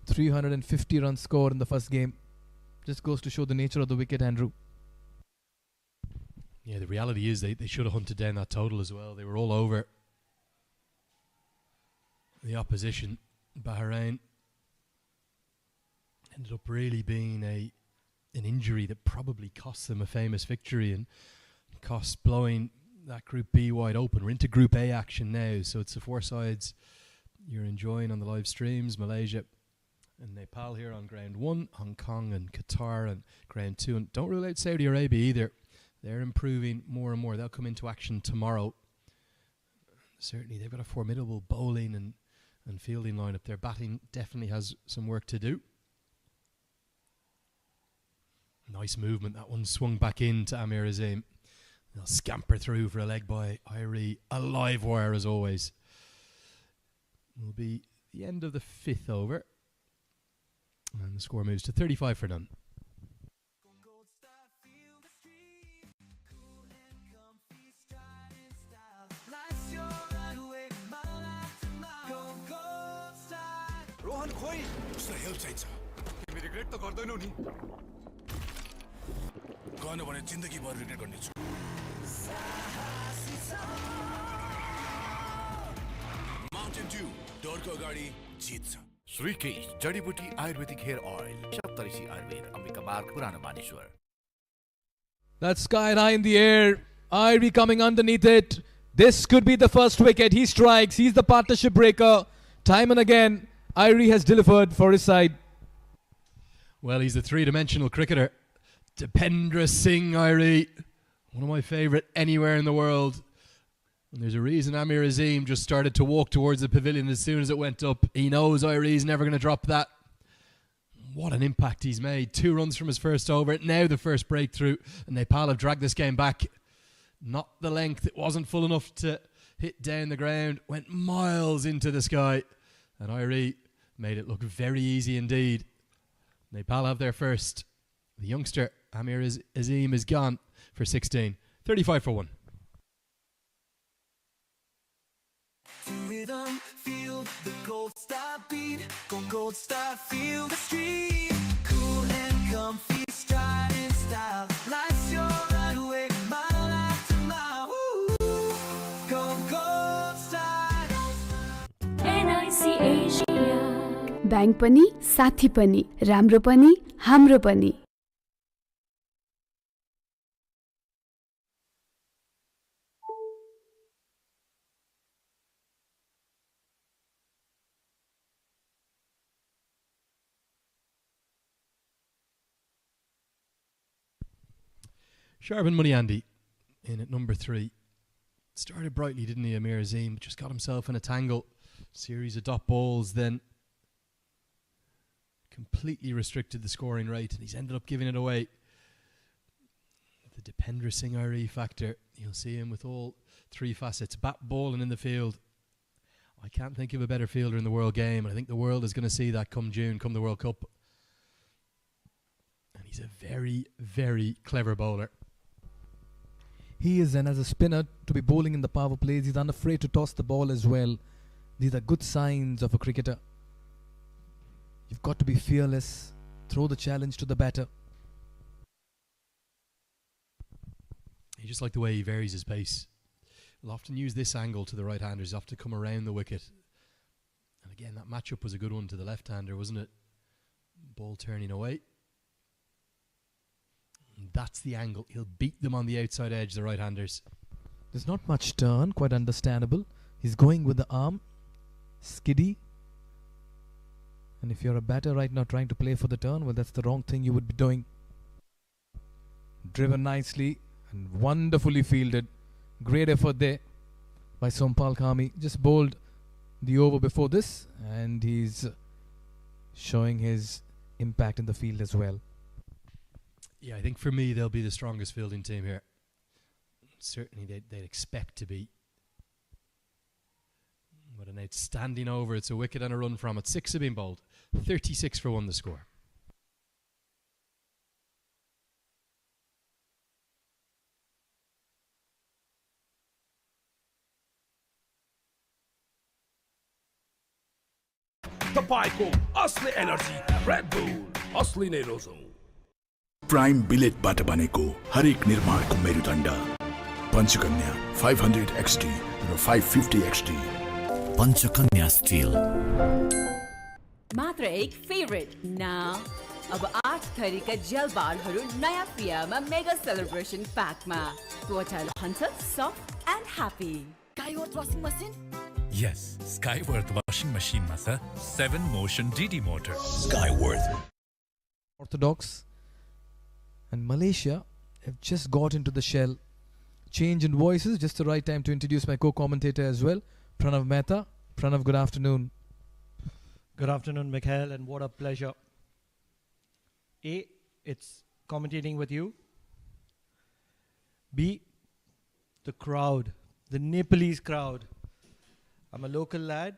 350 runs scored in the first game. Just goes to show the nature of the wicket, Andrew. Yeah, the reality is they should have hunted down that total as well. They were all over the opposition. Bahrain ended up really being an injury that probably cost them a famous victory and cost blowing that Group B wide open. We're into Group A action now, so it's the four sides you're enjoying on the live streams. Malaysia and Nepal here on ground 1, Hong Kong and Qatar on ground 2, and don't rule out Saudi Arabia either. They're improving more and more. They'll come into action tomorrow. Certainly they've got a formidable bowling and fielding lineup. Their batting definitely has some work to do. Nice movement. That one swung back into Amir Azim. They'll scamper through for a leg by Irie. A live wire as always. Will be the end of the 5th over. And the score moves to 35 for none. Rohan खोइ उसलाई help चाहिन्छ तिमी regret त गर्दैनौ नि गर्न भने जिन्दगीभर regret गर्ने छु माउन्टेन ड्यू डरको अगाडि जित्छ श्रीकेश जडीबुटी आयुर्वेदिक हेयर ऑयल सप्तऋषि आयुर्वेद अम्बिका मार्ग पुरानो Maneshwar. That's sky high in the air. Irie coming underneath it. This could be the first wicket. He strikes. He's the partnership breaker. Time and again, Irie has delivered for his side. Well, he's a three-dimensional cricketer. Dipendra Singh Irie. One of my favourite anywhere in the world. And there's a reason Amir Azim just started to walk towards the pavilion as soon as it went up. He knows Irie's never going to drop that. What an impact he's made. 2 runs from his first over. Now the first breakthrough. And Nepal have dragged this game back. Not the length. It wasn't full enough to hit down the ground. Went miles into the sky. And Irie made it look very easy indeed. Nepal have their first. The youngster, Amir Azim, is gone for 16. 35 for 1. To rhythm, feel the gold star beat. Go gold star, feel the stream. Cool and comfy, stride in style. Life's your runway, mile after mile. Woo! Go gold star. NIC Asia. Bank पनि साथी पनि राम्रो पनि हाम्रो पनि. Sharvin Muniandi in at number 3. Started brightly, didn't he, Amir Azim? Just got himself in a tangle. Series of dot balls, then completely restricted the scoring rate, and he's ended up giving it away. The Dipendra Singh Irie factor. You'll see him with all 3 facets. Bat, ball and in the field. I can't think of a better fielder in the world game, and I think the world is going to see that come June, come the World Cup. And he's a very, very clever bowler. He is, and as a spinner, to be bowling in the power plays, he's unafraid to toss the ball as well. These are good signs of a cricketer. You've got to be fearless, throw the challenge to the batter. You just like the way he varies his pace. He'll often use this angle to the right-handers, he'll have to come around the wicket. And again, that matchup was a good one to the left-hander, wasn't it? Ball turning away. And that's the angle. He'll beat them on the outside edge, the right-handers. There's not much turn, quite understandable. He's going with the arm, skiddy. And if you're a batter right now trying to play for the turn, well, that's the wrong thing you would be doing. Driven nicely and wonderfully fielded. Great effort there by Sompal Kami. Just bowled the over before this, and he's showing his impact in the field as well. Yeah, I think for me, they'll be the strongest fielding team here. Certainly, they'd expect to be. What an outstanding over. It's a wicket and a run from it. 6 have been bowled. 36 for 1 the score. The तपाईँको असली energy red bull असली नै रोजौं prime बिलेटबाट बनेको हरेक निर्माणको मेरुदण्ड Panchakanya 500 XT र 550 XT पञ्चकन्या स्टिल मात्र एक फेभरेट नाउ अब 8 थरीका जेल बारहरू नयाँ पियामा मेगा सेलिब्रेसन प्याकमा total hunter soft and happy Skyward washing machine? Yes, Skyworth washing machine ma cha 7 motion DD motor. Skyworth Orthodox and Malaysia have just got into the shell. Change in voices, just the right time to introduce my co-commentator as well, Pranav Mehta. Pranav, good afternoon. Good afternoon, Mikhail, and what a pleasure. A, it's commentating with you. B, the crowd, the Nepalese crowd. I'm a local lad,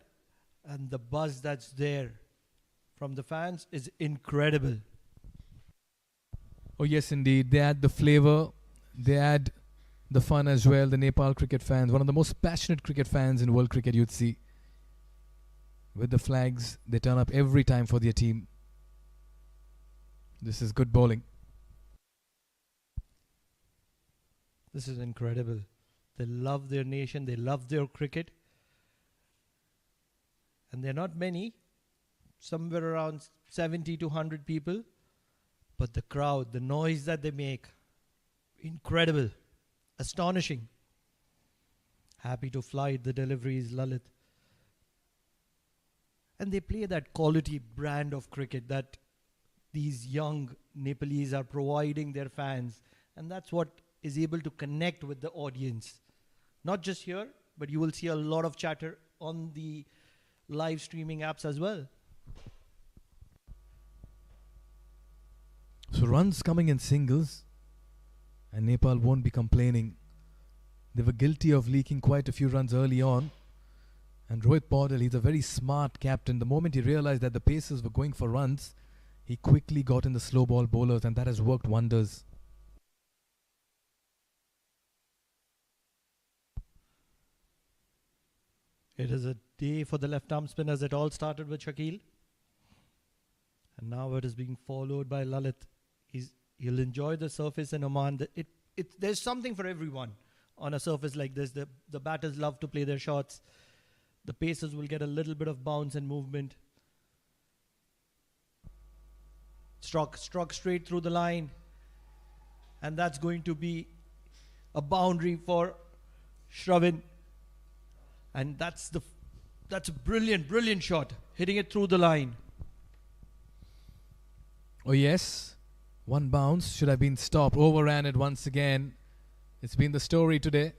and the buzz that's there from the fans is incredible. Oh yes, indeed. They add the flavor, they add the fun as well. The Nepal cricket fans, one of the most passionate cricket fans in world cricket you'd see. With the flags, they turn up every time for their team. This is good bowling. This is incredible. They love their nation, they love their cricket. And they're not many, somewhere around 70 to 100 people. But the crowd, the noise that they make, incredible, astonishing. Happy to flight the deliveries, Lalit. And they play that quality brand of cricket that these young Nepalese are providing their fans. And that's what is able to connect with the audience. Not just here, but you will see a lot of chatter on the live streaming apps as well. So runs coming in singles, and Nepal won't be complaining. They were guilty of leaking quite a few runs early on. And Rohit Paudel, he's a very smart captain. The moment he realized that the Pacers were going for runs, he quickly got in the slow ball bowlers, and that has worked wonders. It is a day for the left arm spinners. It all started with Shakil. And now it is being followed by Lalit. He'll enjoy the surface in Oman. There's something for everyone on a surface like this. The batters love to play their shots. The pacers will get a little bit of bounce and movement. Struck straight through the line. And that's going to be a boundary for Shravin. And that's a brilliant shot, hitting it through the line. Oh yes, one bounce should have been stopped. Overran it once again. It's been the story today.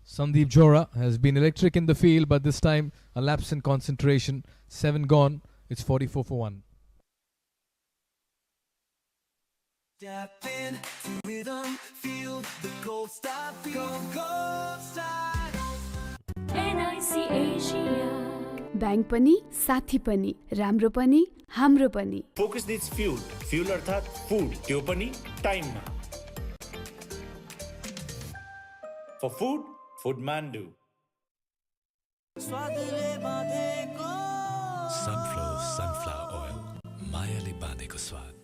Sandeep Johra has been electric in the field, but this time a lapse in concentration. 7 gone. It's 44 for 1. Step in to rhythm, feel the gold star beat. Go gold star. NIC Asia. Bank पनि साथी पनि राम्रो पनि हाम्रो पनि Focus needs fuel. Fuel अर्थात् food. त्यो पनि टाइममा. For food, Food Mandu. sunflower oil मायाले बाँधेको स्वाद.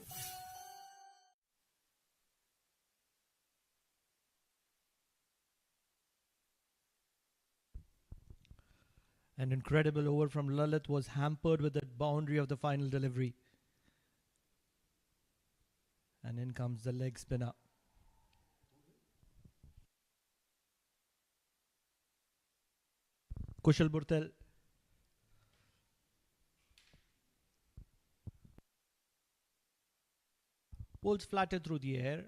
An incredible over from Lalit was hampered with that boundary of the final delivery. And in comes the leg spinner. Kushal Burtel. Bowls flatted through the air.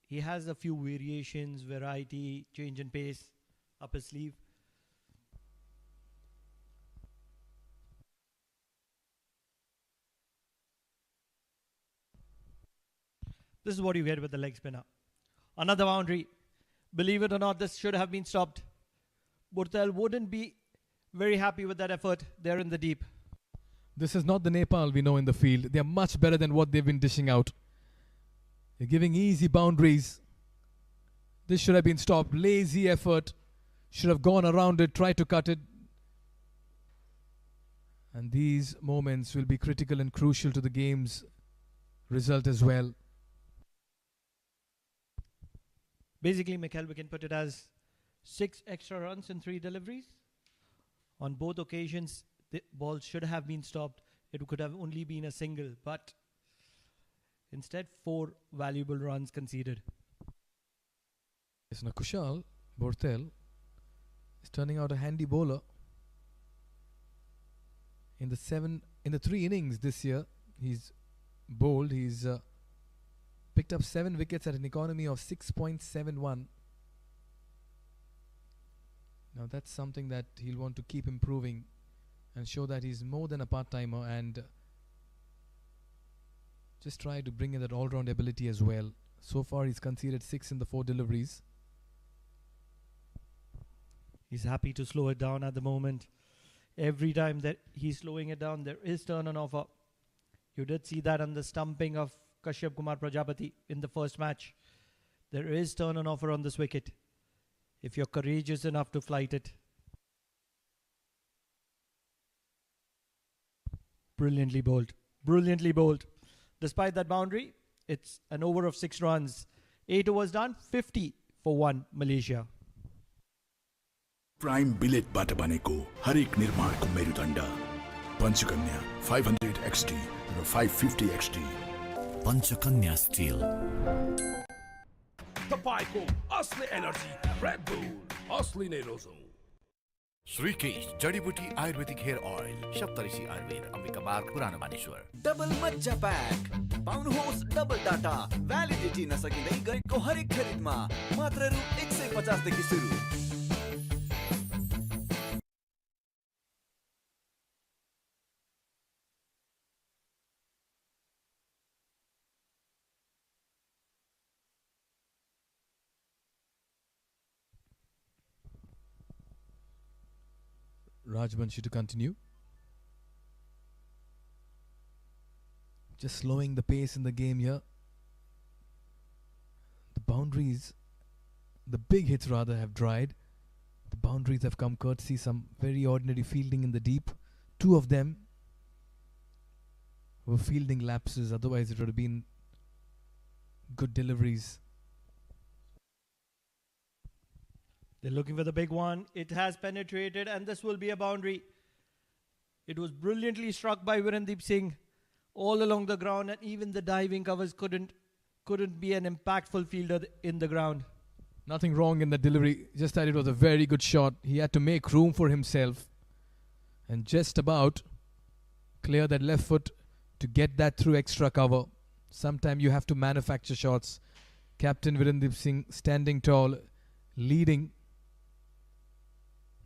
He has a few variations, variety, change in pace up his sleeve. This is what you get with the leg spinner. Another boundary. Believe it or not, this should have been stopped. Burtel wouldn't be very happy with that effort there in the deep. This is not the Nepal we know in the field. They are much better than what they've been dishing out. They're giving easy boundaries. This should have been stopped. Lazy effort. Should have gone around it, tried to cut it. And these moments will be critical and crucial to the game's result as well. Basically, Mikhail, we can put it as 6 extra runs in 3 deliveries. On both occasions, the ball should have been stopped. It could have only been a single, but instead 4 valuable runs conceded. Yes, now Kushal Bortel is turning out a handy bowler. In the 3 innings this year, he's bowled. He's picked up 7 wickets at an economy of 6.71. Now that's something that he'll want to keep improving and show that he's more than a part-timer, and just try to bring in that all-round ability as well. So far he's conceded 6 in the 4 deliveries. He's happy to slow it down at the moment. Every time that he's slowing it down, there is turn on offer. You did see that on the stumping of Kashyap Kumar Prajapati in the first match. There is turn on offer on this wicket, if you're courageous enough to flight it. Brilliantly bowled. Brilliantly bowled. Despite that boundary, it's an over of 6 runs. 8 overs done, 50 for 1 Malaysia. Prime बिलेटबाट बनेको हरेक निर्माणको मेरुदण्ड Panchakanya 500 XT र 550 XT Panchakanya still तपाईँको असली energy red bull असली नै रोजौं श्रीकेश जडीबुटी आयुर्वेदिक हेयर ऑयल सप्तऋषि आयुर्वेद अम्बिका मार्ग पुरानो मानेश्वर डबल मज्जा प्याक पाउनुहोस् डबल डाटा भ्यालिडिटी नसकिँदै गरेको हरेक खरिदमा मात्र रु 150 देखि सुरु। Rajbanshi to continue. Just slowing the pace in the game here. The boundaries, the big hits rather, have dried. The boundaries have come courtesy some very ordinary fielding in the deep. 2 of them were fielding lapses, otherwise it would have been good deliveries. They're looking for the big one. It has penetrated, and this will be a boundary. It was brilliantly struck by Virendeep Singh all along the ground, and even the diving covers couldn't be an impactful fielder in the ground. Nothing wrong in the delivery, just that it was a very good shot. He had to make room for himself and just about clear that left foot to get that through extra cover. Sometimes you have to manufacture shots. Captain Virendeep Singh standing tall, leading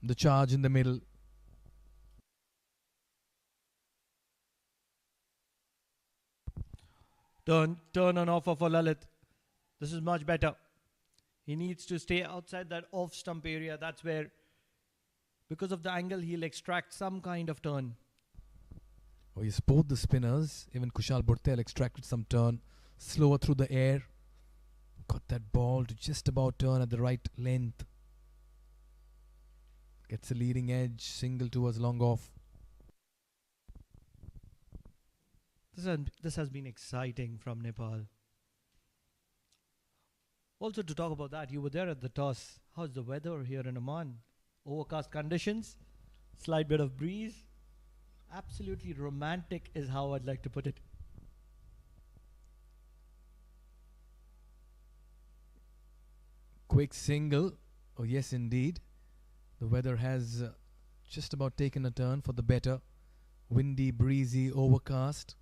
the charge in the middle. Turn on offer for Lalit. This is much better. He needs to stay outside that off stump area. That's where, because of the angle, he'll extract some kind of turn. Oh, yes, both the spinners, even Kushal Bortel extracted some turn, slower through the air. Got that ball to just about turn at the right length. Gets a leading edge, single towards long off. This has been exciting from Nepal. Also, to talk about that, you were there at the toss. How's the weather here in Oman? Overcast conditions, slight bit of breeze. Absolutely romantic is how I'd like to put it. Quick single. Oh, yes, indeed. The weather has just about taken a turn for the better. Windy, breezy, overcast.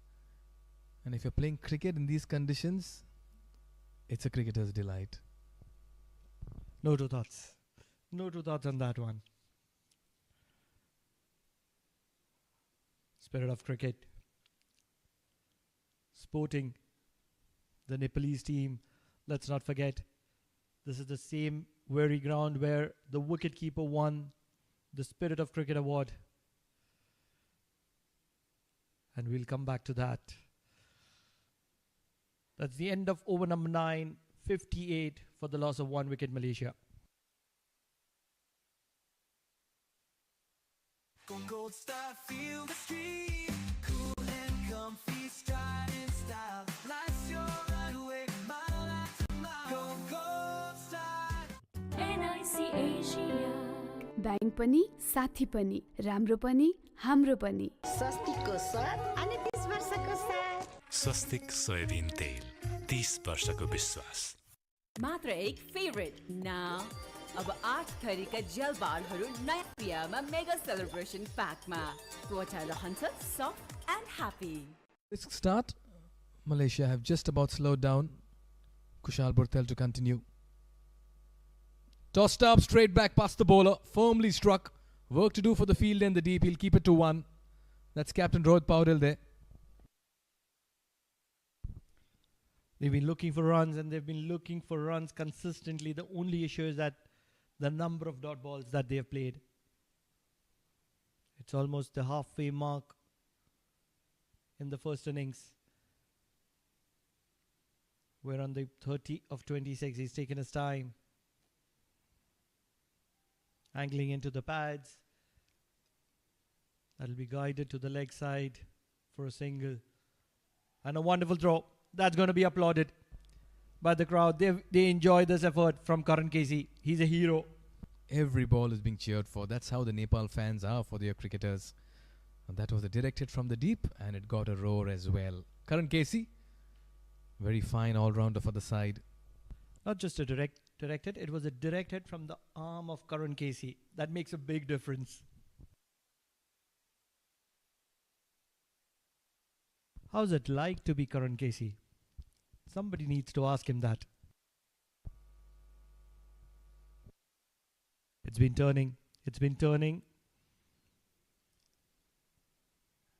And if you're playing cricket in these conditions, it's a cricketer's delight. No two thoughts. No two thoughts on that one. Spirit of cricket. Sporting the Nepalese team. Let's not forget, this is the same very ground where the wicketkeeper won the Spirit of Cricket Award. And we'll come back to that. That's the end of over number 9, 58 for the loss of 1 wicket Malaysia. Go Gold Star, feel the stream. Cool and comfy, stride in style. Life's your runway, mile after mile. Go Gold Star. NIC Asia. Bank पनि साथी पनि राम्रो पनि हाम्रो पनि स्वस्तिकको स्वाद अनि 30 वर्षको साथ स्वस्तिक सोयाबिन तेल 30 वर्षको विश्वास मात्र एक फेभरेट नाउ अब 8 थरीका जेल बारहरू नयाँ पियामा मेगा सेलिब्रेसन प्याकमा त्वचा रहन्छ soft and happy. Let's start. Malaysia have just about slowed down. Kushal Burtel to continue. Tossed up, straight back past the bowler, firmly struck. Work to do for the field and the deep. He'll keep it to 1. That's Captain Rohit Paudel there. They've been looking for runs and they've been looking for runs consistently. The only issue is that the number of dot balls that they have played. It's almost the halfway mark in the first innings. We're on the 30 of 26. He's taken his time. Angling into the pads. That'll be guided to the leg side for a single. And a wonderful throw. That's going to be applauded by the crowd. They enjoy this effort from Karan Casey. He's a hero. Every ball is being cheered for. That's how the Nepal fans are for their cricketers. And that was a directed from the deep and it got a roar as well. Karan Casey, very fine all-rounder for the side. Not just a directed, it was a directed from the arm of Karan Casey. That makes a big difference. How's it like to be Karan Casey? Somebody needs to ask him that. It's been turning.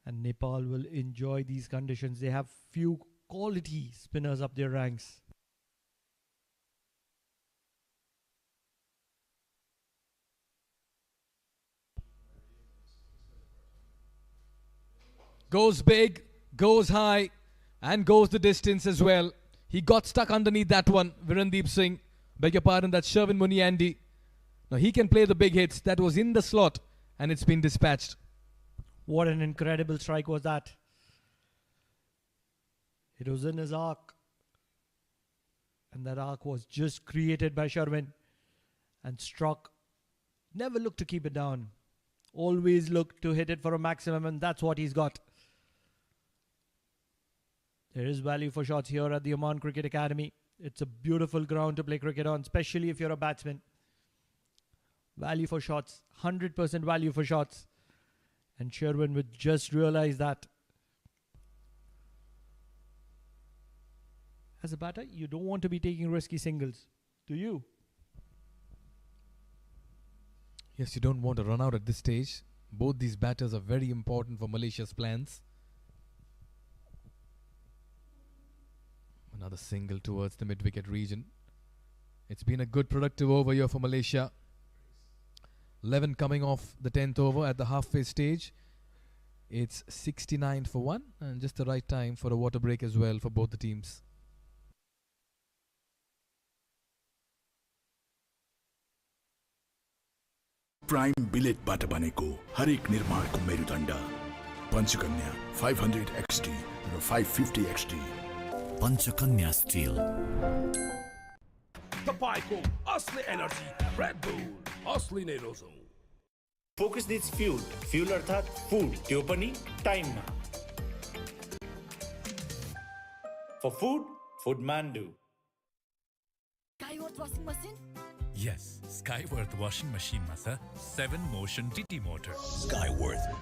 And Nepal will enjoy these conditions. They have few quality spinners up their ranks. Goes big, goes high, and goes the distance as well. He got stuck underneath that one, Virendeep Singh. Beg your pardon, that's Sherwin Muniandi. Now he can play the big hits. That was in the slot, and it's been dispatched. What an incredible strike was that. It was in his arc. And that arc was just created by Sherwin. And struck. Never looked to keep it down. Always looked to hit it for a maximum, and that's what he's got. There is value for shots here at the Oman Cricket Academy. It's a beautiful ground to play cricket on, especially if you're a batsman. Value for shots, 100% value for shots. And Sherwin would just realize that. As a batter, you don't want to be taking risky singles, do you? Yes, you don't want to run out at this stage. Both these batters are very important for Malaysia's plans. Another single towards the mid-wicket region. It's been a good productive over here for Malaysia. 11 coming off the 10th over at the halfway stage. It's 69 for 1 and just the right time for a water break as well for both the teams. Prime बिलेटबाट बनेको हरेक निर्माणको मेरुदण्ड Panchakanya 500 XT र 550 XT Panchakanya steel तपाईको असली energy red bull असली नै रोजौ. Focus needs fuel. Fuel अर्थात food. त्यो पनि टाइममा. For food, Foodmandu. Skyworth washing machine? Yes, Skyworth washing machine ma cha 7 motion TT motor. Skyworth.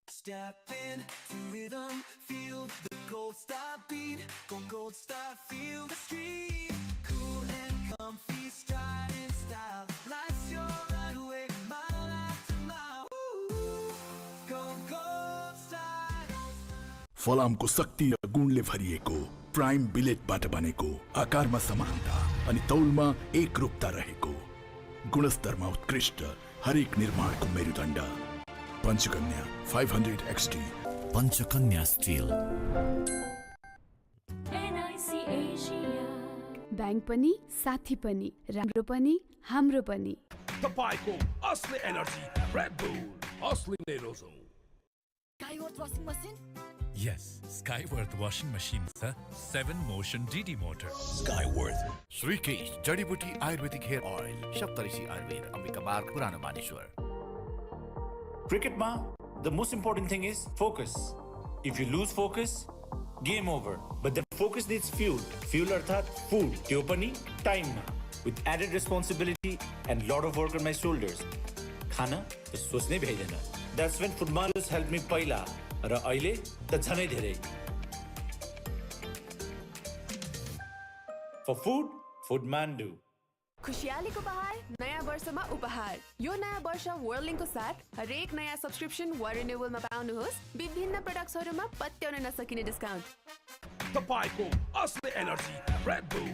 Step in to rhythm, feel the Gold Star beat. Go Gold Star, feel the stream. Cool and comfy, stride in style. Life's your runway, mile after mile. Go Gold Star. फलामको शक्ति र गुणले भरिएको prime बिलेटबाट बनेको आकारमा समानता अनि तौलमा एकरूपता रहेको गुणस्तरमा उत्कृष्ट हरेक निर्माणको मेरुदण्ड Panchakanya 500 XT Panchakanya steel NIC Asia. Bank पनि साथी पनि राम्रो पनि हाम्रो पनि तपाईको असली एनर्जी रेड बुल असली नै रोजौं Skyworth washing machine? Yes, Skyworth washing machine छ 7 motion DD motor. Skyworth Shrikesh जडीबुटी आयुर्वेदिक हेयर ऑयल सप्तऋषि आयुर्वेद अम्बिका मार्ग पुरानो Maneshwar Cricket ma, the most important thing is focus. If you lose focus, game over. But the focus needs fuel. Fuel अर्थात food. त्यो पनि time मा. With added responsibility and lot of work on my shoulders. खाना त सोच्नै भ्याइदैन. That's when footballers helped me पहिला र अहिले त झनै धेरै. For food, foodman do. खुशियालीको बहार नयाँ वर्षमा उपहार यो नयाँ वर्ष वर्लिङको साथ हरेक नयाँ सब्सक्रिप्सन वा रिन्युअलमा पाउनुहोस् विभिन्न प्रोडक्ट्सहरुमा पत्याउन नसकिने डिस्काउन्ट तपाईको असली एनर्जी रेड बुल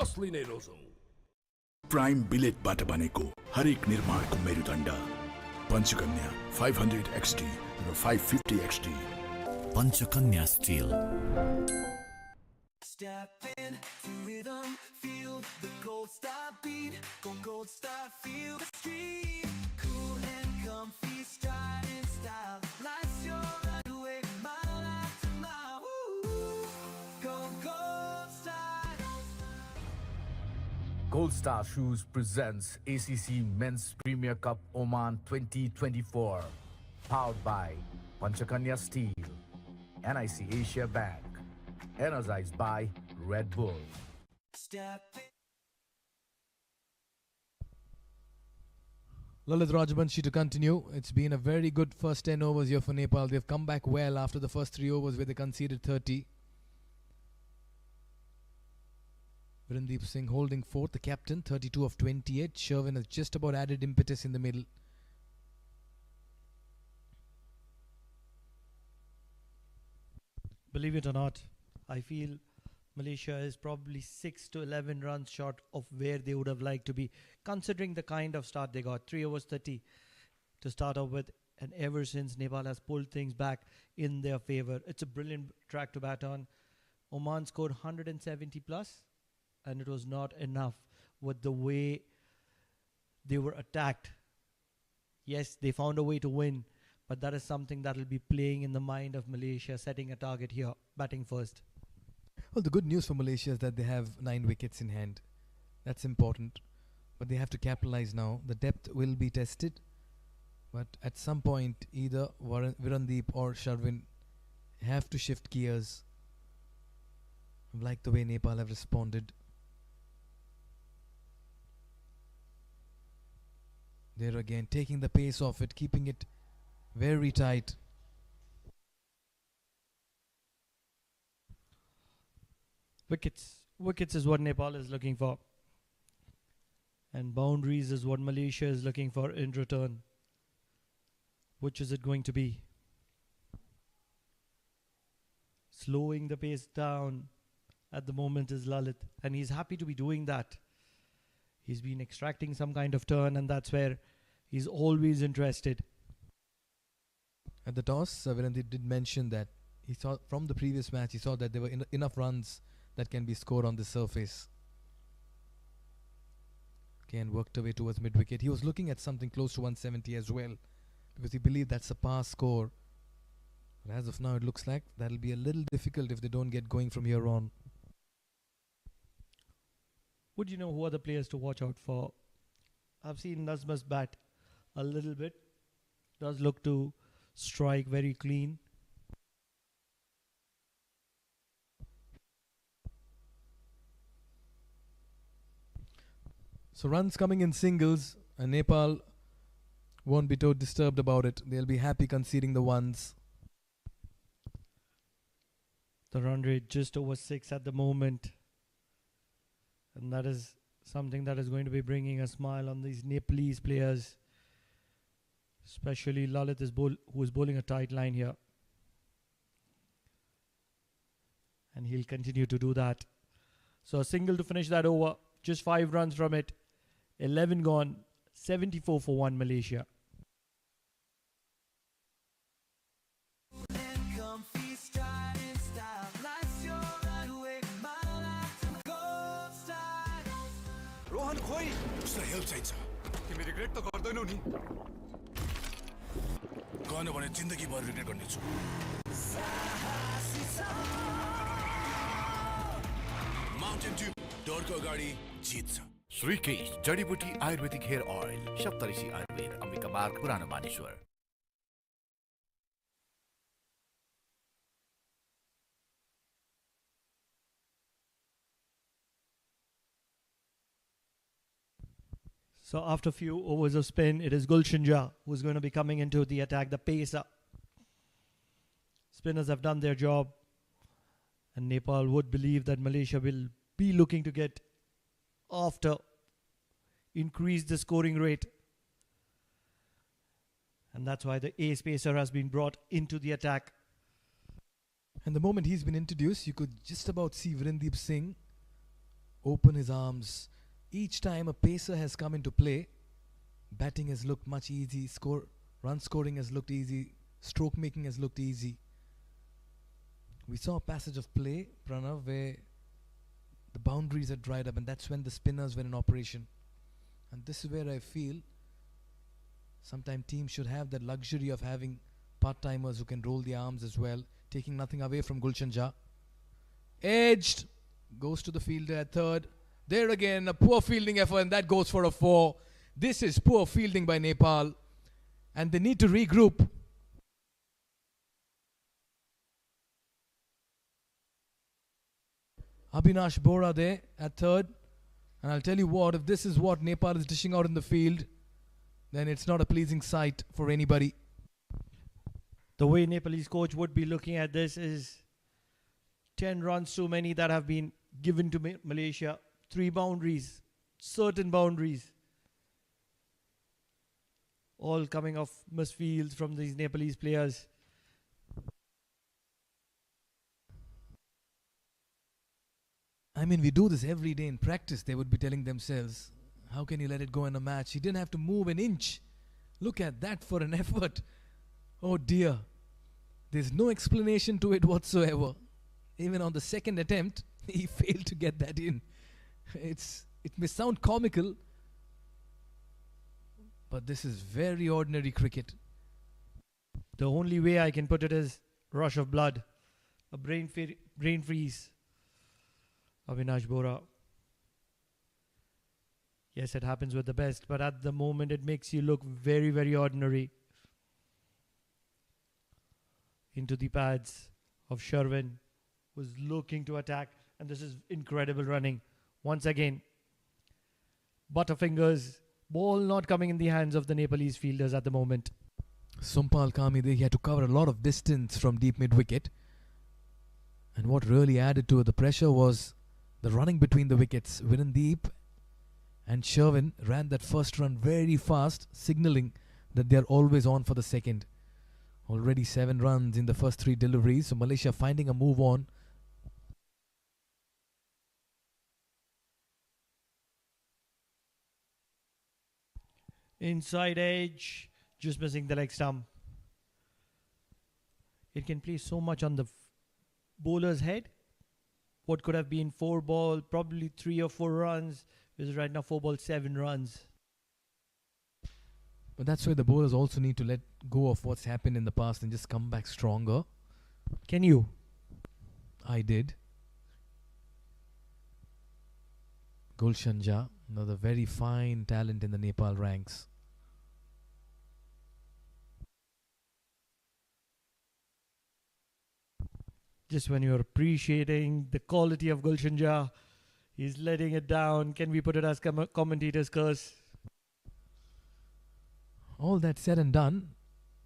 असली नै रोजौं प्राइम बिलेटबाट बनेको हरेक निर्माणको मेरुदण्ड पञ्चकन्या 500 XT र 550 XT Panchakanya steel Step in to rhythm, feel the gold star beat. Go gold star, feel the street. Cool and comfy, stride in style. Life's your runway, mile after mile. Woo! Go gold star. Gold Star Shoes presents ACC Men's Premier Cup Oman 2024. Powered by Panchakanya Steel, NIC Asia Bank. Energized by Red Bull. Lalit Rajbanshi to continue. It's been a very good first 10 overs here for Nepal. They've come back well after the first 3 overs where they conceded 30. Virendeep Singh holding fourth, the captain, 32 of 28. Sherwin has just about added impetus in the middle. Believe it or not, I feel Malaysia is probably 6 to 11 runs short of where they would have liked to be, considering the kind of start they got. 3 overs 30 to start off with, and ever since Nepal has pulled things back in their favor. It's a brilliant track to bat on. Oman scored 170 plus, and it was not enough with the way they were attacked. Yes, they found a way to win, but that is something that will be playing in the mind of Malaysia, setting a target here, batting first. Well, the good news for Malaysia is that they have 9 wickets in hand. That's important. But they have to capitalize now. The depth will be tested. But at some point, either Virendeep or Sherwin have to shift gears. I like the way Nepal have responded. There again, taking the pace off it, keeping it very tight. Wickets is what Nepal is looking for. And boundaries is what Malaysia is looking for in return. Which is it going to be? Slowing the pace down at the moment is Lalit. And he's happy to be doing that. He's been extracting some kind of turn, and that's where he's always interested. At the toss, Virendeep did mention that he saw from the previous match, he saw that there were enough runs that can be scored on the surface. Again, worked away towards mid-wicket. He was looking at something close to 170 as well, because he believed that's a pass score. But as of now, it looks like that'll be a little difficult if they don't get going from here on. Would you know who are the players to watch out for? I've seen Nazma's bat a little bit. Does look to strike very clean. So runs coming in singles, and Nepal won't be too disturbed about it. They'll be happy conceding the ones. The run rate just over 6 at the moment. And that is something that is going to be bringing a smile on these Nepalese players. Especially Lalit, who is bowling a tight line here. And he'll continue to do that. So a single to finish that over. Just 5 runs from it. 11 gone. 74 for 1 Malaysia. Rohan खोइ उसलाई help चाहिन्छ तिमी regret त गर्दैनौ नि गएन भने जिन्दगीभर regret गर्नेछु माउन्टेन ड्यू डरको अगाडि जित्छ श्रीकेश जडीबुटी आयुर्वेदिक हेयर ऑयल सप्तऋषि आयुर्वेद अम्बिका मार्ग पुरानो Maneshwar So after few overs of spin, it is Gulshan Jha who's going to be coming into the attack, the pacer. Spinners have done their job, and Nepal would believe that Malaysia will be looking to get after, increase the scoring rate. And that's why the ace pacer has been brought into the attack. And the moment he's been introduced, you could just about see Virendeep Singh open his arms. Each time a pacer has come into play, batting has looked much easy, run scoring has looked easy, stroke making has looked easy. We saw a passage of play, Pranav, where the boundaries had dried up, and that's when the spinners were in operation. And this is where I feel sometimes teams should have that luxury of having part-timers who can roll the arms as well, taking nothing away from Gulshan Jha. Edged, goes to the fielder at third. There again, a poor fielding effort, and that goes for a 4. This is poor fielding by Nepal, and they need to regroup. Abhinash Bora there at third. And I'll tell you what, if this is what Nepal is dishing out in the field, then it's not a pleasing sight for anybody. The way Nepalese coach would be looking at this is 10 runs too many that have been given to Malaysia. 3 boundaries, certain boundaries, all coming off misfields from these Nepalese players. I mean, we do this every day in practice. They would be telling themselves, how can you let it go in a match? He didn't have to move an inch. Look at that for an effort. Oh dear. There's no explanation to it whatsoever. Even on the second attempt, he failed to get that in. It may sound comical, but this is very ordinary cricket. The only way I can put it is rush of blood, a brain freeze. Avinash Bora. Yes, it happens with the best, but at the moment it makes you look very, very ordinary. Into the pads of Sherwin, who's looking to attack, and this is incredible running. Once again, butterfingers, ball not coming in the hands of the Nepalese fielders at the moment. Sumpal Kami, he had to cover a lot of distance from deep mid-wicket. And what really added to the pressure was the running between the wickets. Virendeep and Sherwin ran that first run very fast, signalling that they're always on for the second. Already 7 runs in the first 3 deliveries, so Malaysia finding a move on. Inside edge, just missing the leg stump. It can play so much on the bowler's head. What could have been 4 ball, probably 3 or 4 runs, is right now 4 ball, 7 runs. But that's why the bowlers also need to let go of what's happened in the past and just come back stronger. Can you? I did. Gulshan Jha, another very fine talent in the Nepal ranks. Just when you're appreciating the quality of Gulshan Jha, he's letting it down. Can we put it as commentator's curse? All that said and done,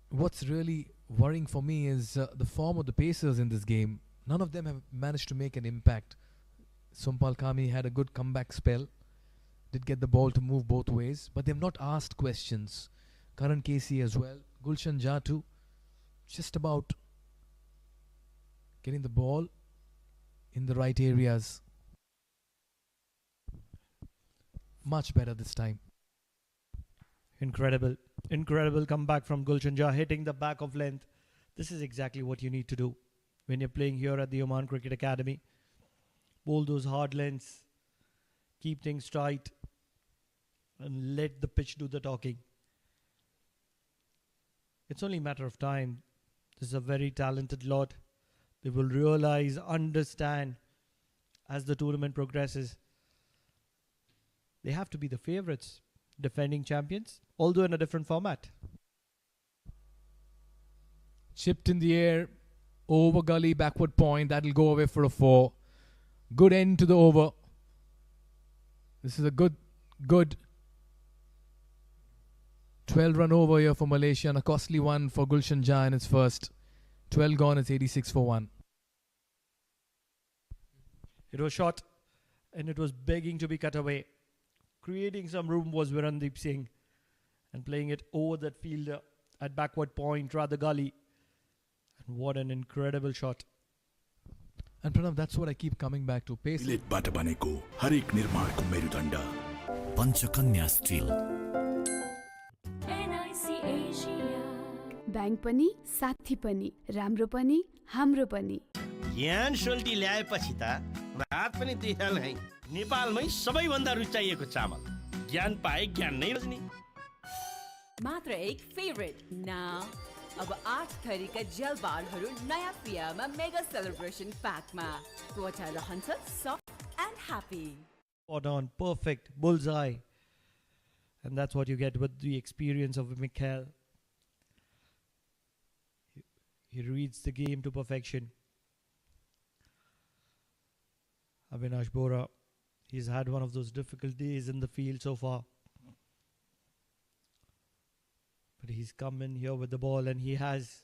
what's really worrying for me is the form of the pacers in this game. None of them have managed to make an impact. Sumpal Kami had a good comeback spell, did get the ball to move both ways, but they've not asked questions. Karan Casey as well, Gulshan Jha too, just about getting the ball in the right areas. Much better this time. Incredible. Incredible comeback from Gulshan Jha, hitting the back of length. This is exactly what you need to do when you're playing here at the Oman Cricket Academy. Bowl those hard lengths, keep things tight, and let the pitch do the talking. It's only a matter of time. This is a very talented lot. They will realize, understand as the tournament progresses. They have to be the favorites, defending champions, although in a different format. Chipped in the air, over gully, backward point. That'll go away for a 4. Good end to the over. This is a good 12-run over here for Malaysia, and a costly one for Gulshan Jah in its first. 12 gone, it's 86 for 1. It was shot and it was begging to be cut away. Creating some room was Virandeep Singh and playing it over that fielder at backward point, rather gully. And what an incredible shot. And Pranav, that's what I keep coming back to. Pace. बिलेटबाट बनेको हरेक निर्माणको मेरुदण्ड Panchakanya steel NIC Asia. Bank पनि साथी पनि राम्रो पनि हाम्रो पनि ज्ञान सोल्टी ल्याएपछि त भात पनि दिइहाल है। नेपालमै सबैभन्दा रुचाइएको चामल ज्ञान पाए ज्ञान नै रोज्ने। मात्र एक फेभरेट नाउ अब 8 थरीका जेल बारहरू नयाँ पियामा मेगा सेलिब्रेसन प्याकमा त्वचा रहन्छ soft and happy. Spot on, perfect, bullseye. And that's what you get with the experience of Mikhail. He reads the game to perfection. Avinash Bora, he's had one of those difficult days in the field so far. But he's come in here with the ball and he has...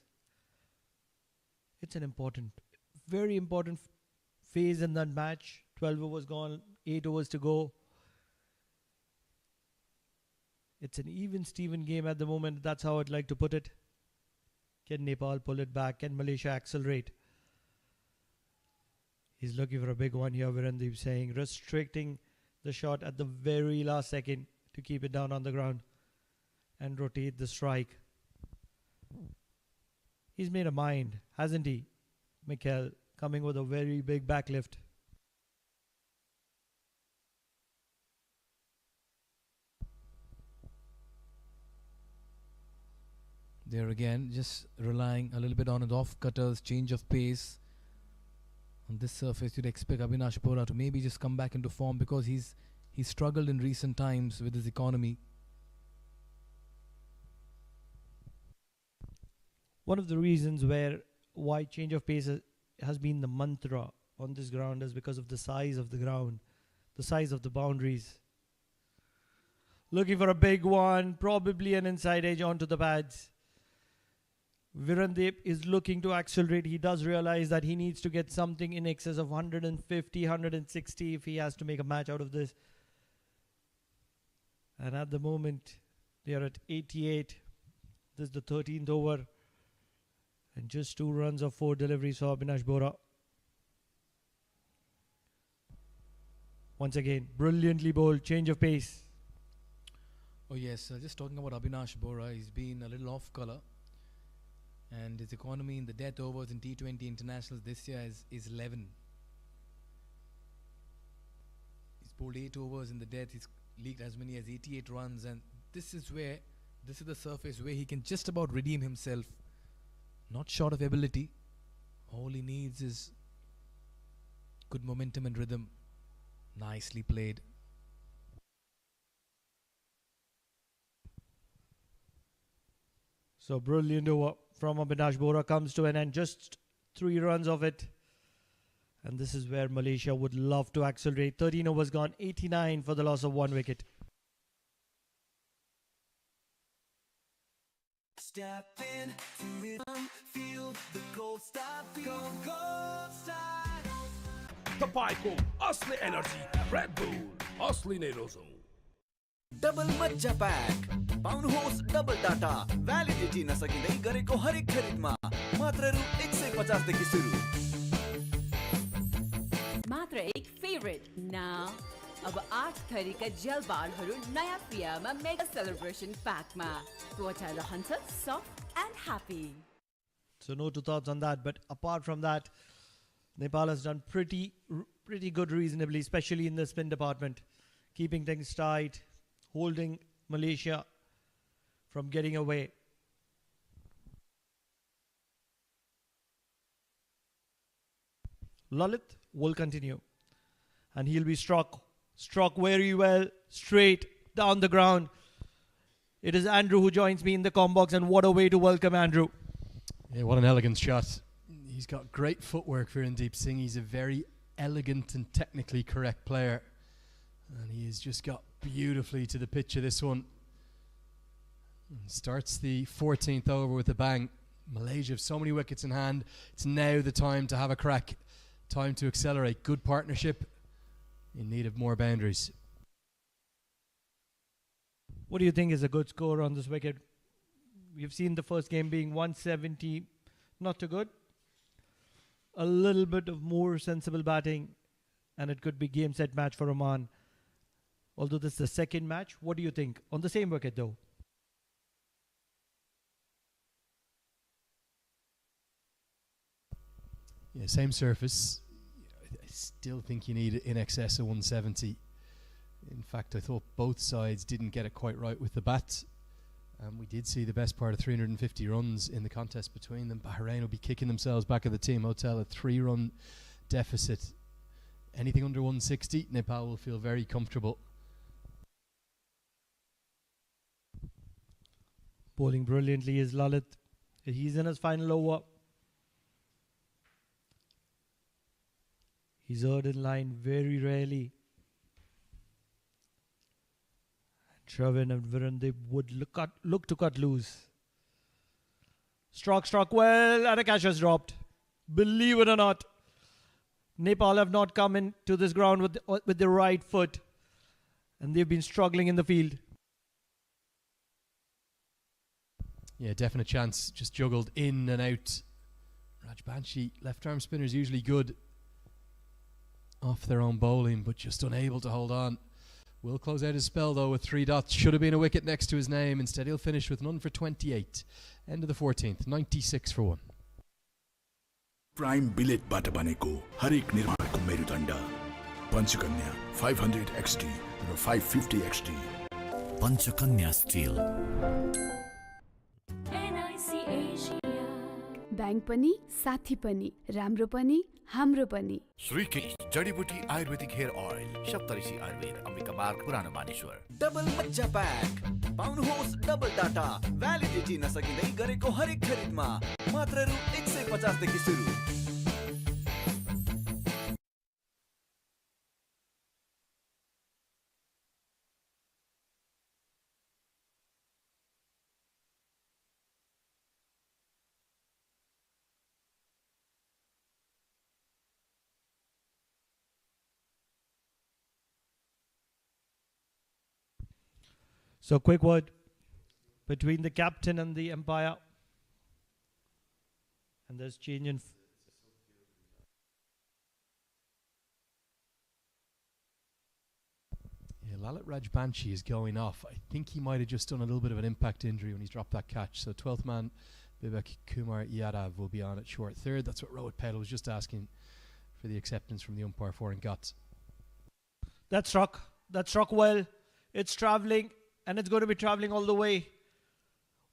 It's an important, very important phase in that match. 12 overs gone, 8 overs to go. It's an even Steven game at the moment. That's how I'd like to put it. Can Nepal pull it back? Can Malaysia accelerate? He's looking for a big one here, Virandeep saying, restricting the shot at the very last second to keep it down on the ground and rotate the strike. He's made a mind, hasn't he? Mikhail coming with a very big backlift. There again, just relying a little bit on his off-cutters, change of pace. On this surface, you'd expect Avinash Bora to maybe just come back into form because he's struggled in recent times with his economy. One of the reasons why change of pace has been the mantra on this ground is because of the size of the ground, the size of the boundaries. Looking for a big one, probably an inside edge onto the pads. Virandeep is looking to accelerate. He does realize that he needs to get something in excess of 150, 160 if he has to make a match out of this. And at the moment, they are at 88. This is the 13th over. And just 2 runs of 4 deliveries for Avinash Bora. Once again, brilliantly bowled, change of pace. Oh yes, just talking about Avinash Bora, he's been a little off colour. And his economy in the death overs in T20 internationals this year is 11. He's bowled 8 overs in the death. He's leaked as many as 88 runs. And this is the surface where he can just about redeem himself. Not short of ability. All he needs is good momentum and rhythm. Nicely played. So brilliant over from Avinash Bora comes to an end. Just 3 runs of it. And this is where Malaysia would love to accelerate. 13 overs gone, 89 for the loss of 1 wicket. Step in to rhythm, feel the gold star, feel gold star. तपाईको असली energy red bull असली नै रोजौं। Double मज्जा pack पाउनुहोस् double data validity नसकिँदै गरेको हरेक खरिदमा मात्र रु 150 देखि सुरु। मात्र एक फेभरेट नाउ अब 8 थरीका जेल बारहरू नयाँ पियामा मेगा सेलिब्रेसन प्याकमा त्वचा रहन्छ soft and happy. So no two thoughts on that. But apart from that, Nepal has done pretty good reasonably, especially in the spin department. Keeping things tight, holding Malaysia from getting away. Lalit will continue. And he'll be struck very well, straight down the ground. It is Andrew who joins me in the comm box, and what a way to welcome Andrew. Yeah, what an elegant shot. He's got great footwork for Indeep Singh. He's a very elegant and technically correct player. And he has just got beautifully to the pitch of this one. And starts the 14th over with a bang. Malaysia have so many wickets in hand. It's now the time to have a crack. Time to accelerate. Good partnership. In need of more boundaries. What do you think is a good score on this wicket? We've seen the first game being 170. Not too good. A little bit of more sensible batting, and it could be game set match for Oman. Although this is the second match, what do you think? On the same wicket though. Yeah, same surface. I still think you need in excess of 170. In fact, I thought both sides didn't get it quite right with the bat. We did see the best part of 350 runs in the contest between them. Bahrain will be kicking themselves back at the team hotel, a 3-run deficit. Anything under 160, Nepal will feel very comfortable. Bowling brilliantly is Lalit. He's in his final over. He's heard in line very rarely. Sherwin and Viren, they would look to cut loose. Struck well, and a catch has dropped. Believe it or not, Nepal have not come into this ground with the right foot, and they've been struggling in the field. Yeah, definite chance. Just juggled in and out. Rajbanshi, left arm spinners usually good off their own bowling, but just unable to hold on. Will close out his spell though with 3 dots. Should have been a wicket next to his name. Instead he'll finish with none for 28. End of the 14th, 96 for 1. Prime बिलेटबाट बनेको हरेक निर्माणको मेरुदण्ड Panchakanya 500 XD र 550 XD Panchakanya steel NIC Asia. Bank पनि साथी पनि राम्रो पनि हाम्रो पनि श्रीकेश जडीबुटी आयुर्वेदिक हेयर ऑयल सप्तऋषि आयुर्वेद अम्बिका मार्ग पुरानो मानेश्वर डबल मज्जा प्याक पाउनुहोस् डबल डाटा भ्यालिडिटी नसकिँदै गरेको हरेक खरिदमा मात्र रु 150 देखि सुरु So quick word between the captain and the umpire. And there's change in... Yeah, Lalit Rajbanshi is going off. I think he might have just done a little bit of an impact injury when he's dropped that catch. So 12th man, Vivek Kumar Yadav will be on at short third. That's what Rohit Patel was just asking for the acceptance from the umpire for and got. That struck well. It's travelling. And it's going to be travelling all the way.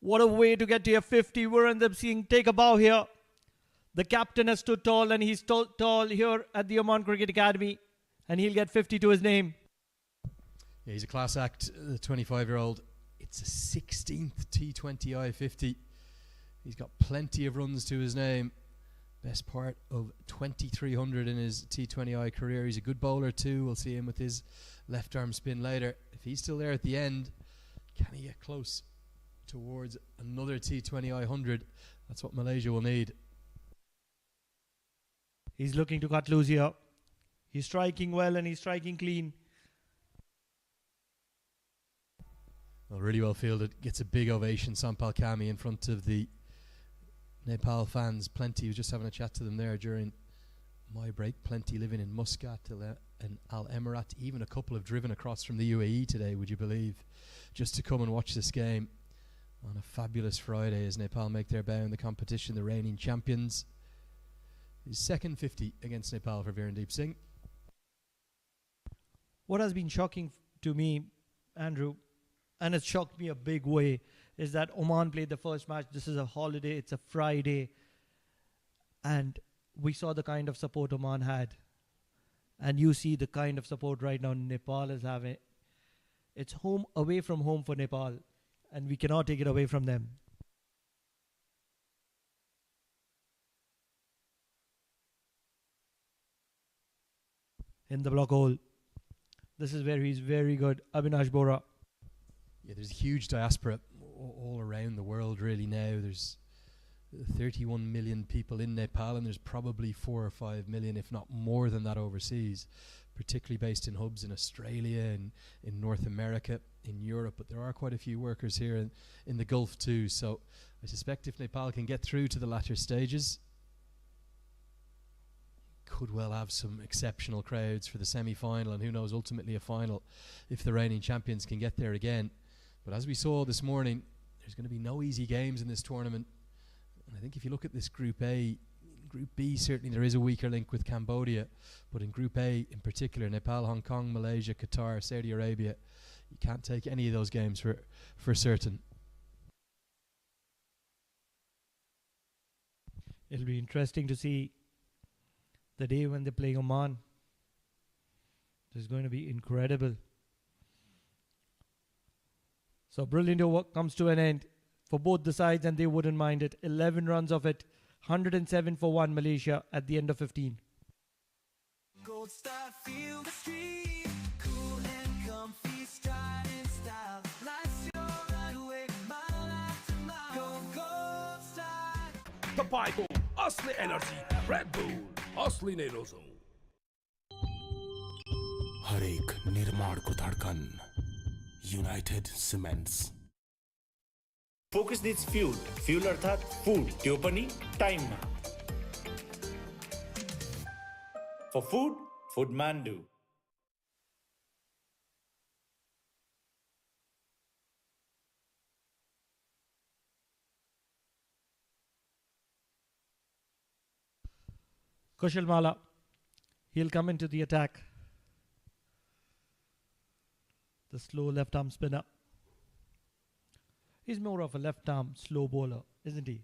What a way to get to your 50. We're in the seeing take a bow here. The captain has stood tall, and he's tall here at the Oman Cricket Academy. And he'll get 50 to his name. Yeah, he's a class act, the 25-year-old. It's a 16th T20I 50. He's got plenty of runs to his name. Best part of 2,300 in his T20I career. He's a good bowler too. We'll see him with his left arm spin later. If he's still there at the end, can he get close towards another T20I 100? That's what Malaysia will need. He's looking to cut loose here. He's striking well and he's striking clean. Well, really well fielded. Gets a big ovation. Sampal Kami in front of the Nepal fans. Plenty. He was just having a chat to them there during my break. Plenty living in Muscat and Al Emirat. Even a couple have driven across from the UAE today, would you believe, just to come and watch this game on a fabulous Friday as Nepal make their bow in the competition, the reigning champions. His second 50 against Nepal for Virendeep Singh. What has been shocking to me, Andrew, and it shocked me a big way, is that Oman played the first match. This is a holiday. It's a Friday. And we saw the kind of support Oman had. And you see the kind of support right now Nepal is having. It's home away from home for Nepal. And we cannot take it away from them. In the block hole. This is where he's very good. Avinash Bora. Yeah, there's a huge diaspora all around the world really now. There's 31 million people in Nepal, and there's probably 4 or 5 million, if not more than that, overseas, particularly based in hubs in Australia and in North America, in Europe. But there are quite a few workers here in the Gulf too. So I suspect if Nepal can get through to the latter stages, could well have some exceptional crowds for the semi-final, and who knows, ultimately a final if the reigning champions can get there again. But as we saw this morning, there's going to be no easy games in this tournament. And I think if you look at this Group A, Group B, certainly there is a weaker link with Cambodia, but in Group A in particular, Nepal, Hong Kong, Malaysia, Qatar, Saudi Arabia, you can't take any of those games for certain. It'll be interesting to see the day when they're playing Oman. It's going to be incredible. So brilliant over comes to an end for both the sides, and they wouldn't mind it. 11 runs of it, 107 for 1 Malaysia at the end of 15. Gold Star, feel the street, cool and comfy, stride in style. Life's your runway, mile after mile. Go Gold Star. तपाईको असली energy red bull असली नै रोजौं हरेक निर्माणको धड्कन united cements Focus needs fuel. Fuel अर्थात food. त्यो पनि time मा. For food, Foodmandu. Kushal Mala, he'll come into the attack. The slow left arm spinner. He's more of a left arm slow bowler, isn't he?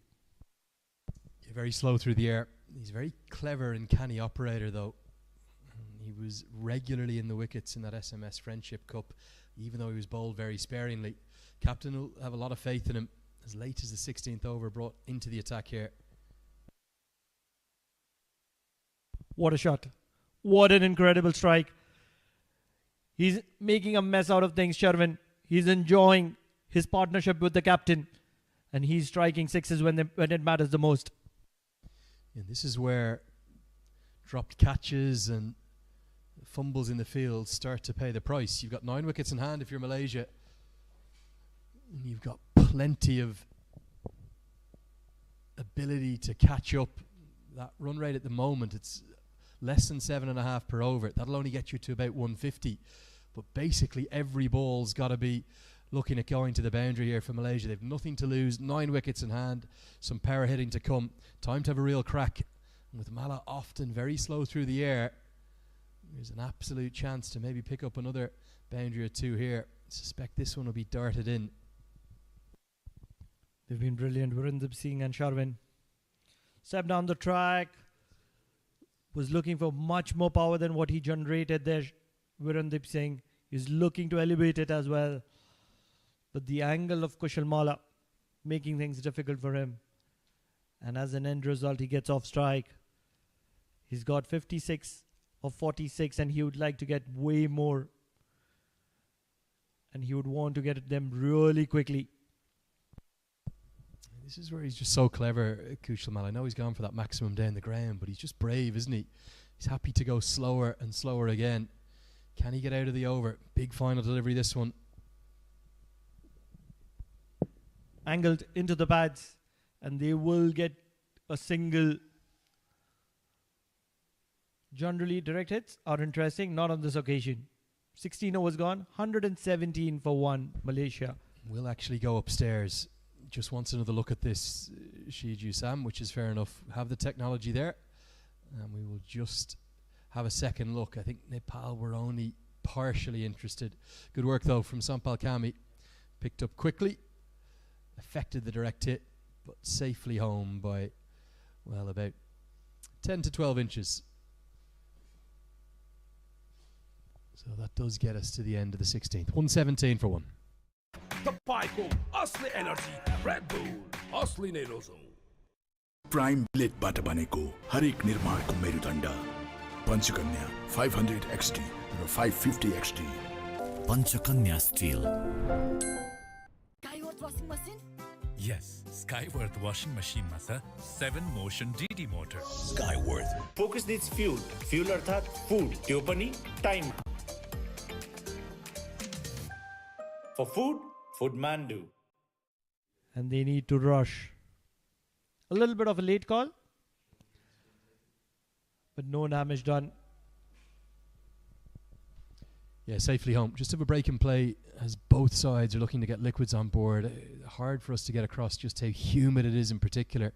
Yeah, very slow through the air. He's a very clever and canny operator though. He was regularly in the wickets in that SMS Friendship Cup, even though he was bowled very sparingly. Captain will have a lot of faith in him. As late as the 16th over, brought into the attack here. What a shot. What an incredible strike. He's making a mess out of things, Sherwin. He's enjoying his partnership with the captain. And he's striking sixes when it matters the most. And this is where dropped catches and fumbles in the field start to pay the price. You've got 9 wickets in hand if you're Malaysia. And you've got plenty of ability to catch up. That run rate at the moment, it's less than 7.5 per over. That'll only get you to about 150. But basically every ball's got to be looking at going to the boundary here for Malaysia. They've nothing to lose, 9 wickets in hand, some power hitting to come. Time to have a real crack. And with Mala often very slow through the air, there's an absolute chance to maybe pick up another boundary or two here. I suspect this one will be darted in. They've been brilliant. Virendra Singh and Sharwin. Stepped down the track. Was looking for much more power than what he generated there. Virendra Singh is looking to elevate it as well. But the angle of Kushal Mala making things difficult for him. And as an end result, he gets off strike. He's got 56 of 46 and he would like to get way more. And he would want to get them really quickly. This is where he's just so clever, Kushal Mala. I know he's gone for that maximum down the ground, but he's just brave, isn't he? He's happy to go slower and slower again. Can he get out of the over? Big final delivery, this one. Angled into the pads, and they will get a single. Generally, direct hits are interesting, not on this occasion. 16 overs gone, 117 for 1 Malaysia. Will actually go upstairs. Just wants another look at this, Shiju Sam, which is fair enough. Have the technology there, and we will just have a second look. I think Nepal were only partially interested. Good work though from Sampal Kami. Picked up quickly, affected the direct hit, but safely home by, well, about 10 to 12 inches. So that does get us to the end of the 16th. 117 for one. तपाईँको असली energy red bull असली नै रोजौं prime बिलेटबाट बनेको हरेक निर्माणको मेरुदण्ड Panchakanya 500 XT र 550 XT Panchakanya Steel. Skyworth washing machine? Yes, Skyworth washing machine मा छ 7 motion DD motor. Skyworth. Focus needs fuel. Fuel अर्थात food. त्यो पनि time. For food, foodman do. And they need to rush. A little bit of a late call, but no damage done. Yeah, safely home. Just have a break and play as both sides are looking to get liquids on board. Hard for us to get across just how humid it is in particular.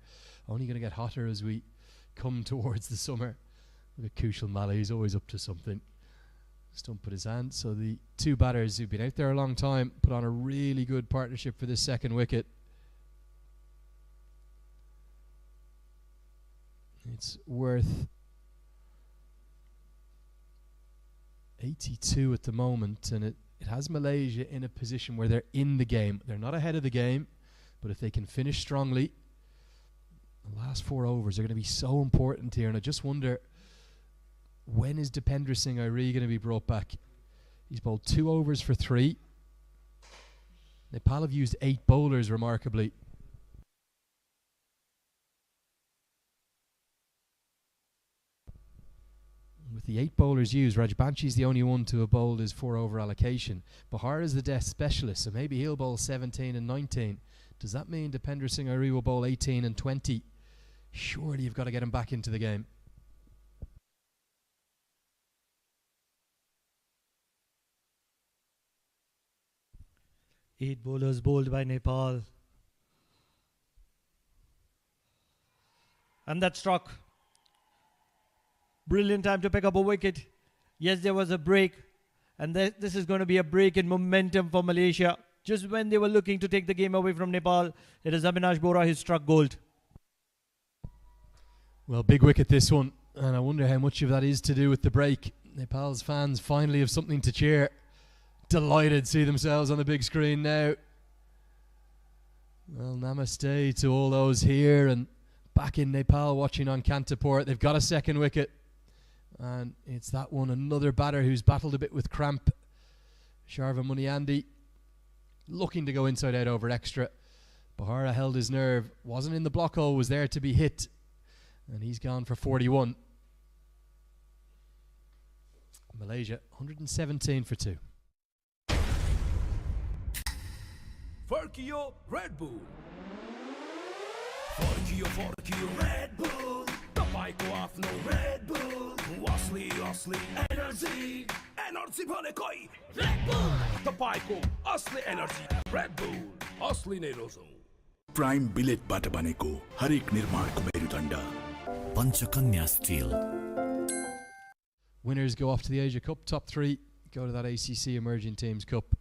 Only going to get hotter as we come towards the summer. Look at Kushal Malley, he's always up to something. Stump at his hand. So the two batters who've been out there a long time put on a really good partnership for this second wicket. It's worth 82 at the moment, and it has Malaysia in a position where they're in the game. They're not ahead of the game, but if they can finish strongly, the last 4 overs are going to be so important here. And I just wonder, when is Dipendra Singh Airi going to be brought back? He's bowled 2 overs for 3. Nepal have used 8 bowlers remarkably. With the 8 bowlers used, Rajbanchi's the only one to have bowled his 4 over allocation. Bahar is the death specialist, so maybe he'll bowl 17 and 19. Does that mean Dipendra Singh Airi will bowl 18 and 20? Surely you've got to get him back into the game. Eight bowlers bowled by Nepal. And that struck. Brilliant time to pick up a wicket. Yes, there was a break. And this is going to be a break in momentum for Malaysia. Just when they were looking to take the game away from Nepal, it is Avinash Bora who struck gold. Well, big wicket this one. And I wonder how much of that is to do with the break. Nepal's fans finally have something to cheer. Delighted to see themselves on the big screen now. Well, namaste to all those here and back in Nepal watching on Kantapur. They've got a second wicket. And it's that one, another batter who's battled a bit with cramp. Sharva Muniandi looking to go inside out over extra. Bahara held his nerve, wasn't in the block hole, was there to be hit. And he's gone for 41. Malaysia, 117 for 2. Farkio Red Bull Farkio Red Bull तपाईको आफ्नो Red Bull असली energy भनेकै Red Bull तपाईको असली energy Red Bull असली नै रोजौं prime बिलेटबाट बनेको हरेक निर्माणको मेरुदण्ड Panchakanya Steel. Winners go off to the Asia Cup. Top 3 go to that ACC Emerging Teams Cup.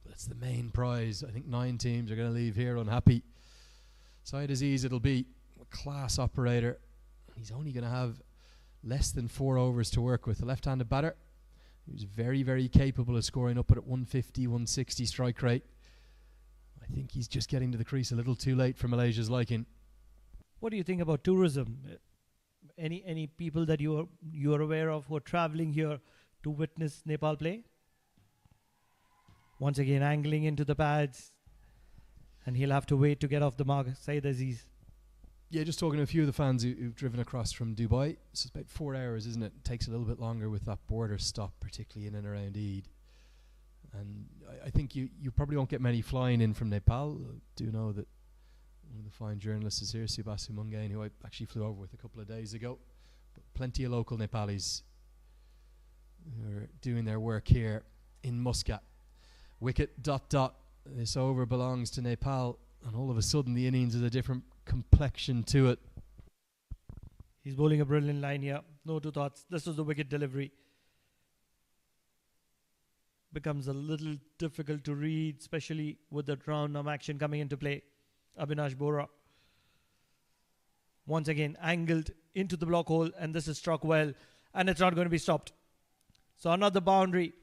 That's the main prize. I think 9 teams are going to leave here unhappy. Syed Aziz it'll be a class operator. He's only going to have less than 4 overs to work with. A left-handed batter who's very, very capable of scoring up at 150, 160 strike rate. I think he's just getting to the crease a little too late for Malaysia's liking. What do you think about tourism? Any people that you are aware of who are traveling here to witness Nepal play? Once again, angling into the pads, and he'll have to wait to get off the mark. Syed Aziz. Yeah, just talking to a few of the fans who've driven across from Dubai. So it's about 4 hours, isn't it? It takes a little bit longer with that border stop, particularly in and around Eid. And I think you probably won't get many flying in from Nepal. I do know that one of the fine journalists is here, Subasu Mungain, who I actually flew over with a couple of days ago. But plenty of local Nepalis who are doing their work here in Muscat. Wicket, ... This over belongs to Nepal, and all of a sudden the innings has a different complexion to it. He's bowling a brilliant line here. No two thoughts. This was the wicket delivery. Becomes a little difficult to read, especially with the round arm action coming into play. Avinash Bora. Once again, angled into the block hole, and this is struck well, and it's not going to be stopped. So another boundary.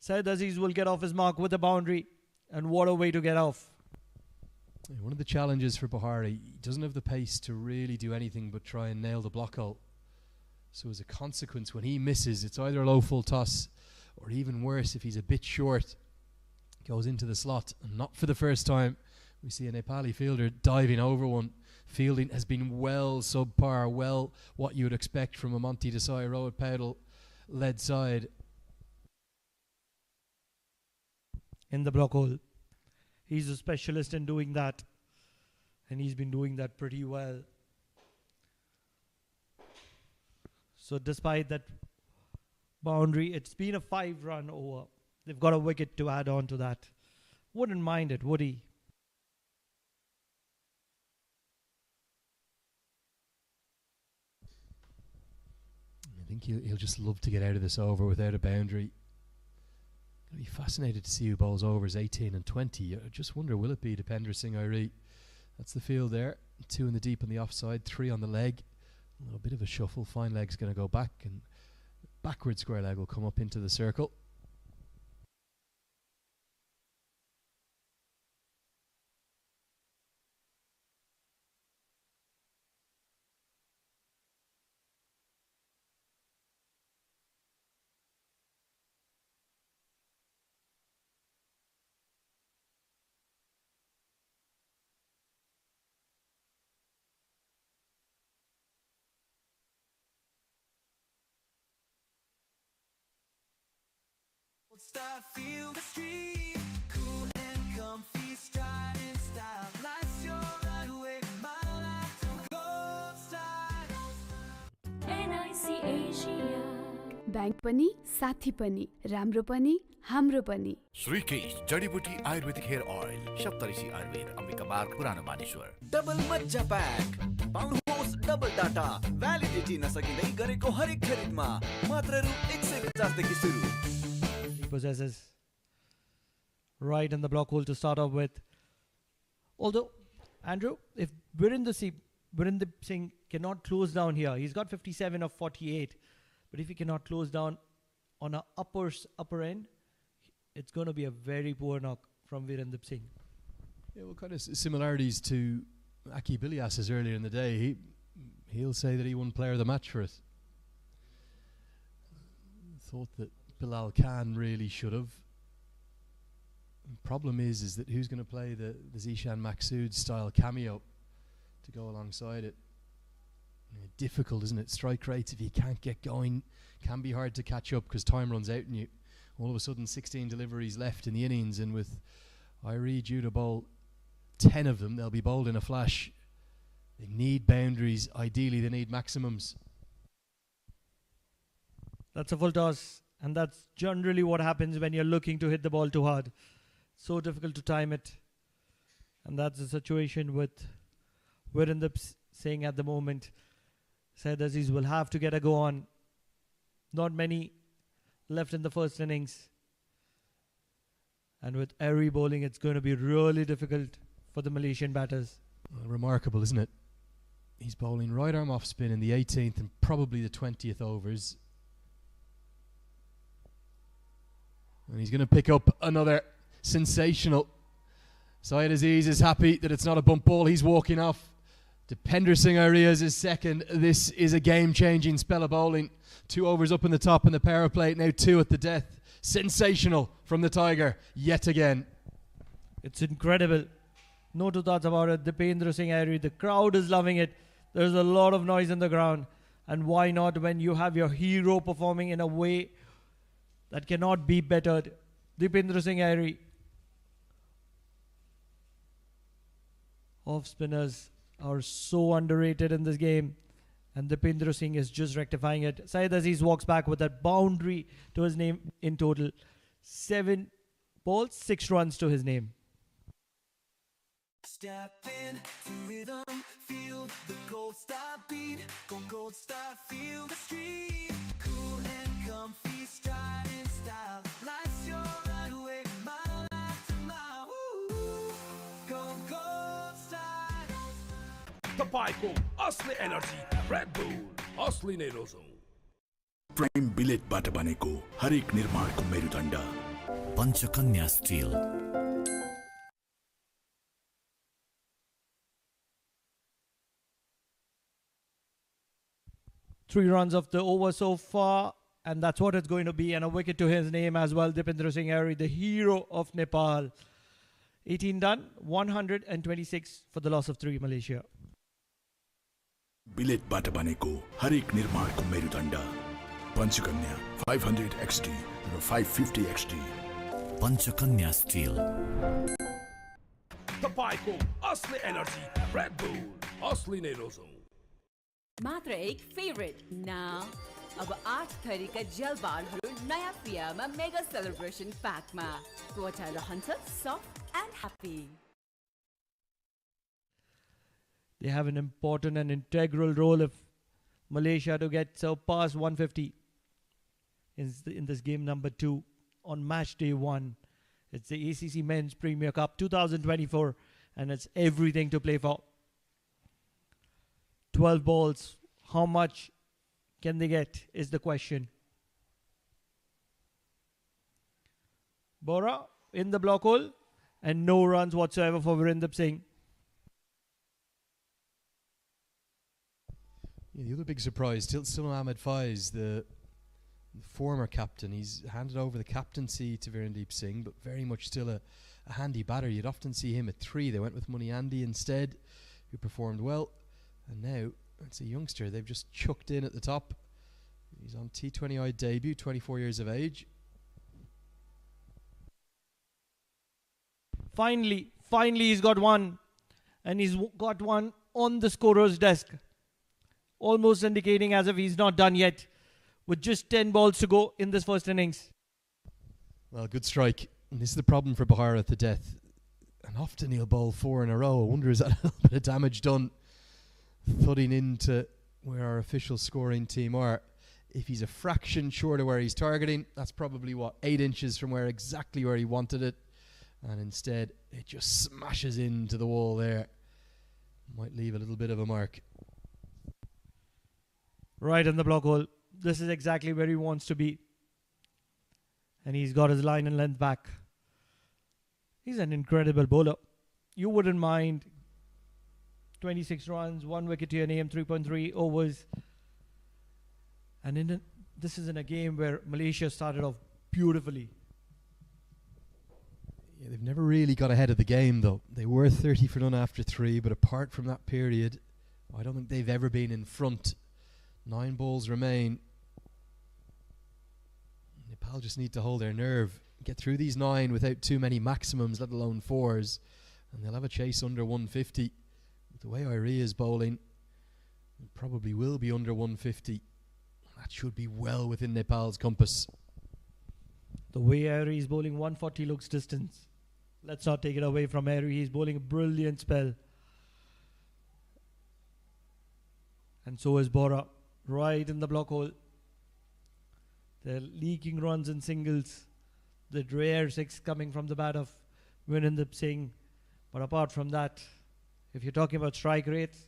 Syed Aziz will get off his mark with a boundary, and what a way to get off. One of the challenges for Bahari, he doesn't have the pace to really do anything but try and nail the block hole. So as a consequence, when he misses, it's either a low full toss, or even worse, if he's a bit short, goes into the slot. And not for the first time, we see a Nepali fielder diving over one. Fielding has been well subpar, well what you would expect from a Monty Desai, Rohit Paudel led side. In the block hole. He's a specialist in doing that, and he's been doing that pretty well. So despite that boundary, it's been a 5-run over. They've got a wicket to add on to that. Wouldn't mind it, would he? I think he'll just love to get out of this over without a boundary. I'd be fascinated to see who bowls overs 18 and 20. I just wonder, will it be Dipendra Singh Airi? That's the field there. 2 in the deep on the offside, 3 on the leg. A little bit of a shuffle. Fine leg's going to go back, and backward square leg will come up into the circle. Feel the stream, cool and comfy, stride in style. Life's your runway, my life to gold star. NIC Asia. Bank पनि साथी पनि राम्रो पनि हाम्रो पनि श्रीकेश जडीबुटी आयुर्वेदिक hair oil Saptarishi Ayurved Ambika Marg पुरानो मानेश्वर डबल मज्जा प्याक पाउनुहोस् डबल डाटा भ्यालिडिटी नसकिँदै गरेको हरेक खरिदमा मात्र रु 150 देखि सुरु possesses right in the block hole to start off with. Although, Andrew, if Virendra Singh cannot close down here, he's got 57 of 48, but if he cannot close down on a upper end, it's going to be a very poor knock from Virendra Singh. Yeah, well, kind of similarities to Aki Bilias's earlier in the day. He'll say that he won player of the match for it. Thought that Bilal Khan really should have. The problem is that who's going to play the Zishan Maqsood style cameo to go alongside it? Difficult, isn't it? Strike rates, if you can't get going, can be hard to catch up because time runs out and you all of a sudden 16 deliveries left in the innings, and with Airi due to bowl 10 of them, they'll be bowled in a flash. They need boundaries. Ideally they need maximums. That's a full toss. And that's generally what happens when you're looking to hit the ball too hard. So difficult to time it. And that's the situation with Virendra Singh at the moment. Syed Aziz will have to get a go on. Not many left in the first innings. And with Airi bowling, it's going to be really difficult for the Malaysian batters. Well, remarkable, isn't it? He's bowling right arm off spin in the 18th and probably the 20th overs. And he's going to pick up another sensational. Syed Aziz is happy that it's not a bump ball. He's walking off. Dipendra Singh Airi is his second. This is a game-changing spell of bowling. 2 overs up in the top in the power play. Now 2 at the death. Sensational from the Tiger yet again. It's incredible. No two thoughts about it. Dipendra Singh Airi, the crowd is loving it. There's a lot of noise in the ground. And why not when you have your hero performing in a way that cannot be bettered? Dipendra Singh Airi. Off spinners are so underrated in this game, and Dipendra Singh is just rectifying it. Syed Aziz walks back with that boundary to his name in total. 7 balls, 6 runs to his name. Step in to rhythm, feel the gold star beat. Go gold star, feel the stream. Cool and comfy, stride in style. Life's your runway, my life to mile. Go gold star. तपाईको असली energy red bull असली नै रोजौं prime बिलेटबाट बनेको हरेक निर्माणको मेरुदण्ड Panchakanya still 3 runs of the over so far, and that's what it's going to be, and a wicket to his name as well. Dipendra Singh Airy, the hero of Nepal. 18 done, 126 for the loss of 3, Malaysia. बिलेटबाट बनेको हरेक निर्माणको मेरुदण्ड Panchakanya 500 XT र 550 XT Panchakanya steel तपाईको असली energy red bull असली नै रोजौं मात्र एक फेभरेट नाउ अब 8 थरीका जेल बारहरू नयाँ पियामा मेगा सेलिब्रेसन प्याकमा त्वचा रहन्छ soft and happy They have an important and integral role if Malaysia to get surpass 150 in this game number 2 on match day 1. It's the ACC Men's Premier Cup 2024 and it's everything to play for. 12 balls, how much can they get is the question. Bora in the block hole and no runs whatsoever for Virendra Singh. The other big surprise, still Ahmed Faiz, the former captain. He's handed over the captaincy to Virendra Singh, but very much still a handy batter. You'd often see him at 3. They went with Money Andy instead, who performed well. And now it's a youngster they've just chucked in at the top. He's on T20I debut, 24 years of age. Finally he's got one. And he's got one on the scorer's desk. Almost indicating as if he's not done yet. With just 10 balls to go in this first innings. Well, good strike. And this is the problem for Bahara at the death. And often he'll bowl 4 in a row. I wonder is that a little bit of damage done thudding into where our official scoring team are. If he's a fraction short of where he's targeting, that's probably 8 inches from exactly where he wanted it. And instead it just smashes into the wall there. Might leave a little bit of a mark. Right in the block hole. This is exactly where he wants to be. And he's got his line and length back. He's an incredible bowler. You wouldn't mind 26 runs, 1 wicket to your name, 3.3 overs. And this is in a game where Malaysia started off beautifully. Yeah, they've never really got ahead of the game though. They were 30 for none after 3, but apart from that period, I don't think they've ever been in front. 9 balls remain. Nepal just need to hold their nerve, get through these 9 without too many maximums, let alone 4s, and they'll have a chase under 150. With the way Irie is bowling, it probably will be under 150. That should be well within Nepal's compass. The way Irie is bowling 140 looks distance. Let's not take it away from Irie. He's bowling a brilliant spell. And so is Bora. Right in the block hole. They're leaking runs in singles. The rare 6 coming from the bat of Virendra Singh. But apart from that, if you're talking about strike rates,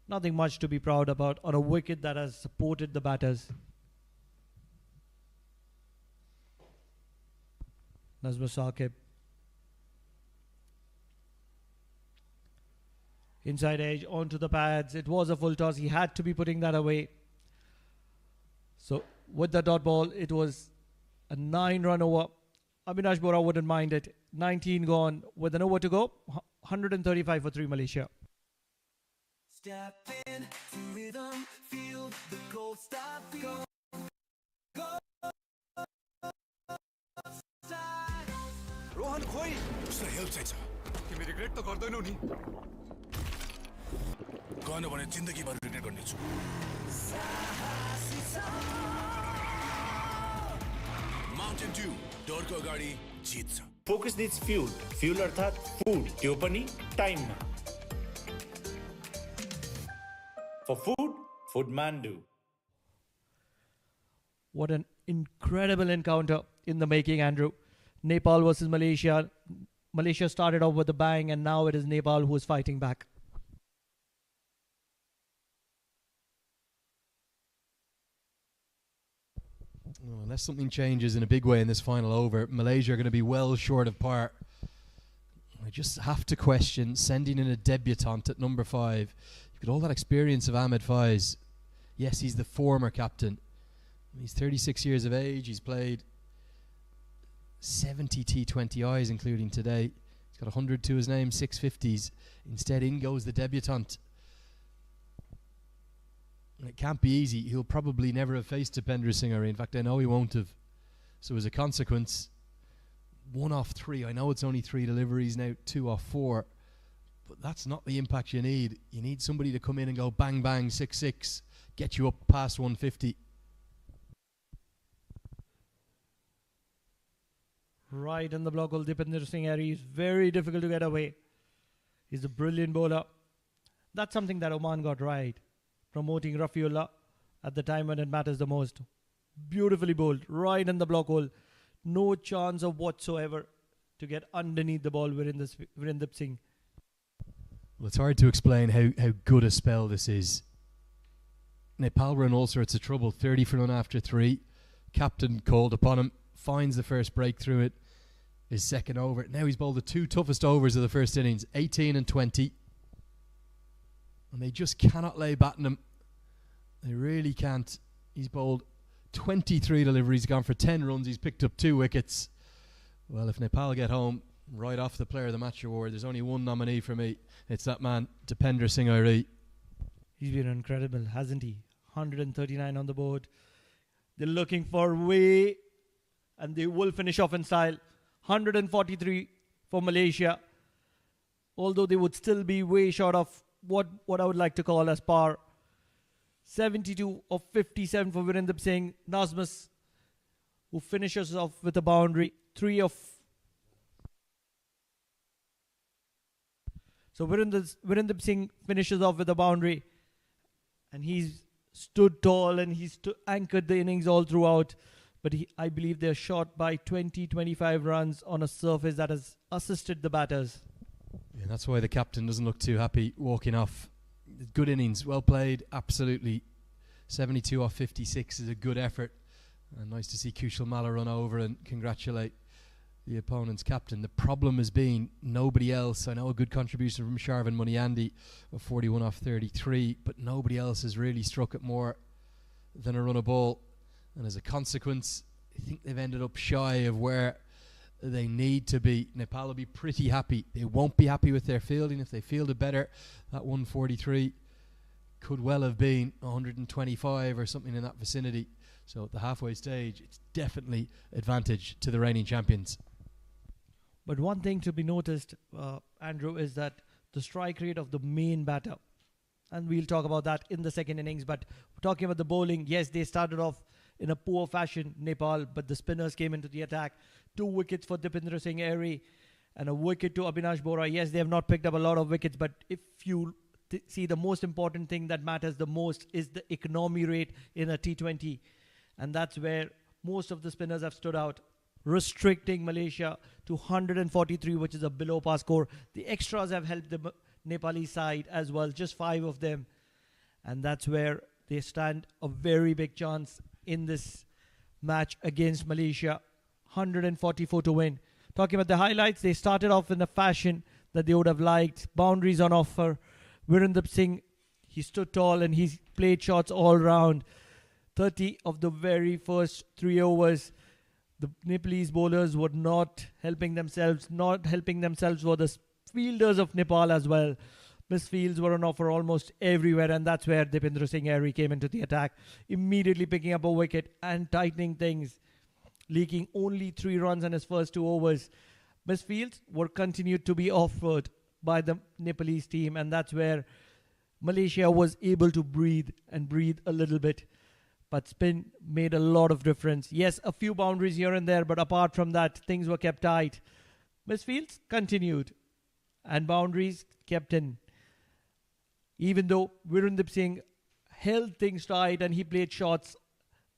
nothing much to be proud about on a wicket that has supported the batters. Nazmur Saqib. Inside edge onto the pads. It was a full toss. He had to be putting that away. So with the dot ball, it was a 9-run over. Avinash Bora wouldn't mind it. 19 gone with an over to go. 135 for 3 Malaysia. Step in to rhythm, feel the gold star beat. Go side. Rohan खोइ उसलाई help चाहिन्छ तिमी regret त गर्दैनौ नि गएन भने जिन्दगीभर regret गर्नेछु माउन्टेन ड्यू डरको अगाडि जित्छ Focus needs fuel. Fuel अर्थात food. त्यो पनि टाइममा. For food, Foodmandu. What an incredible encounter in the making, Andrew. Nepal versus Malaysia. Malaysia started off with a bang and now it is Nepal who is fighting back. Well, unless something changes in a big way in this final over, Malaysia are going to be well short of par. I just have to question sending in a debutant at number 5. You've got all that experience of Ahmed Faiz. Yes, he's the former captain. He's 36 years of age. He's played 70 T20Is, including today. He's got 100 to his name, 650s. Instead, in goes the debutant. And it can't be easy. He'll probably never have faced Dipendra Singh. In fact, I know he won't have. So as a consequence, 1 off 3. I know it's only 3 deliveries now, 2 off 4. But that's not the impact you need. You need somebody to come in and go bang, bang, 6-6, get you up past 150. Right in the block, Dipendra Singh is very difficult to get away. He's a brilliant bowler. That's something that Oman got right. Promoting Rafiullah at the time when it matters the most. Beautifully bowled, right in the block hole. No chance of whatsoever to get underneath the ball Virendra Singh. Well, it's hard to explain how good a spell this is. Nepal were in all sorts of trouble. 30 for none after 3. Captain called upon him. Finds the first breakthrough it. His second over. Now he's bowled the 2 toughest overs of the first innings. 18 and 20. And they just cannot lay batting him. They really can't. He's bowled 23 deliveries, gone for 10 runs. He's picked up 2 wickets. Well, if Nepal get home, right off the Player of the Match award, there's only one nominee for me. It's that man, Dipendra Singh. He's been incredible, hasn't he? 139 on the board. They're looking for way, and they will finish off in style. 143 for Malaysia. Although they would still be way short of what I would like to call as par. 72 of 57 for Virendra Singh. Nazmus, who finishes off with a boundary. 3 of... So Virendra Singh finishes off with a boundary. And he's stood tall and he's anchored the innings all throughout. But I believe they're short by 20-25 runs on a surface that has assisted the batters. Yeah, that's why the captain doesn't look too happy walking off. Good innings, well played, absolutely. 72 off 56 is a good effort. And nice to see Kushal Malla run over and congratulate the opponent's captain. The problem has been nobody else. I know a good contribution from Sharvin Muniandi of 41 off 33, but nobody else has really struck it more than a run of ball. And as a consequence, I think they've ended up shy of where they need to be. Nepal will be pretty happy. They won't be happy with their fielding. If they fielded better, that 143 could well have been 125 or something in that vicinity. So at the halfway stage, it's definitely advantage to the reigning champions. But one thing to be noticed, Andrew, is that the strike rate of the main batter, and we'll talk about that in the second innings, but talking about the bowling, yes, they started off in a poor fashion, Nepal, but the spinners came into the attack. 2 wickets for Dipendra Singh and a wicket to Avinash Bora. Yes, they have not picked up a lot of wickets, but if you see, the most important thing that matters the most is the economy rate in a T20. And that's where most of the spinners have stood out, restricting Malaysia to 143, which is a below par score. The extras have helped the Nepali side as well, just 5 of them. And that's where they stand a very big chance in this match against Malaysia. 144 to win. Talking about the highlights, they started off in the fashion that they would have liked. Boundaries on offer. Virendra Singh, he stood tall and he's played shots all round. 30 of the very first 3 overs. The Nepalese bowlers were not helping themselves. Not helping themselves were the fielders of Nepal as well. Misfields were on offer almost everywhere, and that's where Dipendra Singh came into the attack, immediately picking up a wicket and tightening things, leaking only 3 runs in his first 2 overs. Misfields were continued to be offered by the Nepalese team, and that's where Malaysia was able to breathe a little bit. But spin made a lot of difference. Yes, a few boundaries here and there, but apart from that, things were kept tight. Misfields continued, and boundaries kept in. Even though Virendra Singh held things tight and he played shots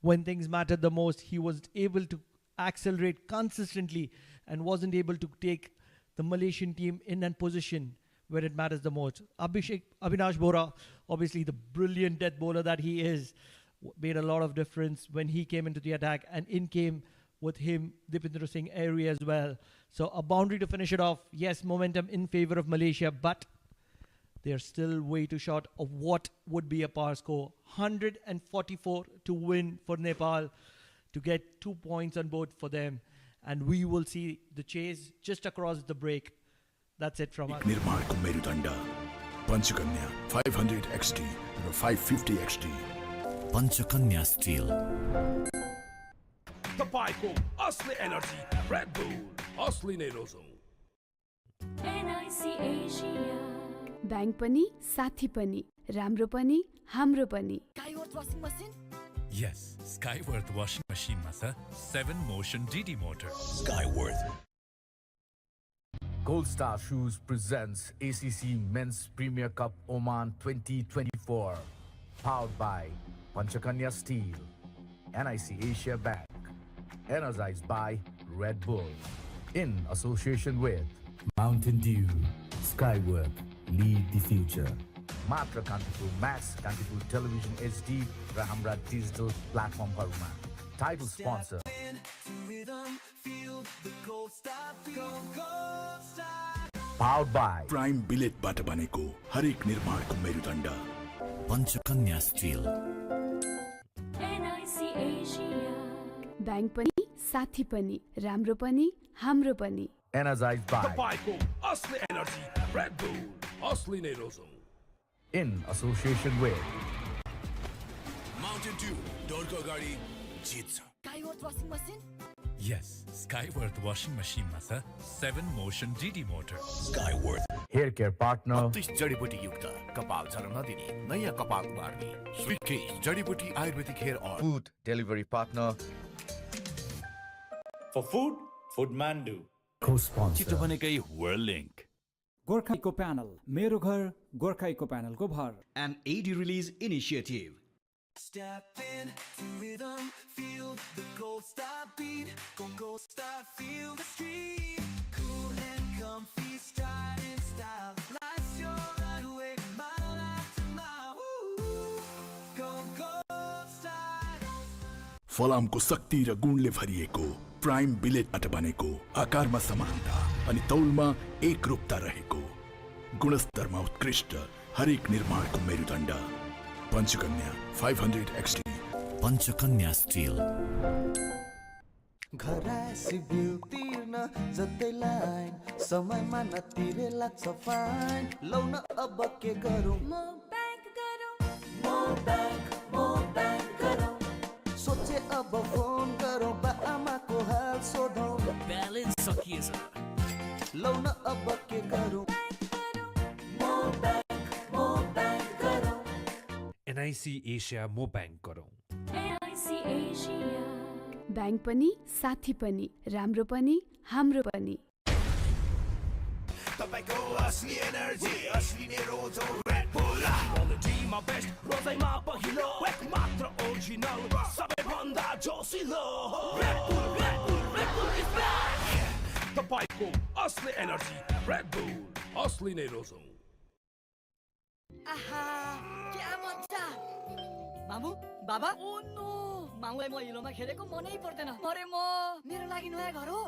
when things mattered the most, he was able to accelerate consistently and wasn't able to take the Malaysian team in a position where it matters the most. Avinash Bora, obviously the brilliant death bowler that he is, made a lot of difference when he came into the attack, and in came with him Dipendra Singh Airy as well. So a boundary to finish it off. Yes, momentum in favor of Malaysia, but they're still way too short of what would be a par score. 144 to win for Nepal, to get 2 points on board for them. And we will see the chase just across the break. That's it from us. निर्माणको मेरुदण्ड Panchakanya 500 XT र 550 XT. Panchakanya still. तपाईँको असली energy red bull असली नै रोजौं. NIC Asia. Bank पनि साथी पनि राम्रो पनि हाम्रो पनि. Skyworth washing machine? Yes, Skyworth washing machine ma cha 7 motion DD motor. Skyworth. Gold Star Shoes presents ACC Men's Premier Cup Oman 2024. Powered by Panchakanya Steel, NIC Asia Bank, energized by Red Bull, in association with Mountain Dew, Skyworth, lead the future. Matra Kantipur Max, Kantipur Television HD, र हाम्रा digital platformहरूमा. Title sponsor. Powered by prime बिलेटबाट बनेको हरेक निर्माणको मेरुदण्ड Panchakanya steel. NIC Asia. Bank पनि साथी पनि राम्रो पनि हाम्रो पनि. energized by तपाईँको असली एनर्जी रेड बुल असली नै रोजौं. in association with Mountain Dew डरको अगाडि जित्छ. Skyworth washing machine? Yes, Skyworth washing machine ma cha 7 motion DD motor. Skyworth. hair care partner 32 जडीबुटी युक्त कपाल झर्न नदिने नयाँ कपाल उमार्ने स्विकेश जडीबुटी आयुर्वेदिक hair oil. food delivery partner For food, Foodmandu. co-sponsor छिटो भनेकै Whirlink. गोर्खा इको प्यानल मेरो घर गोर्खा इको प्यानलको भर. An AD release initiative. Step in to rhythm, feel the gold star beat. Go gold star, feel the street. Cool and comfy, stride in style. Life's your runway, mile after mile. Woo. Go gold star. फलामको शक्ति र गुणले भरिएको prime बिलेटबाट बनेको आकारमा समानता अनि तौलमा एकरूपता रहेको गुणस्तरमा उत्कृष्ट हरेक निर्माणको मेरुदण्ड पञ्चकन्या 500 XT. पञ्चकन्या स्टिल. घरासी बिल तिर्न जतै लाइन समयमा नतिरे लाग्छ फाइन. लौ न अब के गरौँ म ब्याङ्क गरौँ. म ब्याङ्क गरौँ. सोचे अब फोन गरौँ बा आमाको हाल सोधौँ. ब्यालेन्स सकिएछ. लौ न अब के गरौँ म ब्याङ्क गरौँ. NIC Asia मो ब्याङ्क गरौँ. NIC Asia. ब्याङ्क पनि साथी पनि राम्रो पनि हाम्रो पनि. तपाईँको असली एनर्जी असली नै रोजौं रेड बुल. क्वालिटीमा बेस्ट रोजाइमा पहिलो एक मात्र ओरिजिनल सबैभन्दा जोसिलो रेड बुल इज ब्याक. तपाईँको असली एनर्जी रेड बुल असली नै रोजौं. आहा क्या मजा. मामु बाबा ओ नो मामुलाई म हिलोमा खेलेको मनै पर्दैन. अरे म मेरो लागि नयाँ घर हो.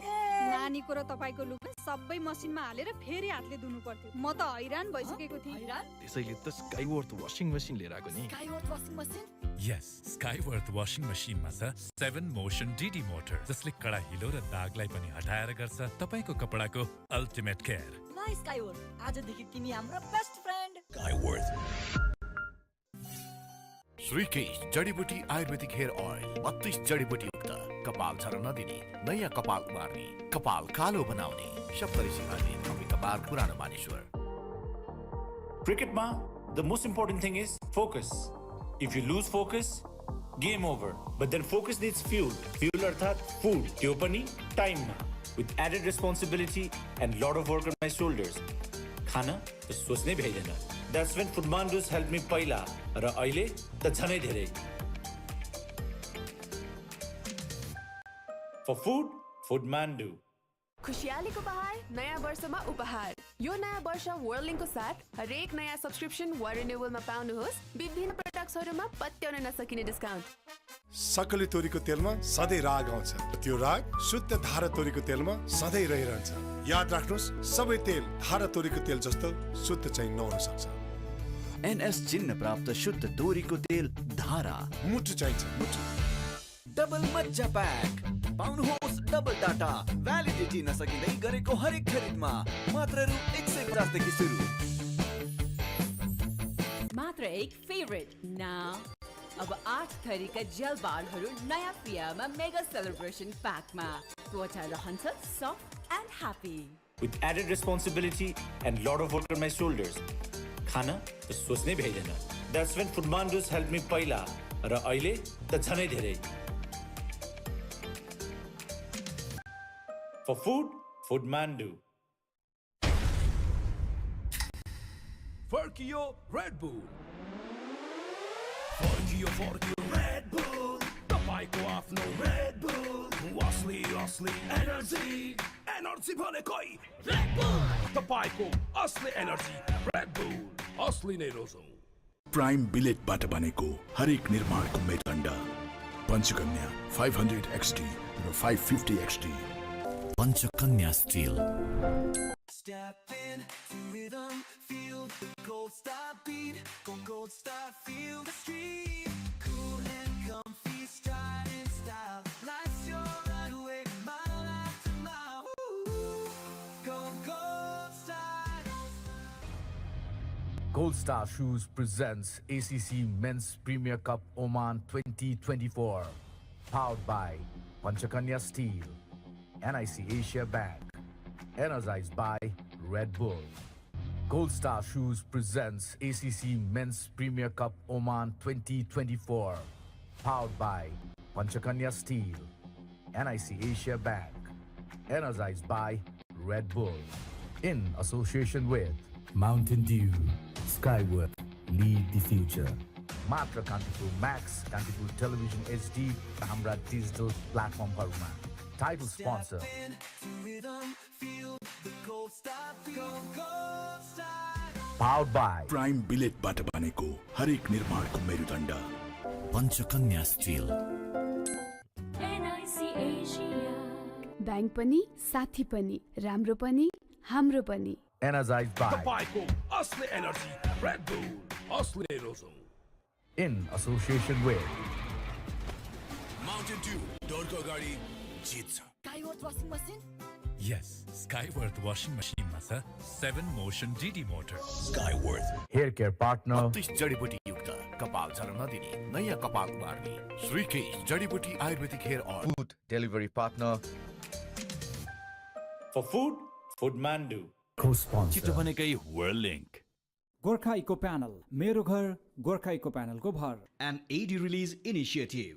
नानीको र तपाईको लुगा सबै मसिनमा हालेर फेरि हातले धुनु पर्थ्यो. म त हैरान भइसकेको थिएँ. हैरान? त्यसैले त स्काइवर्थ वाशिङ मसिन लिएर आएको नि. Skyworth washing machine? Yes, Skyworth washing machine ma cha 7 motion DD motor. जसले कडा हिलो र दागलाई पनि हटाएर गर्छ तपाईको कपडाको अल्टिमेट केयर. ल Skyworth, आजदेखि तिमी हाम्रो बेस्ट फ्रेन्ड. Skyworth. श्रीकेश जडीबुटी आयुर्वेदिक हेयर ऑयल 32 जडीबुटी युक्त कपाल झर्न नदिने नयाँ कपाल उमार्ने कपाल कालो बनाउने सप्तऋषि आयुर्वेद अम्बिका पार्क पुरानो Maneshwar. Cricket ma, the most important thing is focus. If you lose focus, game over. But then focus needs fuel. Fuel अर्थात food. त्यो पनि time ma. With added responsibility and lot of work on my shoulders. खाना त सोच्नै भ्याइदैन. That's when Foodmandu's helped me पहिला र अहिले त झनै धेरै. For food, Foodmandu. खुशियालीको बहार नयाँ वर्षमा उपहार यो नयाँ वर्ष वर्ल्डिङको साथ हरेक नयाँ सब्सक्रिप्सन वा रिन्युअलमा पाउनुहोस् विभिन्न प्रोडक्ट्सहरुमा पत्याउन नसकिने डिस्काउन्ट सकली तोरीको तेलमा सधैँ राग आउँछ त्यो राग शुद्ध धारा तोरीको तेलमा सधैँ रहिरहन्छ याद राख्नुहोस् सबै तेल धारा तोरीको तेल जस्तो शुद्ध चाहिँ नहुन सक्छ एनएस चिन्ह प्राप्त शुद्ध तोरीको तेल धारा मुटु चाहिन्छ मुटु डबल मज्जा प्याक पाउनुहोस् डबल डाटा भ्यालिडिटी नसकिँदै गरेको हरेक खरिदमा मात्र रु 150 देखि सुरु मात्र एक फेभरेट नाउ अब 8 थरीका जेल बारहरू नयाँ पियामा मेगा सेलिब्रेसन प्याकमा त्वचा रहन्छ soft and happy With added responsibility and lot of work on my shoulders, खाना त सोच्नै भ्याइदैन That's when Foodmandu's helped me पहिला र अहिले त झनै धेरै For food, Foodmandu. Forkio Red Bull. Forkio Red Bull. Tapayko आफ्नो Red Bull. Asli energy. Energy भनेकै Red Bull. Tapayko asli energy Red Bull. असली नै रोजौं. प्राइम बिलेटबाट बनेको हरेक निर्माणको मेरुदण्ड पञ्चकन्या 500 XT र 550 XT Panchakanya Steel. Step in to rhythm, feel the gold star beat. Go gold star, feel the street. Cool and comfy, stride in style. Life's your runway, mile after mile. Go gold star. Gold Star Shoes presents ACC Men's Premier Cup Oman 2024. Powered by Panchakanya Steel. NIC Asia Bank, energized by Red Bull. Gold Star Shoes presents ACC Men's Premier Cup Oman 2024, powered by Panchakanya Steel, NIC Asia Bank, energized by Red Bull, in association with Mountain Dew, Skyward, lead the future. Matra Kantipur Max, Kantipur Television HD, Hamra Digital Platform Haruma. Title sponsor. Powered by prime बिलेटबाट बनेको हरेक निर्माणको मेरुदण्ड Panchakanya Steel. NIC Asia. Bank पनि साथी पनि राम्रो पनि हाम्रो पनि Energized by Tapayko asli energy Red Bull. असली नै रोजौं. in association with Mountain Dew, डरको अगाडि जित्छ. Skyward washing machine? Yes, Skyworth washing machine मा छ 7 motion DD motor. Skyworth hair care partner 32 जडीबुटी युक्त कपाल झर्न नदिने नयाँ कपाल उमार्ने श्रीकेश जडीबुटी आयुर्वेदिक hair oil food delivery partner For food, Foodmandu. Co-sponsor. छिटो भनेकै Whirlink. गोर्खा इको प्यानल मेरो घर गोर्खा इको प्यानलको भर An AD release initiative.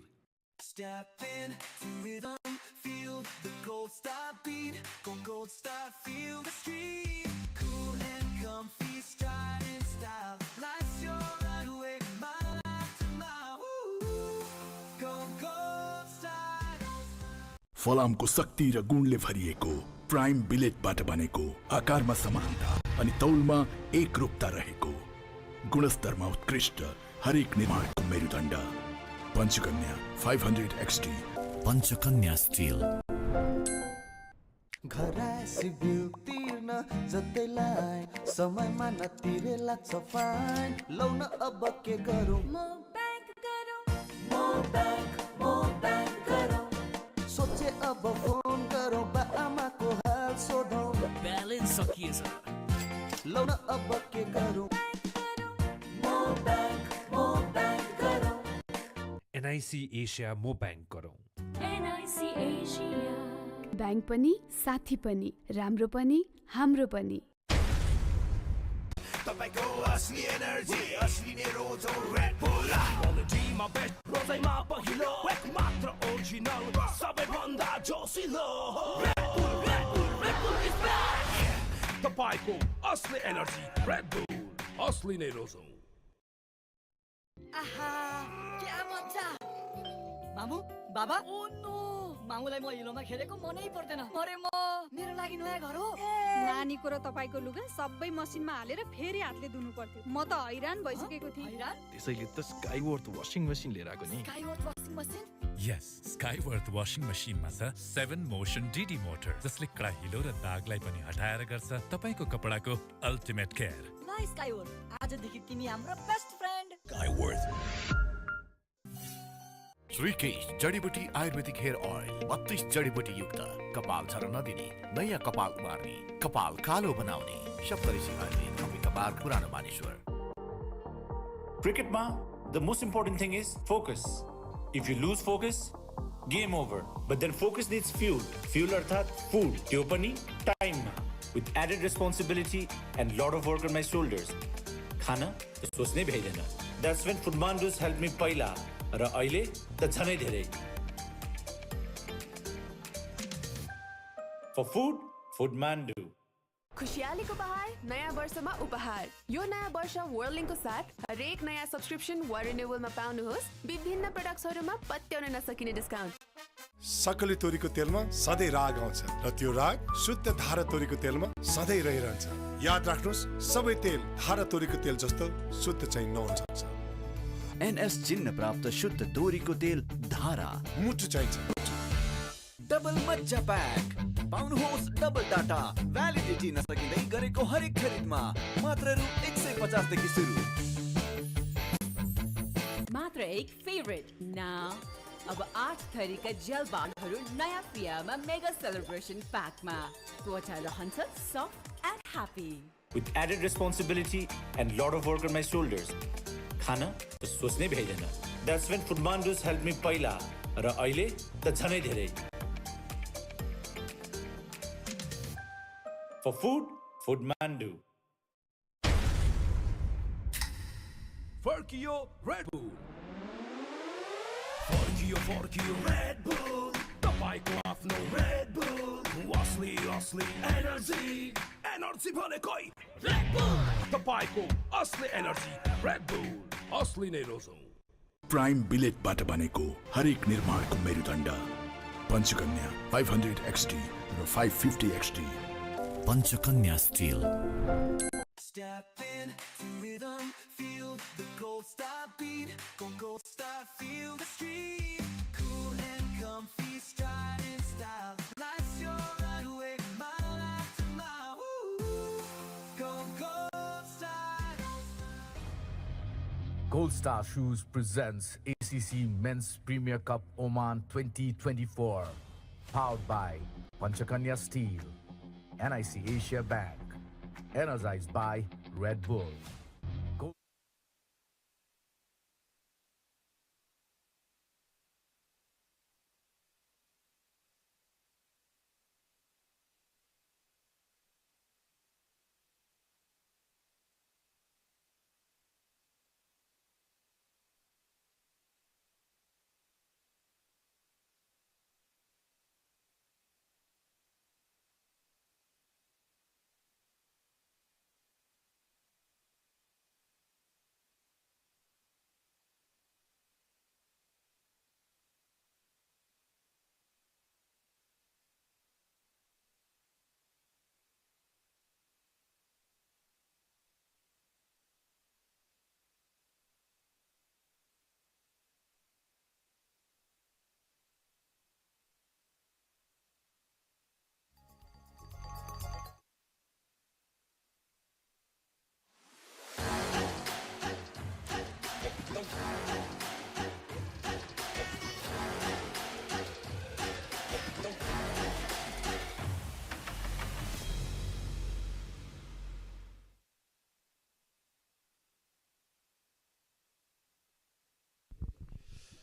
Step in to rhythm, feel the gold star beat. Go gold star, feel the street. Cool and comfy, stride in style. Life's your runway, mile after mile. Go gold star. फलामको शक्ति र गुणले भरिएको prime बिलेटबाट बनेको आकारमा समानता अनि तौलमा एकरूपता रहेको गुणस्तरमा उत्कृष्ट हरेक निर्माणको मेरुदण्ड पञ्चकन्या 500 XT Panchakanya Steel. घरासी बिल तिर्न जतैलाई समयमा नतिरे लाग्छ फाइन लौ न अब के गरौँ म ब्याङ्क गरौँ सोचे अब फोन गरौँ बा आमाको हाल सोधौँ ब्यालेन्स सकिएछ लौ न अब के गरौँ म ब्याङ्क गरौँ NIC Asia मो ब्याङ्क गरौँ. NIC Asia. ब्याङ्क पनि साथी पनि राम्रो पनि हाम्रो पनि तपाईँको असली एनर्जी असली नै रोजौं Red Bull. क्वालिटीमा बेस्ट रोजैमा पहिलो एक मात्र ओरिजिनल सबैभन्दा जोसिलो Red Bull is back. तपाईँको असली एनर्जी Red Bull असली नै रोजौं. आहा क्या मजा मामु बाबा ओ नो मामुलाई म हिलोमा खेलेको मनै पर्दैन अरे म मेरो लागि नयाँ घर हो नानीको र तपाईको लुगा सबै मसिनमा हालेर फेरि हातले धुनु पर्थ्यो म त हैरान भइसकेको थिएँ त्यसैले त स्काइवर्थ वाशिङ मसिन लिएर आएको नि स्काइवर्थ वाशिङ मसिन यस स्काइवर्थ वाशिङ मसिनमा छ 7 मोशन डीडी मोटर जसले कडा हिलो र दागलाई पनि हटाएर गर्छ तपाईको कपडाको अल्टिमेट केयर ल स्काइवर्थ आजदेखि तिमी हाम्रो बेस्ट फ्रेन्ड स्काइवर्थ श्रीकेश जडीबुटी आयुर्वेदिक हेयर ऑयल 32 जडीबुटी युक्त कपाल झर्न नदिने नयाँ कपाल उमार्ने कपाल कालो बनाउने सप्तऋषि आयुर्वेद हामी कपाल पुरानो Maneshwar Cricket ma, the most important thing is focus. If you lose focus, game over. But then focus needs fuel. Fuel arthat food. Tyo pani time ma. With added responsibility and lot of work on my shoulders. Khana to सोच्नै भ्याइदैन. That's when Foodmandus helped me पहिला र अहिले त झनै धेरै. For food, Foodmandu. खुशियालीको बहार नयाँ वर्षमा उपहार यो नयाँ वर्ष वर्लिङको साथ हरेक नयाँ सब्सक्रिप्सन वा रिन्युअलमा पाउनुहोस् विभिन्न प्रोडक्ट्सहरुमा पत्याउन नसकिने डिस्काउन्ट सकली तोरीको तेलमा सधैँ राग आउँछ र त्यो राग शुद्ध धारा तोरीको तेलमा सधैँ रहिरहन्छ याद राख्नुहोस् सबै तेल धारा तोरीको तेल जस्तो शुद्ध चाहिँ नहुन सक्छ एनएस चिन्ह प्राप्त शुद्ध तोरीको तेल धारा मुटु चाहिन्छ डबल मज्जा प्याक पाउनुहोस् डबल डाटा भ्यालिडिटी नसकिँदै गरेको हरेक खरिदमा मात्र रु 150 देखि सुरु मात्र एक फेभरेट नाउ अब 8 थरीका जेल बालहरू नयाँ पियामा मेगा सेलिब्रेसन प्याकमा त्वचा रहन्छ soft and happy With added responsibility and lot of work on my shoulders. खाना त सोच्नै भ्याइदैन. That's when Foodmandus helped me पहिला र अहिले त झनै धेरै. For food, Foodmandu. Forkio Red Bull. Forkio Red Bull. तपाईको आफ्नो Red Bull. Asli energy. Energy भनेकै Red Bull. तपाईको असली एनर्जी Red Bull. असली नै रोजौं. प्राइम बिलेटबाट बनेको हरेक निर्माणको मेरुदण्ड पञ्चकन्या 500 XT र 550 XT Panchakanya steel Step in to rhythm, feel the gold star beat. Go gold star, feel the street. Cool and comfy, stride in style. Life's your runway, mile after mile. Woo! Go gold star. Gold Star Shoes presents ACC Men's Premier Cup Oman 2024. Powered by Panchakanya Steel, NIC Asia Bank, energized by Red Bull.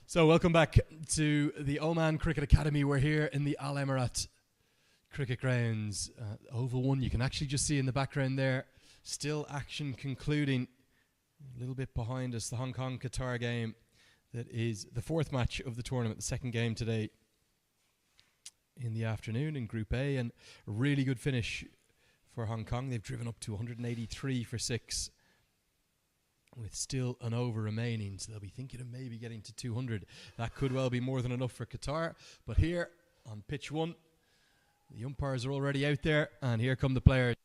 So welcome back to the Oman Cricket Academy. We're here in the Al Emirat Cricket Grounds. Oval 1, you can actually just see in the background there, still action concluding. A little bit behind us, the Hong Kong-Qatar game. That is the fourth match of the tournament, the second game today in the afternoon in Group A. And a really good finish for Hong Kong. They've driven up to 183 for 6 with still an over remaining, so they'll be thinking of maybe getting to 200. That could well be more than enough for Qatar. But here on pitch 1, the umpires are already out there, and here come the players.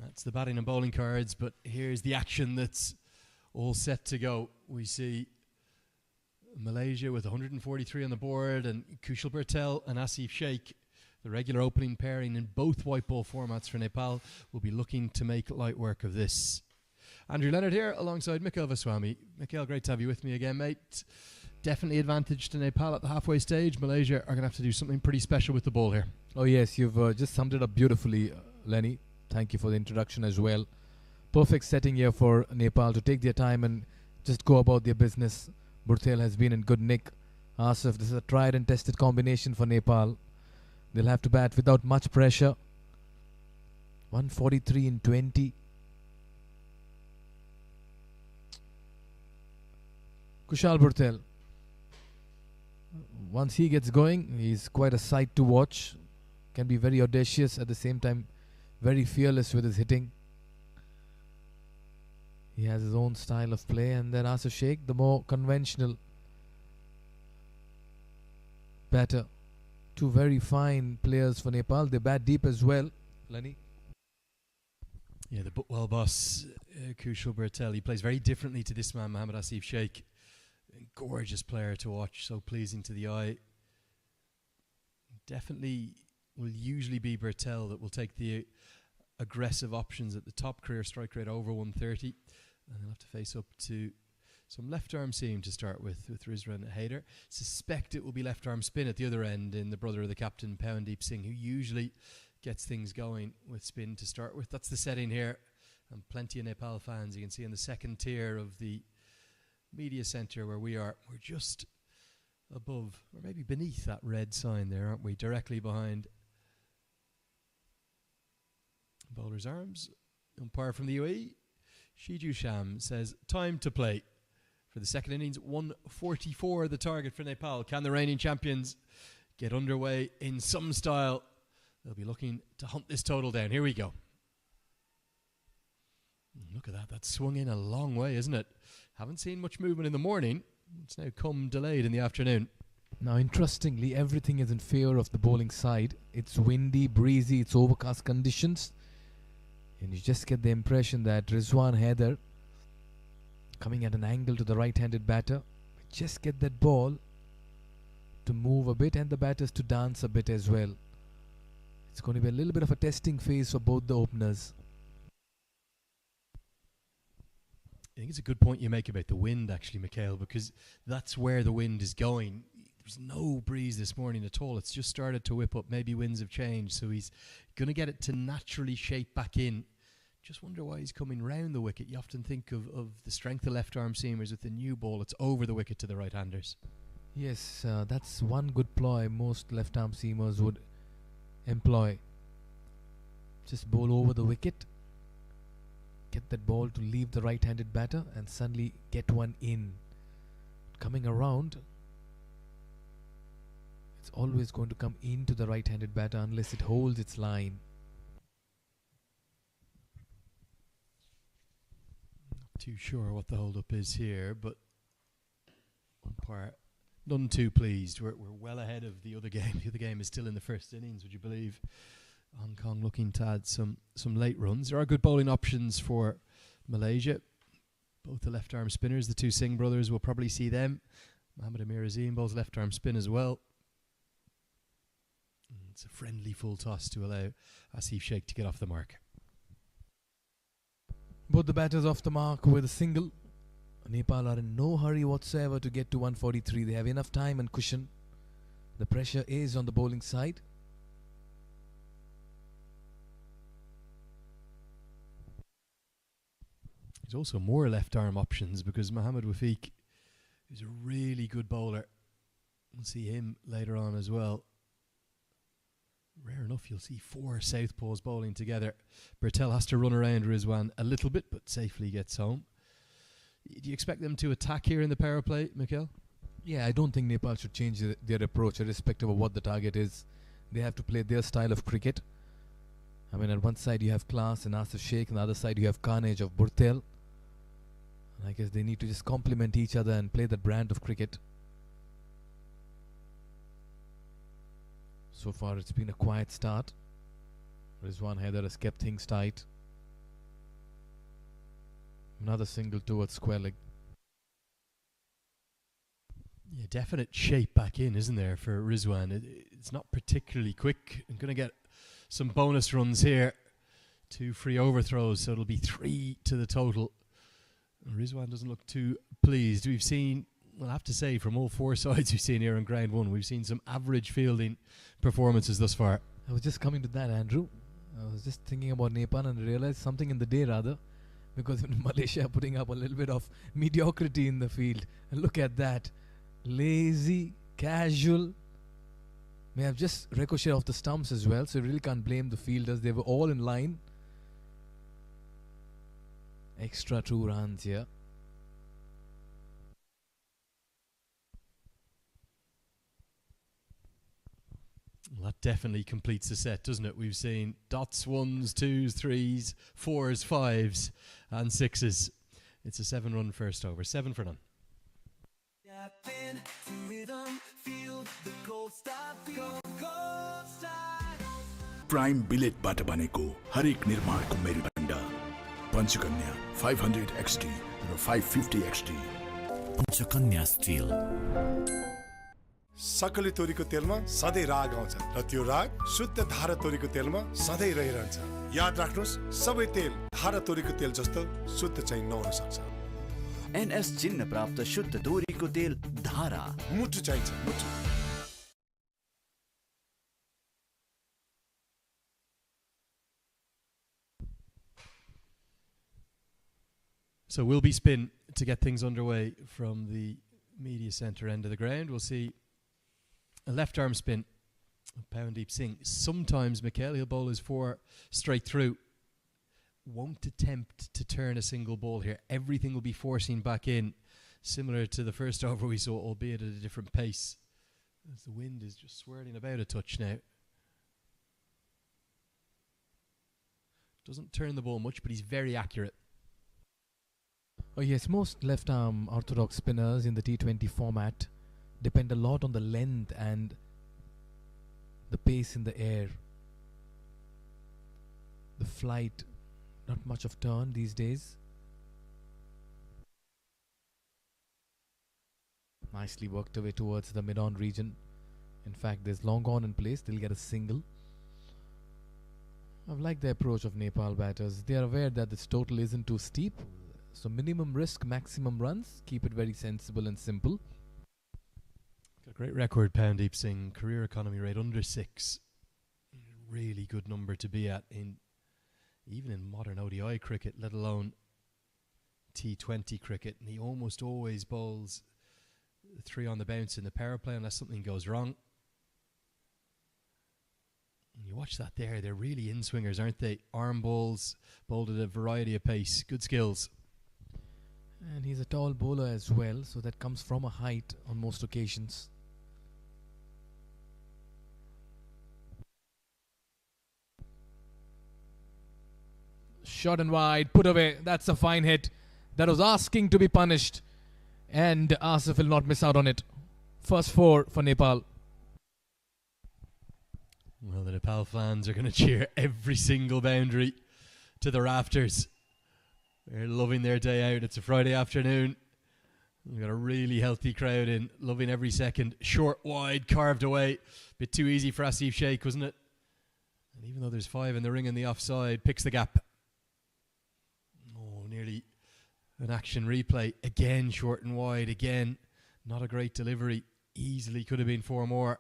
That's the batting and bowling cards, but here's the action that's all set to go. We see Malaysia with 143 on the board, and Kushal Bertel and Asif Sheikh, the regular opening pairing in both white ball formats for Nepal, will be looking to make light work of this. Andrew Leonard here alongside Mikhail Vaswamy. Mikhail, great to have you with me again, mate. Definitely advantage to Nepal at the halfway stage. Malaysia are going to have to do something pretty special with the ball here. Oh yes, you've just summed it up beautifully, Lenny. Thank you for the introduction as well. Perfect setting here for Nepal to take their time and just go about their business. Burtel has been in good nick. Asif, this is a tried and tested combination for Nepal. They'll have to bat without much pressure. 143 in 20. Kushal Burtel. Once he gets going, he's quite a sight to watch. Can be very audacious, at the same time very fearless with his hitting. He has his own style of play. And then Asif Sheikh, the more conventional batter. Two very fine players for Nepal. They bat deep as well, Lenny. Yeah, the Butwell boss, Kushal Bertel, he plays very differently to this man, Mohammad Asif Sheikh. Gorgeous player to watch, so pleasing to the eye. Definitely will usually be Bertel that will take the aggressive options at the top. Career strike rate over 130. And he'll have to face up to some left arm seam to start with Rizwan Haider. Suspect it will be left arm spin at the other end in the brother of the captain, Pawandeep Singh, who usually gets things going with spin to start with. That's the setting here. And plenty of Nepal fans you can see in the second tier of the media centre where we are. We're just above, or maybe beneath that red sign there, aren't we? Directly behind bowler's arms. Umpire from the UAE, Shiju Sham, says time to play for the second innings. 144 the target for Nepal. Can the reigning champions get underway in some style? They'll be looking to hunt this total down. Here we go. Look at that. That's swung in a long way, isn't it? Haven't seen much movement in the morning. It's now come delayed in the afternoon. Now, interestingly, everything is in favor of the bowling side. It's windy, breezy, it's overcast conditions. And you just get the impression that Rizwan Haider, coming at an angle to the right-handed batter, just get that ball to move a bit and the batters to dance a bit as well. It's going to be a little bit of a testing phase for both the openers. I think it's a good point you make about the wind, actually, Mikhail, because that's where the wind is going. There's no breeze this morning at all. It's just started to whip up. Maybe winds have changed, so he's going to get it to naturally shape back in. Just wonder why he's coming round the wicket. You often think of the strength of left-arm seamers with the new ball. It's over the wicket to the right-handers. Yes, that's one good ploy most left-arm seamers would employ. Just bowl over the wicket. Get that ball to leave the right-handed batter and suddenly get one in. Coming around, it's always going to come into the right-handed batter unless it holds its line. Not too sure what the hold-up is here, but umpire none too pleased. We're well ahead of the other game. The other game is still in the first innings, would you believe? Hong Kong looking to add some late runs. There are good bowling options for Malaysia. Both the left-arm spinners, the two Singh brothers, we'll probably see them. Mohammad Amir Azim bowls left-arm spin as well. And it's a friendly full toss to allow Asif Sheikh to get off the mark. Both the batters off the mark with a single. Nepal are in no hurry whatsoever to get to 143. They have enough time and cushion. The pressure is on the bowling side. There's also more left-arm options because Mohammad Wafiq is a really good bowler. We'll see him later on as well. Rare enough, you'll see four southpaws bowling together. Bertel has to run around Rizwan a little bit, but safely gets home. Do you expect them to attack here in the power play, Mikhail? Yeah, I don't think Nepal should change their approach irrespective of what the target is. They have to play their style of cricket. I mean, at one side you have class and Asif Sheikh, on the other side you have carnage of Burtel. And I guess they need to just complement each other and play that brand of cricket. So far it's been a quiet start. Rizwan Haider has kept things tight. Another single towards square leg. Yeah, definite shape back in, isn't there, for Rizwan? It's not particularly quick. I'm going to get some bonus runs here. 2 free overthrows, so it'll be 3 to the total. Rizwan doesn't look too pleased. We've seen, well, I have to say, from all 4 sides we've seen here in Ground 1, we've seen some average fielding performances thus far. I was just coming to that, Andrew. I was just thinking about Nepal and realized something in the day rather, because Malaysia are putting up a little bit of mediocrity in the field. And look at that. Lazy, casual. May have just ricocheted off the stumps as well, so you really can't blame the fielders. They were all in line. Extra 2 runs here. Well, that definitely completes the set, doesn't it? We've seen dots, 1s, 2s, 3s, 4s, 5s and 6s. It's a 7-run first over. 7 for none. Prime बिलेटबाट बनेको हरेक निर्माणको मेरुदण्ड Panchakanya 500 XT र 550 XT Panchakanya still सकली तोरीको तेलमा सधैँ राग आउँछ र त्यो राग शुद्ध धारा तोरीको तेलमा सधैँ रहिरहन्छ। याद राख्नुस्, सबै तेल धारा तोरीको तेल जस्तो शुद्ध चाहिँ नहुन सक्छ। NS चिन्ह प्राप्त शुद्ध तोरीको तेल धारा मुटु चाहिन्छ, मुटु। So we'll be spin to get things underway from the media centre end of the ground. We'll see a left arm spin. Powerdeep Singh. Sometimes Mikhail, he'll bowl his 4 straight through. Won't attempt to turn a single ball here. Everything will be forcing back in, similar to the first over we saw, albeit at a different pace. As the wind is just swirling about a touch now. Doesn't turn the ball much, but he's very accurate. Oh yes, most left-arm orthodox spinners in the T20 format depend a lot on the length and the pace in the air. The flight, not much of turn these days. Nicely worked away towards the mid-on region. In fact, there's long on in place, they'll get a single. I've liked the approach of Nepal batters. They are aware that this total isn't too steep. So minimum risk, maximum runs. Keep it very sensible and simple. Got a great record, Powerdeep Singh. Career economy rate under 6. Really good number to be at even in modern ODI cricket, let alone T20 cricket. And he almost always bowls 3 on the bounce in the power play unless something goes wrong. And you watch that there, they're really in-swingers, aren't they? Arm balls, bowled at a variety of pace. Good skills. And he's a tall bowler as well, so that comes from a height on most occasions. Shot and wide, put away. That's a fine hit. That was asking to be punished. And Asif will not miss out on it. First 4 for Nepal. Well, the Nepal fans are going to cheer every single boundary to the rafters. They're loving their day out. It's a Friday afternoon. We've got a really healthy crowd in, loving every second. Short, wide, carved away. Bit too easy for Asif Sheikh, wasn't it? And even though there's 5 in the ring on the offside, picks the gap. Oh, nearly an action replay. Again, short and wide. Again, not a great delivery. Easily could have been 4 more.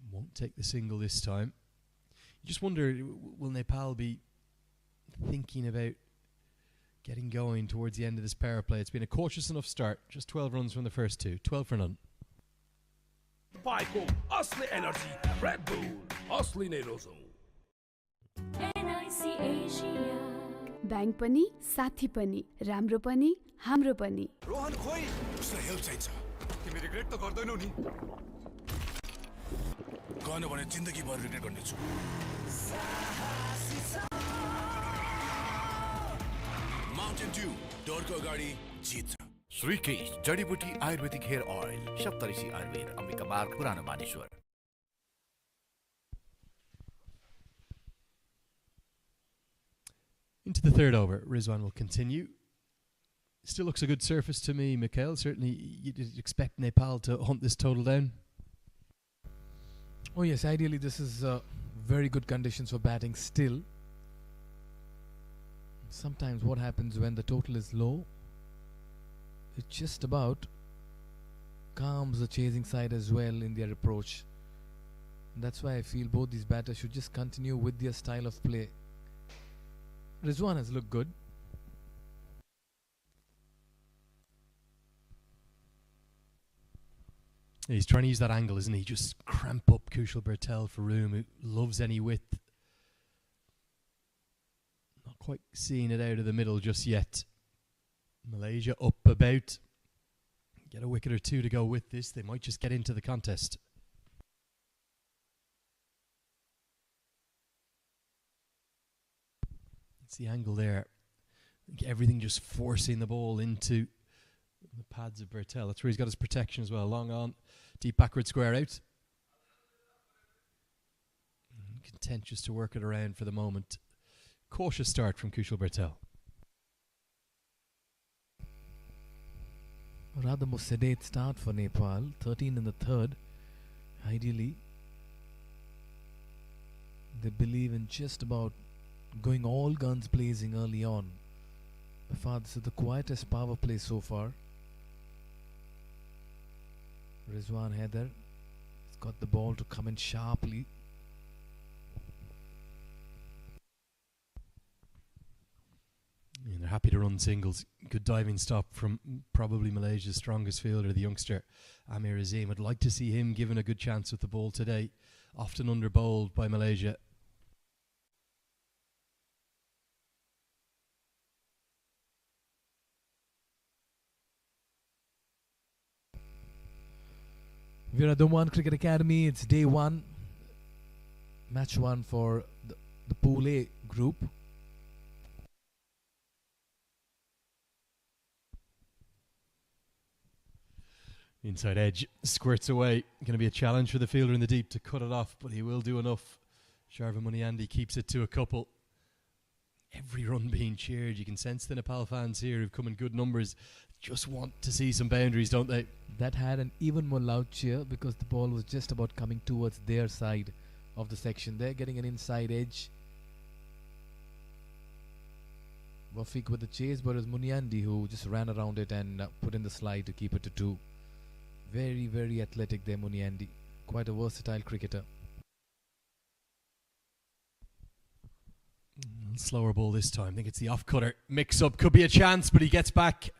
Won't take the single this time. You just wonder, will Nepal be thinking about getting going towards the end of this power play? It's been a cautious enough start. Just 12 runs from the first 2. 12 for none. तपाईको असली energy red bull असली नै रोजौं NIC Asia. Bank पनि साथी पनि राम्रो पनि हाम्रो पनि रोहन खोइ उसलाई हेल्प चाहिन्छ तिमी रिग्रेट त गर्दैनौ नि गर्न भने जिन्दगी भर रिग्रेट गर्नेछु माउन्टेन ड्यू डरको अगाडि जित्छ श्रीकेश जडीबुटी आयुर्वेदिक हेयर ऑयल सप्तऋषि आयुर्वेद अम्बिका मार्ग पुरानो Maneshwar Into the third over, Rizwan will continue. Still looks a good surface to me, Mikhail. Certainly, you'd expect Nepal to hunt this total down. Oh yes, ideally this is very good conditions for batting still. Sometimes what happens when the total is low, it just about calms the chasing side as well in their approach. That's why I feel both these batters should just continue with their style of play. Rizwan has looked good. He's trying to use that angle, isn't he? Just cramp up Kushal Bertel for room, who loves any width. Not quite seeing it out of the middle just yet. Malaysia up about. Get a wicket or two to go with this. They might just get into the contest. It's the angle there. I think everything just forcing the ball into the pads of Bertel. That's where he's got his protection as well. Long on, deep backward square out. Content just to work it around for the moment. Cautious start from Kushal Bertel. Rather more sedate start for Nepal. 13 in the third. Ideally, they believe in just about going all guns blazing early on. By far, this is the quietest power play so far. Rizwan Haider has got the ball to come in sharply. And they're happy to run singles. Good diving stop from probably Malaysia's strongest fielder, the youngster Amir Azim. I'd like to see him given a good chance with the ball today. Often under bowled by Malaysia. We're at the One Cricket Academy. It's day one. Match one for the Pool A group. Inside edge squirts away. Going to be a challenge for the fielder in the deep to cut it off, but he will do enough. Sharva Muniandi keeps it to a couple. Every run being cheered. You can sense the Nepal fans here who've come in good numbers. Just want to see some boundaries, don't they? That had an even more loud cheer because the ball was just about coming towards their side of the section. They're getting an inside edge. Wafiq with the chase, but it was Muniandi who just ran around it and put in the slide to keep it to 2. Very, very athletic there, Muniandi. Quite a versatile cricketer. Slower ball this time. I think it's the off cutter. Mix up. Could be a chance, but he gets back.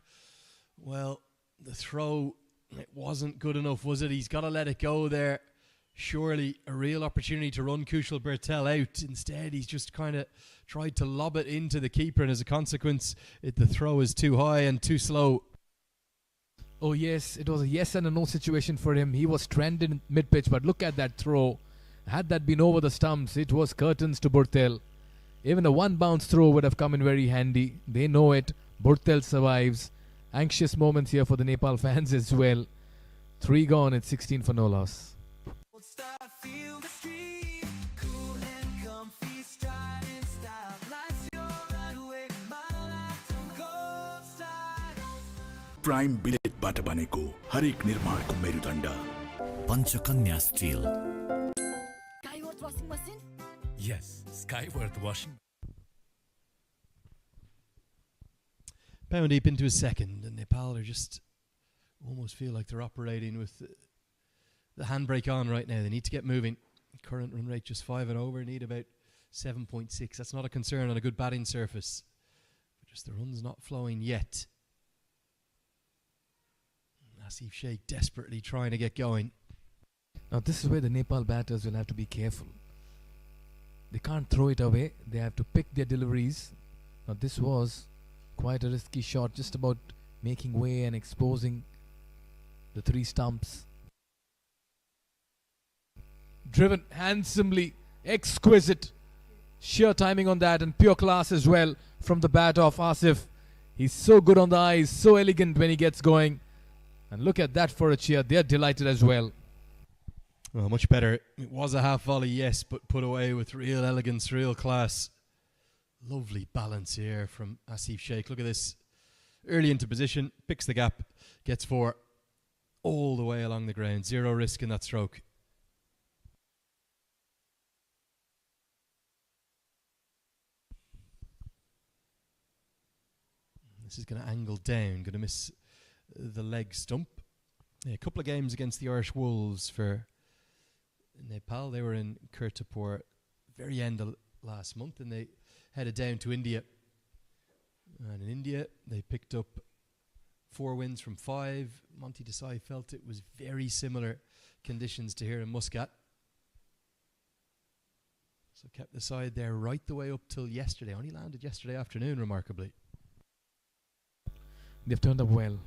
Well, the throw, it wasn't good enough, was it? He's got to let it go there. Surely a real opportunity to run Kushal Bertel out. Instead, he's just kind of tried to lob it into the keeper, and as a consequence, the throw is too high and too slow. Oh yes, it was a yes and a no situation for him. He was stranded in mid-pitch, but look at that throw. Had that been over the stumps, it was curtains to Bertel. Even a one-bounce throw would have come in very handy. They know it. Bertel survives. Anxious moments here for the Nepal fans as well. 3 gone at 16 for no loss. Prime बिलेटबाट बनेको हरेक निर्माणको मेरुदण्ड Panchakanya steel Skyworth washing machine? Yes, Skyworth washing. Pound deep into his second, and Nepal are just almost feel like they're operating with the handbrake on right now. They need to get moving. Current run rate just 5 and over. Need about 7.6. That's not a concern on a good batting surface. But just the run's not flowing yet. Asif Sheikh desperately trying to get going. Now this is where the Nepal batters will have to be careful. They can't throw it away. They have to pick their deliveries. Now this was quite a risky shot, just about making way and exposing the 3 stumps. Driven handsomely, exquisite. Sheer timing on that and pure class as well from the bat of Asif. He's so good on the eyes, so elegant when he gets going. And look at that for a cheer. They're delighted as well. Well, much better. It was a half volley, yes, but put away with real elegance, real class. Lovely balance here from Asif Sheikh. Look at this. Early into position, picks the gap, gets 4 all the way along the ground. 0 risk in that stroke. This is going to angle down, going to miss the leg stump. A couple of games against the Irish Wolves for Nepal. They were in Kirtipur very end of last month, and they headed down to India. And in India, they picked up 4 wins from 5. Monty Desai felt it was very similar conditions to here in Muscat. So kept the side there right the way up till yesterday. Only landed yesterday afternoon, remarkably. They've turned up well.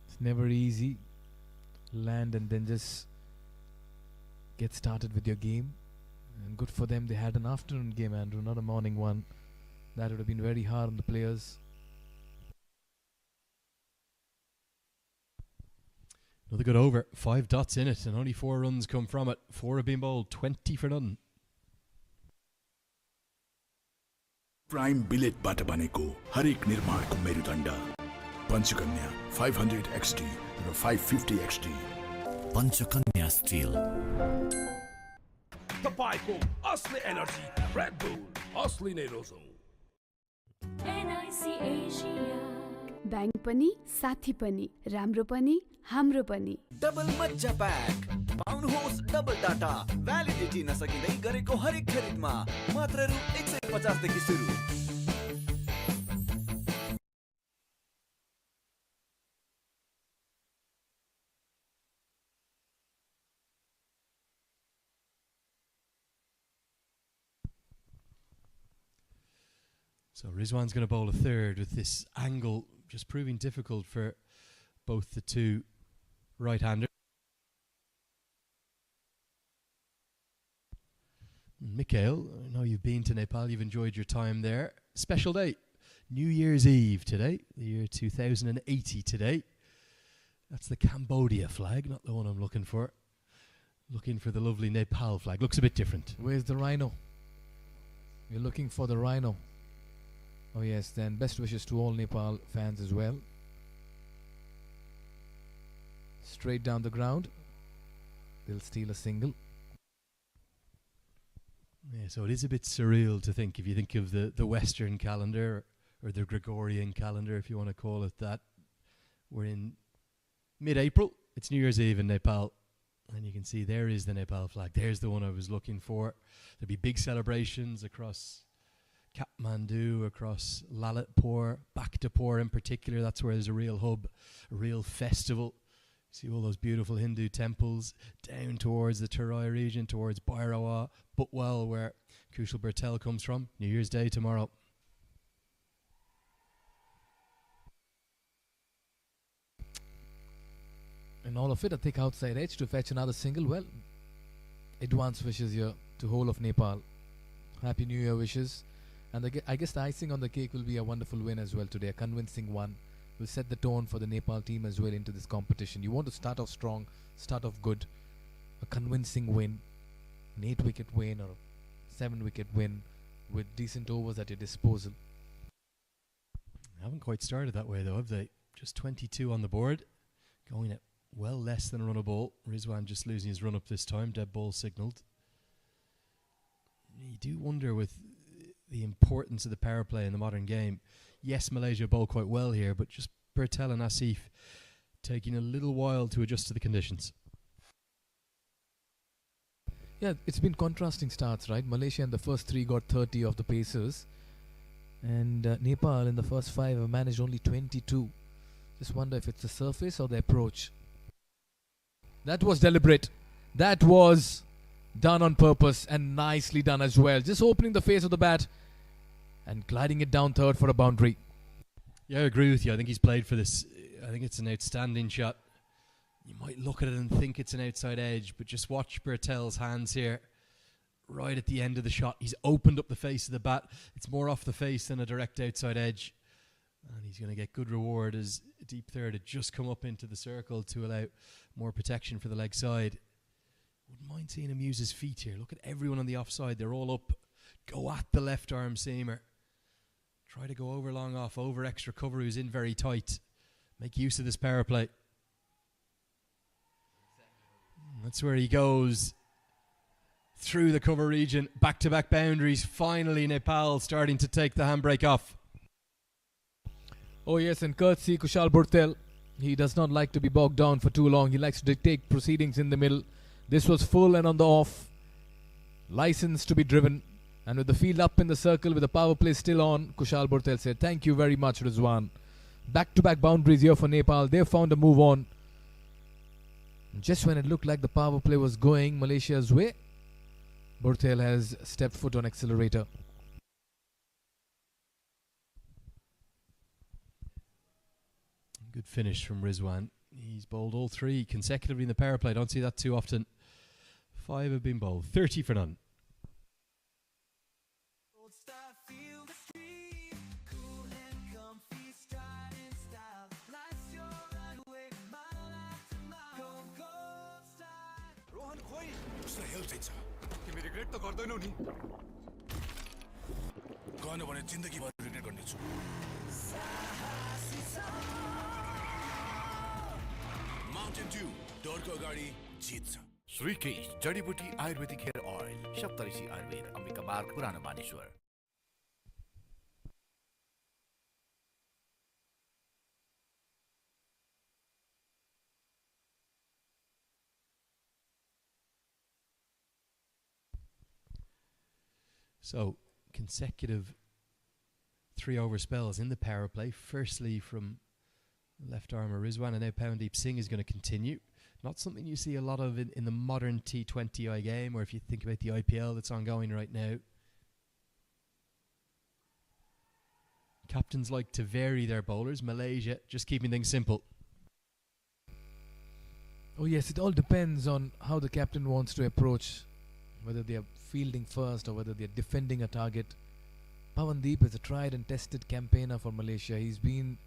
It's never easy. Land and then just get started with your game. And good for them, they had an afternoon game, Andrew, not a morning one. That would have been very hard on the players. Another good over. 5 dots in it and only 4 runs come from it. 4 have been bowled, 20 for none. Prime बिलेटबाट बनेको हरेक निर्माणको मेरुदण्ड Panchakanya 500 XT र 550 XT Panchakanya steel तपाईको असली energy red bull असली नै रोजौं NIC Asia ब्याङ्क पनि साथी पनि राम्रो पनि हाम्रो पनि डबल मज्जा प्याक पाउनुहोस् डबल डाटा भ्यालिडिटी नसकिँदै गरेको हरेक खरिदमा मात्र रु 150 देखि सुरु So Rizwan's going to bowl a third with this angle just proving difficult for both the 2 right-handers. Mikhail, I know you've been to Nepal, you've enjoyed your time there. Special day, New Year's Eve today, the year 2080 today. That's the Cambodia flag, not the one I'm looking for. Looking for the lovely Nepal flag. Looks a bit different. Where's the rhino? You're looking for the rhino. Oh yes, then best wishes to all Nepal fans as well. Straight down the ground. They'll steal a single. Yeah, so it is a bit surreal to think, if you think of the Western calendar, or the Gregorian calendar, if you want to call it that. We're in mid-April. It's New Year's Eve in Nepal. And you can see there is the Nepal flag. There's the one I was looking for. There'll be big celebrations across Kathmandu, across Lalitpur, Bhaktapur in particular. That's where there's a real hub, a real festival. See all those beautiful Hindu temples down towards the Terai region, towards Bhairawa, Butwal, where Kushal Bertel comes from. New Year's Day tomorrow. And all of it, a thick outside edge to fetch another single. Well, advance wishes here to whole of Nepal. Happy New Year wishes. And I guess the icing on the cake will be a wonderful win as well today, a convincing one. Will set the tone for the Nepal team as well into this competition. You want to start off strong, start off good. A convincing win, an 8-wicket win or 7-wicket win with decent overs at your disposal. Haven't quite started that way though, have they? Just 22 on the board, going at well less than a run a ball. Rizwan just losing his run up this time, dead ball signalled. You do wonder with the importance of the power play in the modern game. Yes, Malaysia bowl quite well here, but just Bertel and Asif taking a little while to adjust to the conditions. Yeah, it's been contrasting starts, right? Malaysia in the first 3 got 30 of the Pacers, and Nepal in the first 5 have managed only 22. Just wonder if it's the surface or the approach. That was deliberate. That was done on purpose and nicely done as well. Just opening the face of the bat and gliding it down third for a boundary. Yeah, I agree with you. I think he's played for this. I think it's an outstanding shot. You might look at it and think it's an outside edge, but just watch Bertel's hands here. Right at the end of the shot, he's opened up the face of the bat. It's more off the face than a direct outside edge. And he's going to get good reward as deep third had just come up into the circle to allow more protection for the leg side. Wouldn't mind seeing him use his feet here. Look at everyone on the offside. They're all up. Go at the left arm seamer. Try to go over long off, over extra cover who's in very tight. Make use of this power play. That's where he goes. Through the cover region, back-to-back boundaries. Finally, Nepal starting to take the handbrake off. Oh yes, and courtesy Kushal Burtel. He does not like to be bogged down for too long. He likes to dictate proceedings in the middle. This was full and on the off. License to be driven. And with the field up in the circle, with the power play still on, Kushal Burtel said, "Thank you very much, Rizwan." Back-to-back boundaries here for Nepal. They found a move on. Just when it looked like the power play was going Malaysia's way, Burtel has stepped foot on accelerator. Good finish from Rizwan. He's bowled all three consecutively in the power play. Don't see that too often. 5 have been bowled. 30 for none. तिमी regret त गर्दैनौ नि गर्न भने जिन्दगीभर regret गर्नेछु Mountain Dew डरको अगाडि जित्छ श्रीकेश जडीबुटी आयुर्वेदिक हेयर ऑयल सप्तऋषि आयुर्वेद अम्बिका मार्ग पुरानो Maneshwar So, consecutive 3-over spells in the power play. Firstly from left armer Rizwan, and now Powerdeep Singh is going to continue. Not something you see a lot of in the modern T20I game, or if you think about the IPL that's ongoing right now. Captains like to vary their bowlers. Malaysia just keeping things simple. Oh yes, it all depends on how the captain wants to approach, whether they are fielding first or whether they are defending a target. Pawandeep is a tried and tested campaigner for Malaysia. He's been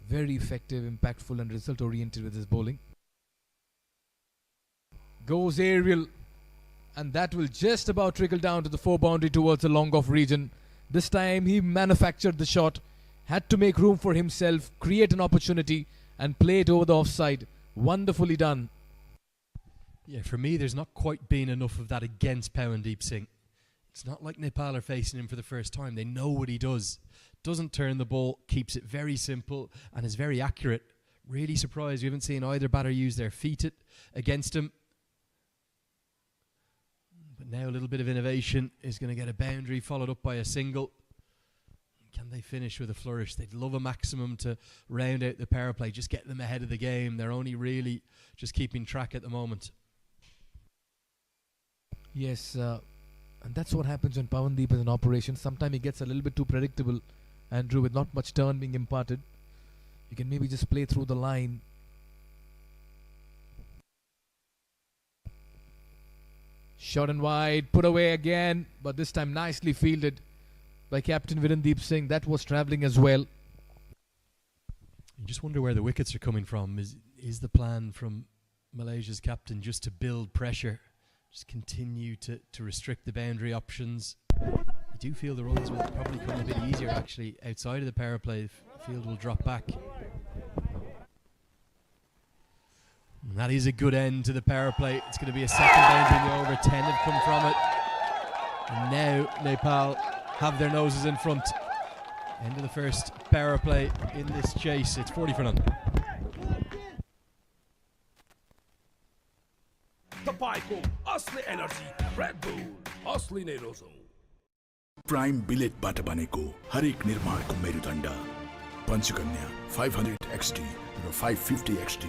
very effective, impactful and result oriented with his bowling. Goes aerial, and that will just about trickle down to the 4 boundary towards the long off region. This time he manufactured the shot, had to make room for himself, create an opportunity and play it over the offside. Wonderfully done. Yeah, for me, there's not quite been enough of that against Powandeep Singh. It's not like Nepal are facing him for the first time. They know what he does. Doesn't turn the ball, keeps it very simple, and is very accurate. Really surprised we haven't seen either batter use their feet against him. But now a little bit of innovation is going to get a boundary, followed up by a single. Can they finish with a flourish? They'd love a maximum to round out the power play, just get them ahead of the game. They're only really just keeping track at the moment. Yes, and that's what happens when Pawandeep is in operation. Sometimes he gets a little bit too predictable, Andrew, with not much turn being imparted. You can maybe just play through the line. Short and wide, put away again, but this time nicely fielded by Captain Virendeep Singh. That was travelling as well. You just wonder where the wickets are coming from. Is the plan from Malaysia's captain just to build pressure? Just continue to restrict the boundary options. You do feel the runs will probably come a bit easier actually outside of the power play. The field will drop back. And that is a good end to the power play. It's going to be a second boundary in the over. 10 have come from it. And now Nepal have their noses in front. End of the first power play in this chase. It's 40 for none. तपाईको असली energy red bull असली नै रोजौं prime बिलेटबाट बनेको हरेक निर्माणको मेरुदण्ड Panchakanya 500 XT र 550 XT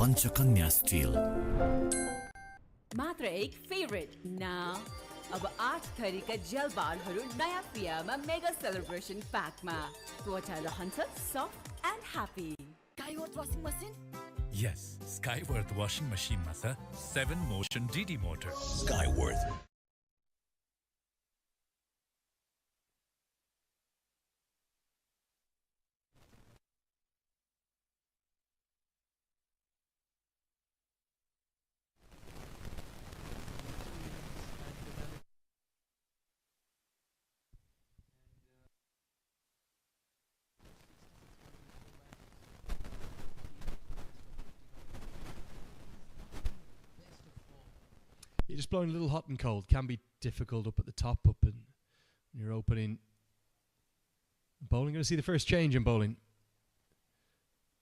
पञ्चकन्या स्टिल मात्र एक फेभरेट नाउ अब 8 थरीका जेल बारहरू नयाँ प्रियामा मेगा सेलिब्रेसन प्याकमा त्वचा रहन्छ soft and happy Skyward washing machine? Yes, Skyworth washing machine मा छ 7 motion DD motor. Skyworth You're just blowing a little hot and cold. Can be difficult up at the top, up and you're opening. Bowling, going to see the first change in bowling.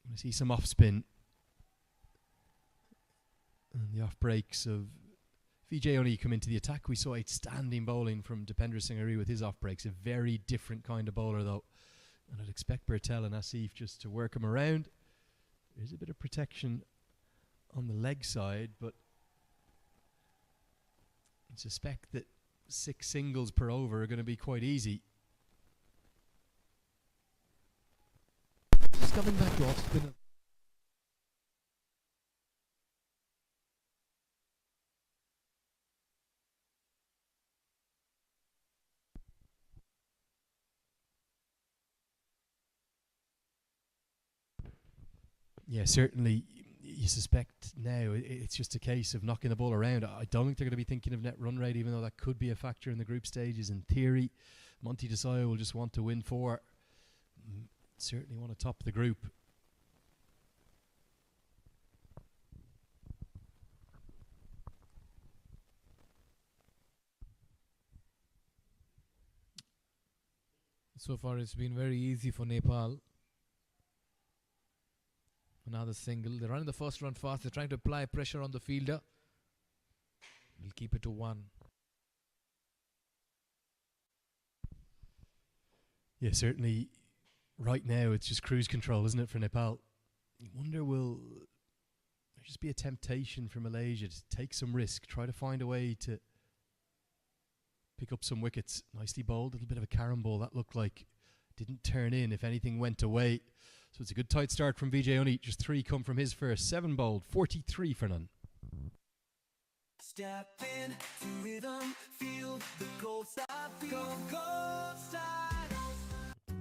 Going to see some off spin. And the off breaks of Vijay only come into the attack. We saw outstanding bowling from Dipendra Singh with his off breaks. A very different kind of bowler, though. And I'd expect Bertel and Asif just to work him around. There's a bit of protection on the leg side, but I suspect that 6 singles per over are going to be quite easy. Just coming back to off spinner. Yeah, certainly you suspect now it's just a case of knocking the ball around. I don't think they're going to be thinking of net run rate, even though that could be a factor in the group stages. In theory, Monty Desai will just want to win 4. Certainly want to top the group. So far it's been very easy for Nepal. Another single. They're running the first run fast. They're trying to apply pressure on the fielder. We'll keep it to 1. Yeah, certainly right now it's just cruise control, isn't it, for Nepal? You wonder, will there just be a temptation for Malaysia to take some risk, try to find a way to pick up some wickets? Nicely bowled, a little bit of a carom ball that looked like didn't turn in. If anything went away. So it's a good tight start from Vijay Oni. Just 3 come from his first. 7 bowled, 43 for none. Step in to rhythm, feel the gold star, feel gold star.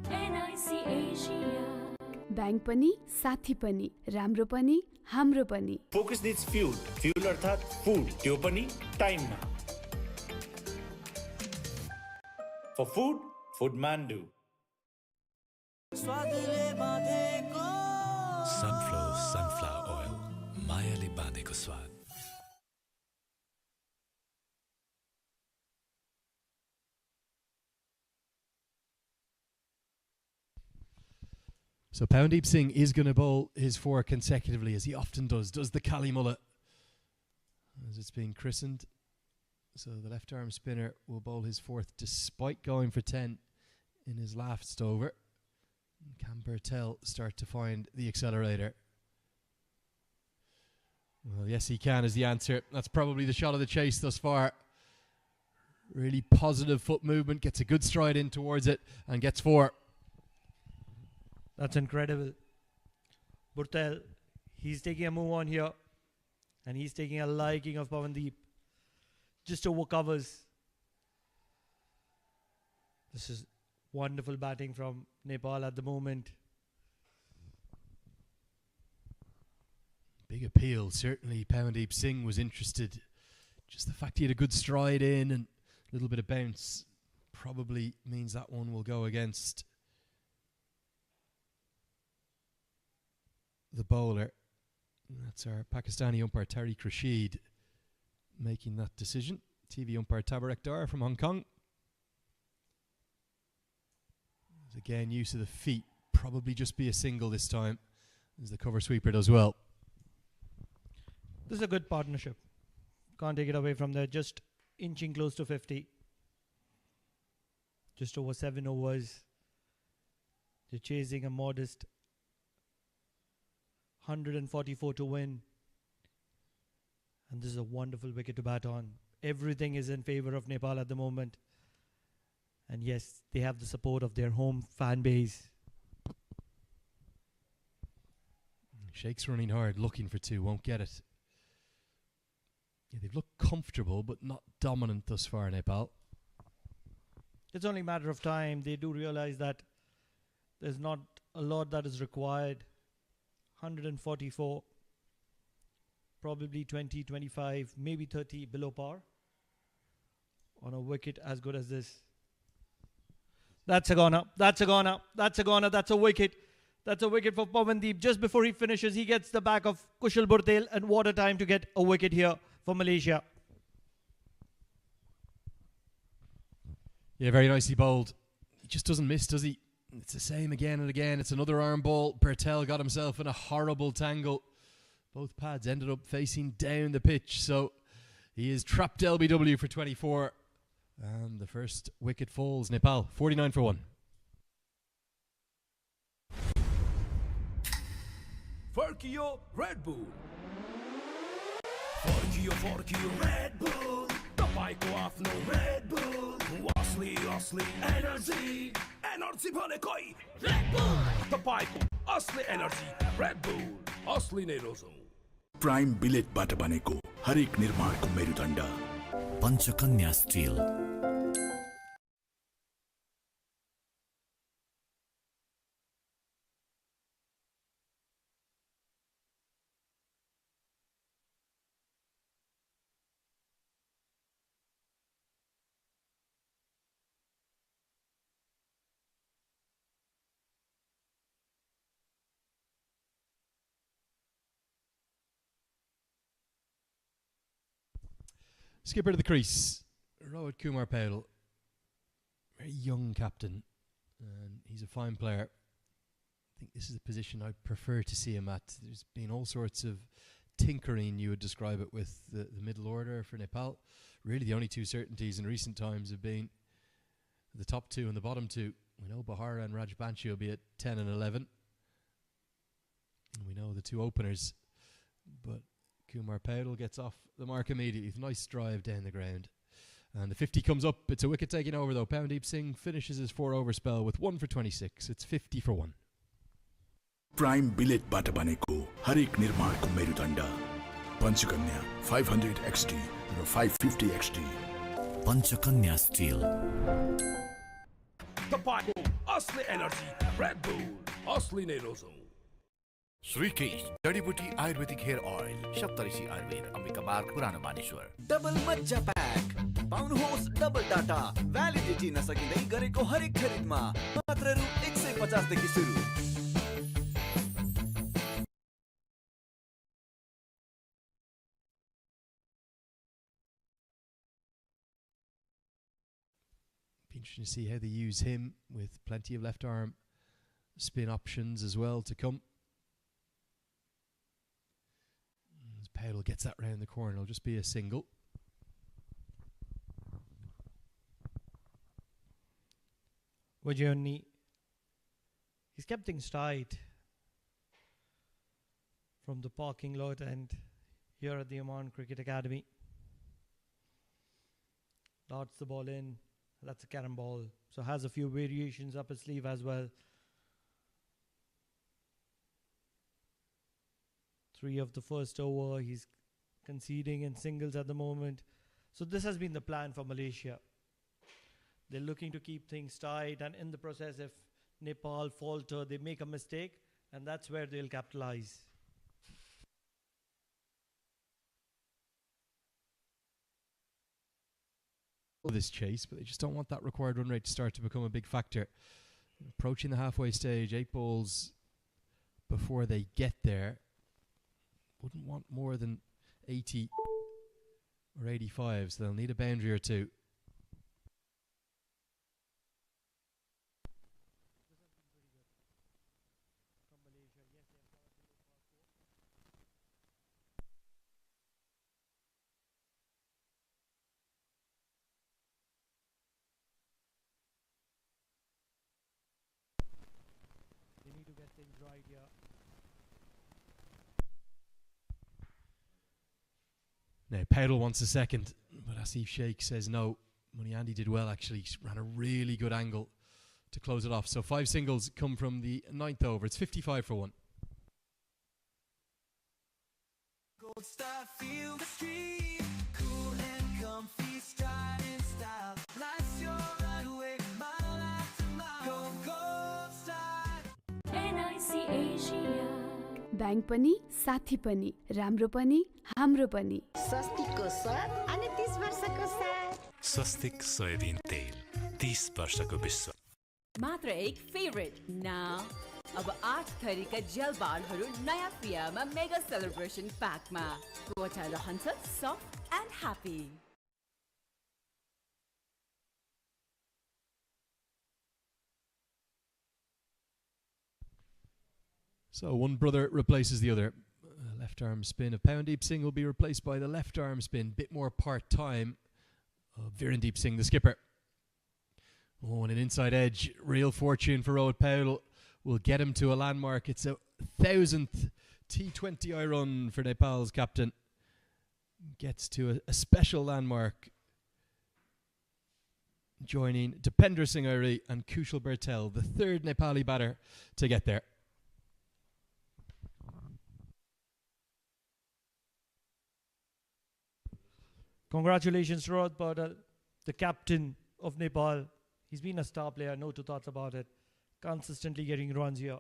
NIC Asia. Bank पनि साथी पनि राम्रो पनि हाम्रो पनि Focus needs fuel. Fuel अर्थात food. त्यो पनि time मा. For food, Food Mandu. Sunflower oil, मायाले बाँधेको स्वाद. So Powndeep Singh is going to bowl his 4 consecutively, as he often does the Kali Mullah, as it's being christened. So the left arm spinner will bowl his 4th despite going for 10 in his last over. Can Bertel start to find the accelerator? Well, yes, he can is the answer. That's probably the shot of the chase thus far. Really positive foot movement, gets a good stride in towards it and gets 4. That's incredible. Bertel, he's taking a move on here and he's taking a liking of Pawandeep. Just over covers. This is wonderful batting from Nepal at the moment. Big appeal. Certainly Pawandeep Singh was interested. Just the fact he had a good stride in and a little bit of bounce probably means that one will go against the bowler. That's our Pakistani umpire Tariq Rashid making that decision. TV umpire Tabarak Dar from Hong Kong. Again, use of the feet. Probably just be a single this time, as the cover sweeper does well. This is a good partnership. Can't take it away from there. Just inching close to 50. Just over 7 overs. They're chasing a modest 144 to win. And this is a wonderful wicket to bat on. Everything is in favor of Nepal at the moment. And yes, they have the support of their home fan base. Sheikh's running hard, looking for two, won't get it. Yeah, they've looked comfortable, but not dominant thus far, Nepal. It's only a matter of time. They do realize that there's not a lot that is required. 144, probably 20, 25, maybe 30 below par on a wicket as good as this. That's a goner. That's a goner. That's a goner. That's a wicket. That's a wicket for Pawandeep. Just before he finishes, he gets the back of Kushal Burtel, and what a time to get a wicket here for Malaysia. Yeah, very nicely bowled. He just doesn't miss, does he? It's the same again and again. It's another arm ball. Burtel got himself in a horrible tangle. Both pads ended up facing down the pitch, so he is trapped LBW for 24. And the first wicket falls. Nepal, 49 for 1. Forkio Red Bull. Forkio Red Bull. तपाईँको आफ्नो Red Bull. असली energy. Energy भनेकै Red Bull. तपाईँको असली energy Red Bull. असली नै रोजौं. Prime बिलेटबाट बनेको हरेक निर्माणको मेरुदण्ड Panchakanya steel. Skipper to the crease, Rohit Kumar Patel. Very young captain, and he's a fine player. I think this is a position I prefer to see him at. There's been all sorts of tinkering, you would describe it, with the middle order for Nepal. Really the only two certainties in recent times have been the top two and the bottom two. We know Bahara and Rajbanshi will be at 10 and 11. And we know the two openers, but Kumar Patel gets off the mark immediately. Nice drive down the ground. And the 50 comes up. It's a wicket taking over though. Pawandeep Singh finishes his 4-over spell with 1 for 26. It's 50 for 1. Prime बिलेटबाट बनेको हरेक निर्माणको मेरुदण्ड Panchakanya 500 XD र 550 XD. Panchakanya still. तपाईँको असली energy Red Bull. असली नै रोजौं. श्रीकेश जडीबुटी आयुर्वेदिक हेयर ऑयल सप्तऋषि आयुर्वेद अम्बिका मार्ग पुरानो मानेश्वर. डबल मज्जा प्याक पाउनुहोस् डबल डाटा भ्यालिडिटी नसकिँदै गरेको हरेक खरिदमा मात्र रु 150 देखि सुरु. Be interesting to see how they use him, with plenty of left arm spin options as well to come. As Patel gets that round the corner, it'll just be a single. Vajayani, he's kept things tight from the parking lot and here at the Oman Cricket Academy. Darts the ball in. That's a carom ball. So has a few variations up his sleeve as well. 3 of the first over. He's conceding in singles at the moment. So this has been the plan for Malaysia. They're looking to keep things tight, and in the process, if Nepal falter, they make a mistake, and that's where they'll capitalize. This chase, but they just don't want that required run rate to start to become a big factor. Approaching the halfway stage, 8 balls before they get there. Wouldn't want more than 80 or 85, so they'll need a boundary or two. They need to get things right here. Now, Powell wants a second, but Asif Sheikh says no. Muniandi did well, actually. He ran a really good angle to close it off. So 5 singles come from the 9th over. It's 55 for 1. Gold Star, feel the stream. Cool and comfy, stride in style. Life's your runway, mile after mile. Go Gold Star. NIC Asia. Bank पनि साथी पनि राम्रो पनि हाम्रो पनि स्वस्तिकको स्वाद अनि 30 वर्षको साथ स्वस्तिक सोयाबिन तेल 30 वर्षको विश्व मात्र एक फेभरेट नाउ अब 8 थरीका जेल बारहरू नयाँ प्रियामा मेगा सेलिब्रेसन प्याकमा त्वचा रहन्छ soft and happy So one brother replaces the other. Left arm spin of Pawandeep Singh will be replaced by the left arm spin, bit more part-time of Virendeep Singh, the skipper. Oh, and an inside edge. Real fortune for Rohit Powell will get him to a landmark. It's a 1000th T20I run for Nepal's captain. Gets to a special landmark, joining Dipender Singh Airi and Kushal Bertel, the third Nepali batter to get there. Congratulations, Rohit Powell, the captain of Nepal. He's been a star player, no two thoughts about it. Consistently getting runs here.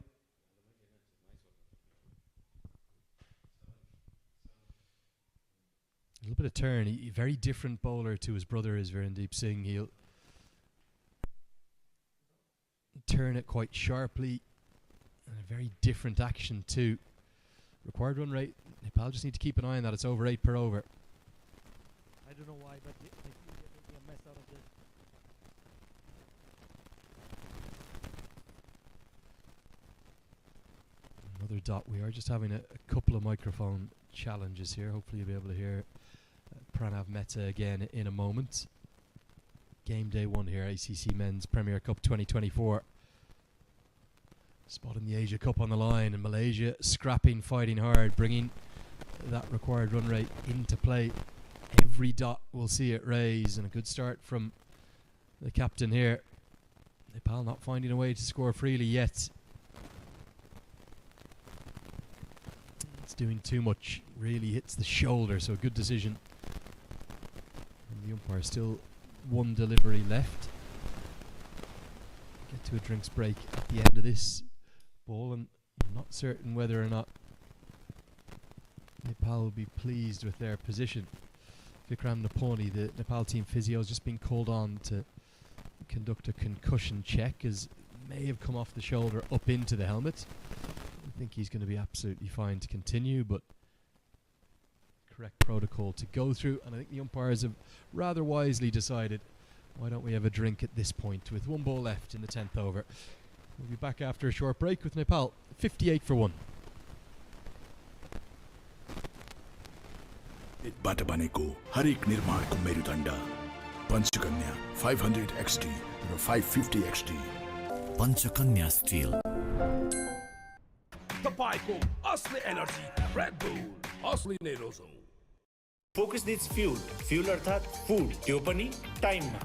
A little bit of turn. A very different bowler to his brother is Virendeep Singh. He'll turn it quite sharply. And a very different action too. Required run rate. Nepal just need to keep an eye on that. It's over 8 per over. I don't know why, but they seem to be making a mess out of this. Another dot. We are just having a couple of microphone challenges here. Hopefully you'll be able to hear Pranav Mehta again in a moment. Game day 1 here, ACC Men's Premier Cup 2024. Spot in the Asia Cup on the line, and Malaysia scrapping, fighting hard, bringing that required run rate into play. Every dot will see it raise, and a good start from the captain here. Nepal not finding a way to score freely yet. It's doing too much, really hits the shoulder, so a good decision. And the umpire still one delivery left. Get to a drinks break at the end of this ball, and I'm not certain whether or not Nepal will be pleased with their position. Uttsab Neupane, the Nepal team physio, has just been called on to conduct a concussion check, as may have come off the shoulder up into the helmet. I think he's going to be absolutely fine to continue, but correct protocol to go through, and I think the umpires have rather wisely decided, why don't we have a drink at this point with 1 ball left in the 10th over. We'll be back after a short break with Nepal 58 for 1. बाट बनेको हरेक निर्माणको मेरुदण्ड Panchakanya 500 XT र 550 XT Panchakanya still तपाईँको असली energy red bull असली नै रोजौं Focus needs fuel. Fuel अर्थात food. त्यो पनि टाइममा.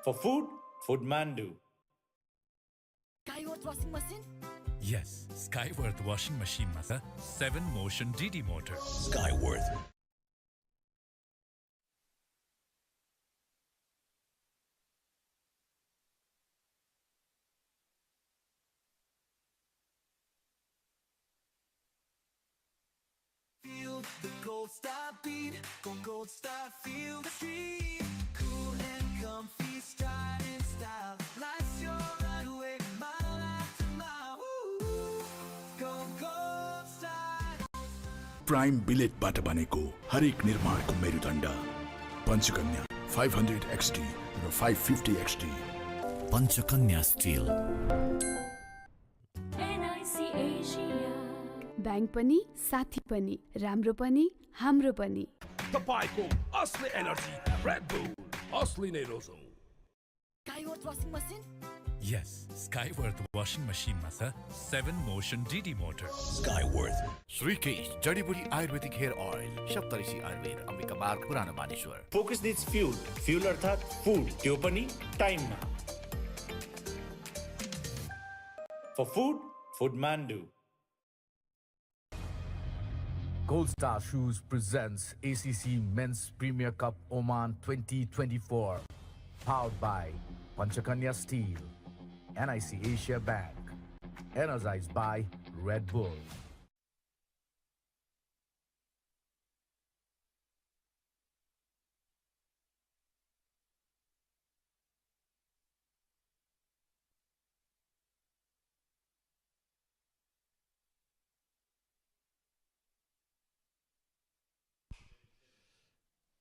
For food, Foodmandu. Skyworth washing machine? Yes, Skyworth washing machine मा छ 7 motion DD motor. Skyworth. Feel the gold star beat, go gold star, feel the stream. Cool and comfy, stride in style. Life's your runway, mile after mile. Woo! Go gold star. Prime बिलेटबाट बनेको हरेक निर्माणको मेरुदण्ड Panchakanya 500 XT र 550 XT Panchakanya steel NIC Asia. Bank पनि साथी पनि राम्रो पनि हाम्रो पनि तपाईँको असली एनर्जी रेड बुल असली नै रोजौं Skyworth washing machine? Yes, Skyworth washing machine ma cha 7 motion DD motor. Skyworth Shrikesh जडीबुटी आयुर्वेदिक हेयर ऑयल सप्तऋषि आयुर्वेद अम्बिका मार्ग पुरानो Maneshwar. Focus needs fuel. Fuel अर्थात food. त्यो पनि time मा. For food, Foodmandu. Gold Star Shoes presents ACC Men's Premier Cup Oman 2024. Powered by Panchakanya Steel, NIC Asia Bank, energized by Red Bull.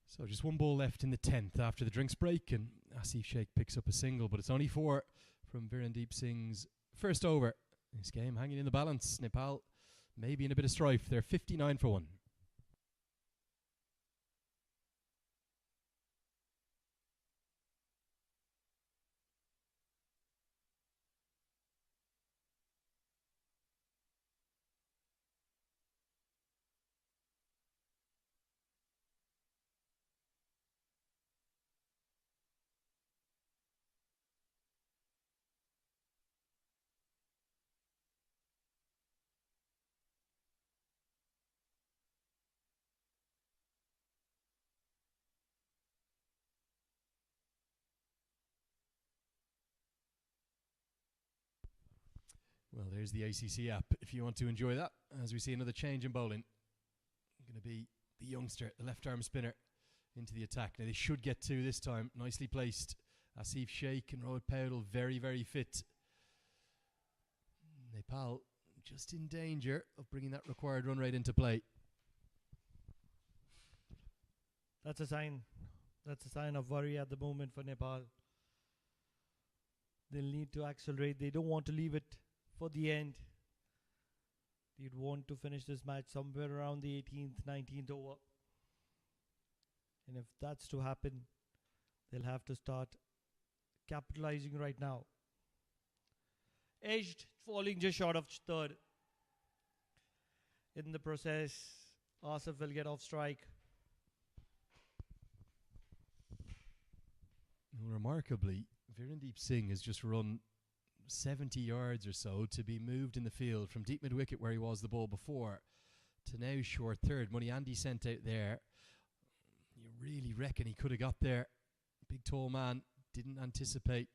So just one ball left in the 10th after the drinks break, and Asif Sheikh picks up a single, but it's only 4 from Virendeep Singh's first over. This game hanging in the balance. Nepal maybe in a bit of strife. They're 59 for 1. Well, there's the ACC app if you want to enjoy that. As we see another change in bowling. Going to be the youngster, the left arm spinner, into the attack. Now they should get 2 this time. Nicely placed. Asif Sheikh and Rohit Paudel very, very fit. Nepal just in danger of bringing that required run rate into play. That's a sign. That's a sign of worry at the moment for Nepal. They'll need to accelerate. They don't want to leave it for the end. They'd want to finish this match somewhere around the 18th, 19th over. And if that's to happen, they'll have to start capitalizing right now. Edged, falling just short of third. In the process, Asif will get off strike. Remarkably, Virendeep Singh has just run 70 yards or so to be moved in the field from deep mid-wicket where he was the ball before to now short third. Money Andy sent out there. You really reckon he could have got there. Big tall man didn't anticipate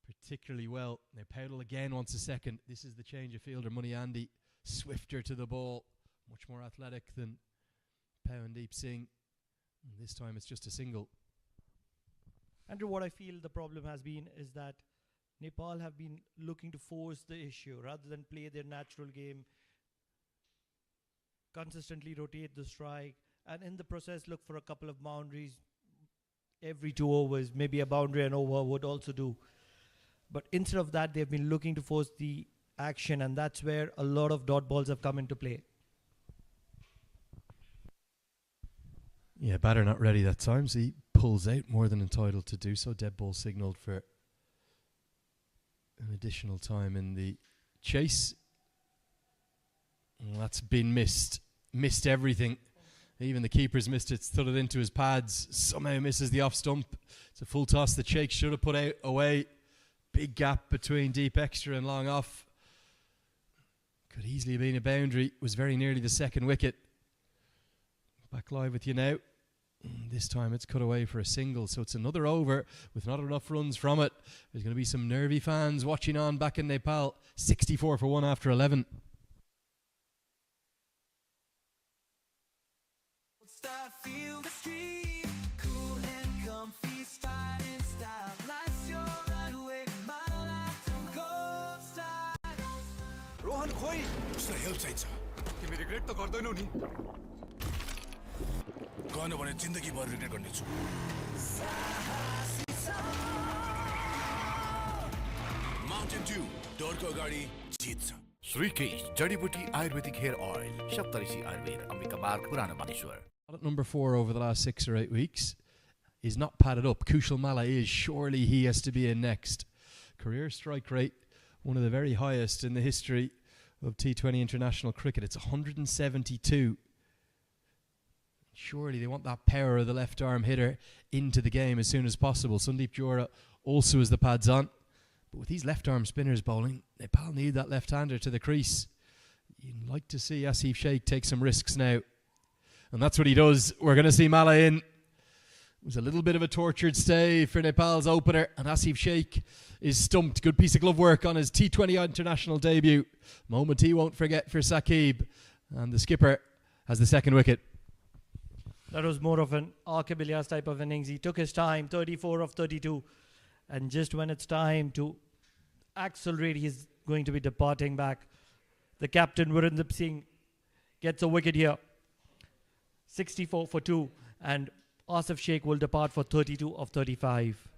particularly well. Now Paudel again wants a second. This is the change of fielder. Money Andy swifter to the ball, much more athletic than Virendeep Singh. And this time it's just a single. Andrew, what I feel the problem has been is that Nepal have been looking to force the issue rather than play their natural game, consistently rotate the strike, and in the process look for a couple of boundaries every 2 overs. Maybe a boundary and over would also do. But instead of that, they've been looking to force the action, and that's where a lot of dot balls have come into play. Yeah, batter not ready that time, so he pulls out, more than entitled to do so. Dead ball signalled for an additional time in the chase. Well, that's been missed. Missed everything. Even the keeper's missed it, thudded into his pads. Somehow misses the off stump. It's a full toss that Sheikh should have put out away. Big gap between deep extra and long off. Could easily have been a boundary. Was very nearly the second wicket. Back live with you now. This time it's cut away for a single, so it's another over with not enough runs from it. There's going to be some nervy fans watching on back in Nepal. 64 for 1 after 11. Feel the stream, cool and comfy, style in style. Life's your runway, my life to Gold Star. Rohan खोइ उसलाई help चाहिन्छ तिमी regret त गर्दैनौ नि गएन भने जिन्दगी भर रिग्रेट गर्नेछु माउन्टेन ड्यू डरको अगाडि जित्छ श्रीकेश जडीबुटी आयुर्वेदिक हेयर ऑयल सप्तऋषि आयुर्वेद अम्बिका मार्ग पुरानो Maneshwar. At number 4 over the last 6 or 8 weeks is not padded up. Kushal Malla is. Surely he has to be in next. career strike rate, one of the very highest in the history of T20 international cricket. It's 172. Surely they want that power of the left arm hitter into the game as soon as possible. Sandeep Johra also has the pads on. But with these left arm spinners bowling, Nepal need that left hander to the crease. You'd like to see Asif Sheikh take some risks now. And that's what he does. We're going to see Mala in. It was a little bit of a tortured stay for Nepal's opener, and Asif Sheikh is stumped. Good piece of glove work on his T20 international debut. Moment he won't forget for Saqib. And the skipper has the second wicket. That was more of an Archibilias type of innings. He took his time, 34 of 32. And just when it's time to accelerate, he's going to be departing back. The captain, Virendra Singh, gets a wicket here. 64 for 2. And Asif Sheikh will depart for 32 of 35.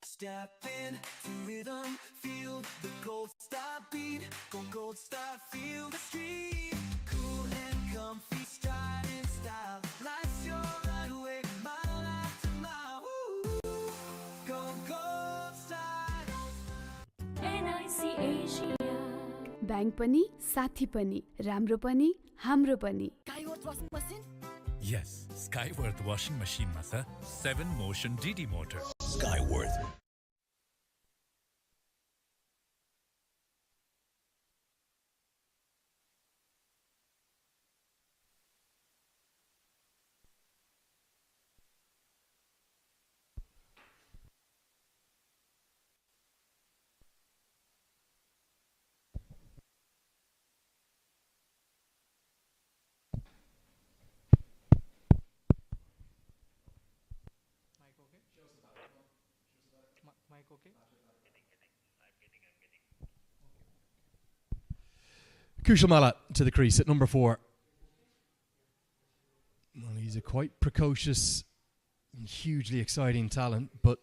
Step in to rhythm, feel the gold star beat. Go gold star, feel the stream. Cool and comfy, stride in style. Life's your runway, mile after mile. Woo. Go gold star. NIC Asia. Bank पनि साथी पनि राम्रो पनि हाम्रो पनि Skyworth washing machine? Yes, Skyworth washing machine ma छ 7 motion DD motor. Skyworth. Kushal Malla to the crease at number 4. Well, he's a quite precocious and hugely exciting talent, but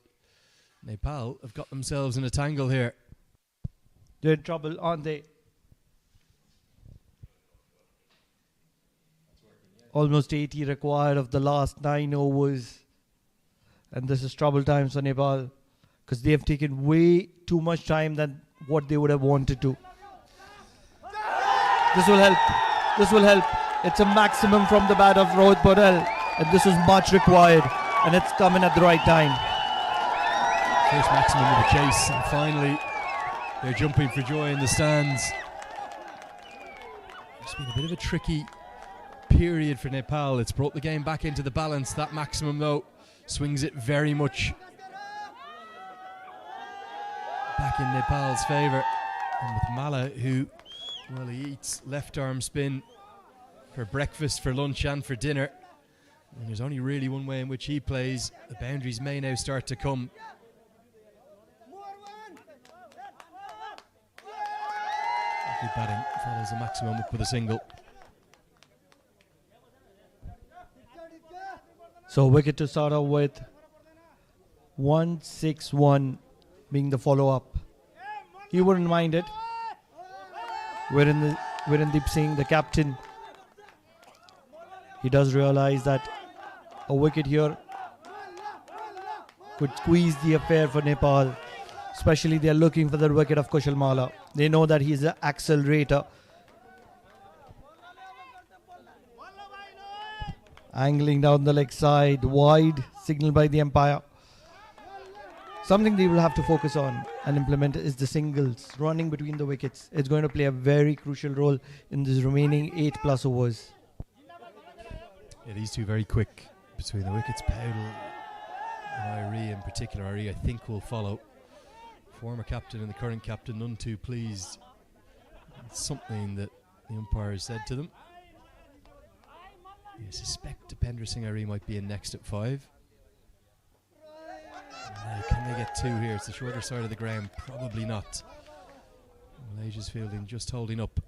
Nepal have got themselves in a tangle here. They're in trouble, aren't they? Almost 80 required of the last 9 overs. And this is trouble times for Nepal, because they have taken way too much time than what they would have wanted to. This will help. This will help. It's a maximum from the bat of Rohit Patel, and this was much required, and it's coming at the right time. First maximum of the chase, and finally they're jumping for joy in the stands. It's been a bit of a tricky period for Nepal. It's brought the game back into the balance. That maximum, though, swings it very much back in Nepal's favour. And with Malla, who, well, he eats left arm spin for breakfast, for lunch and for dinner. And there's only really one way in which he plays. The boundaries may now start to come. Good batting, follows the maximum up with a single. So wicket to start off with. 161 being the follow-up. He wouldn't mind it. Virendra Singh, the captain, he does realize that a wicket here could squeeze the affair for Nepal. Especially they are looking for the wicket of Kushal Malla. They know that he is an accelerator. Angling down the leg side, wide, signaled by the umpire. Something they will have to focus on and implement is the singles, running between the wickets. It's going to play a very crucial role in this remaining 8+ overs. Yeah, these two very quick between the wickets. Powell and Irie in particular. Irie, I think, will follow. Former captain and the current captain, none too pleased. It's something that the umpire said to them. I suspect Dipendra Singh Irie might be in next at 5. Can they get 2 here? It's the shorter side of the ground. Probably not. Malaysia's fielding just holding up.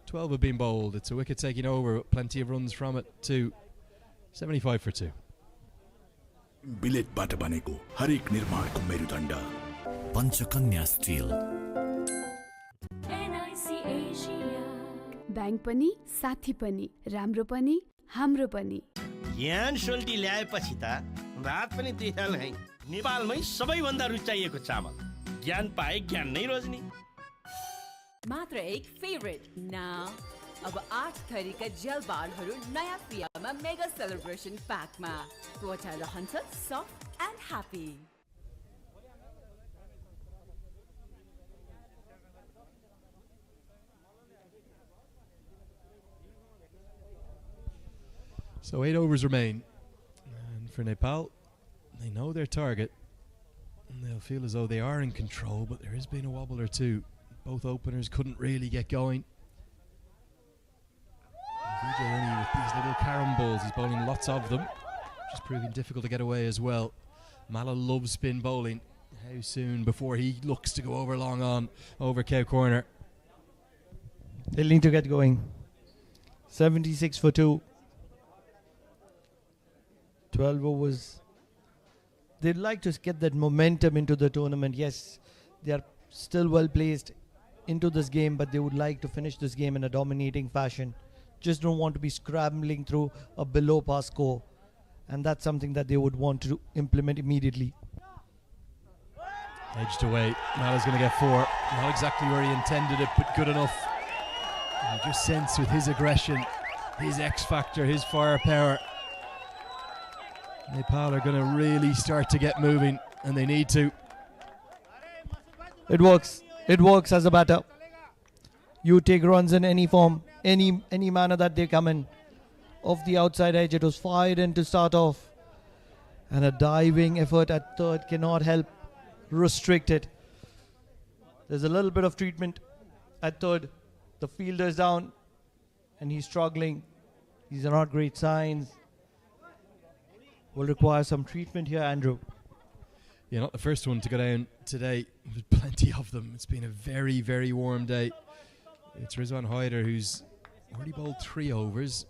12 have been bowled. It's a wicket taking over, but plenty of runs from it too. 75 for 2. बिलेटबाट बनेको हरेक निर्माणको मेरुदण्ड Panchakanya steel NIC Asia. Bank पनि साथी पनि राम्रो पनि हाम्रो पनि। ज्ञान सोल्टी ल्याएपछि त भात पनि त्यही हाल है। नेपालमै सबैभन्दा रुचाइएको चामल, ज्ञान पाए ज्ञान नै रोज्ने। मात्र एक फेभरेट नाउ अब 8 थरीका जेल बारहरू नयाँ पियामा मेगा सेलिब्रेसन प्याकमा। त्वचा रहन्छ soft and happy. So 8 overs remain, and for Nepal, they know their target, and they'll feel as though they are in control, but there has been a wobble or two. Both openers couldn't really get going. Vijay only with these little carambols, he's bowling lots of them, which is proving difficult to get away as well. Mala loves spin bowling. How soon before he looks to go over long on over Cow Corner? They'll need to get going. 76 for 2. 12 overs. They'd like to get that momentum into the tournament. Yes, they are still well placed into this game, but they would like to finish this game in a dominating fashion. Just don't want to be scrambling through a below par score, and that's something that they would want to implement immediately. Edged away. Mala's going to get 4. Not exactly where he intended it, but good enough. And you just sense with his aggression, his X factor, his firepower, Nepal are going to really start to get moving, and they need to. It works. It works as a batter. You take runs in any form, any manner that they come in. Off the outside edge, it was fired in to start off. And a diving effort at third cannot help restrict it. There's a little bit of treatment at third. The fielder's down, and he's struggling. These are not great signs. Will require some treatment here, Andrew. Yeah, not the first one to go down today. There's plenty of them. It's been a very, very warm day. It's Rizwan Haider who's already bowled 3 overs.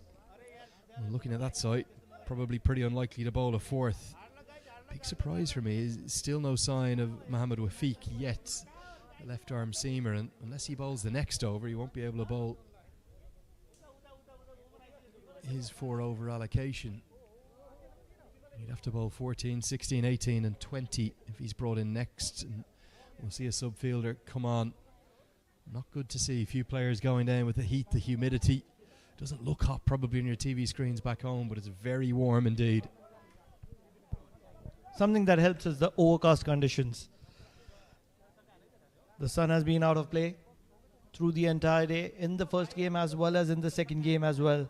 And looking at that side, probably pretty unlikely to bowl a 4th. Big surprise for me is still no sign of Mohammad Wafiq yet. The left arm seamer, and unless he bowls the next over, he won't be able to bowl his 4 over allocation. He'd have to bowl 14, 16, 18 and 20 if he's brought in next. And we'll see a subfielder come on. Not good to see. A few players going down with the heat, the humidity. Doesn't look hot probably on your TV screens back home, but it's very warm indeed. Something that helps is the overcast conditions. The sun has been out of play through the entire day, in the first game as well as in the second game as well.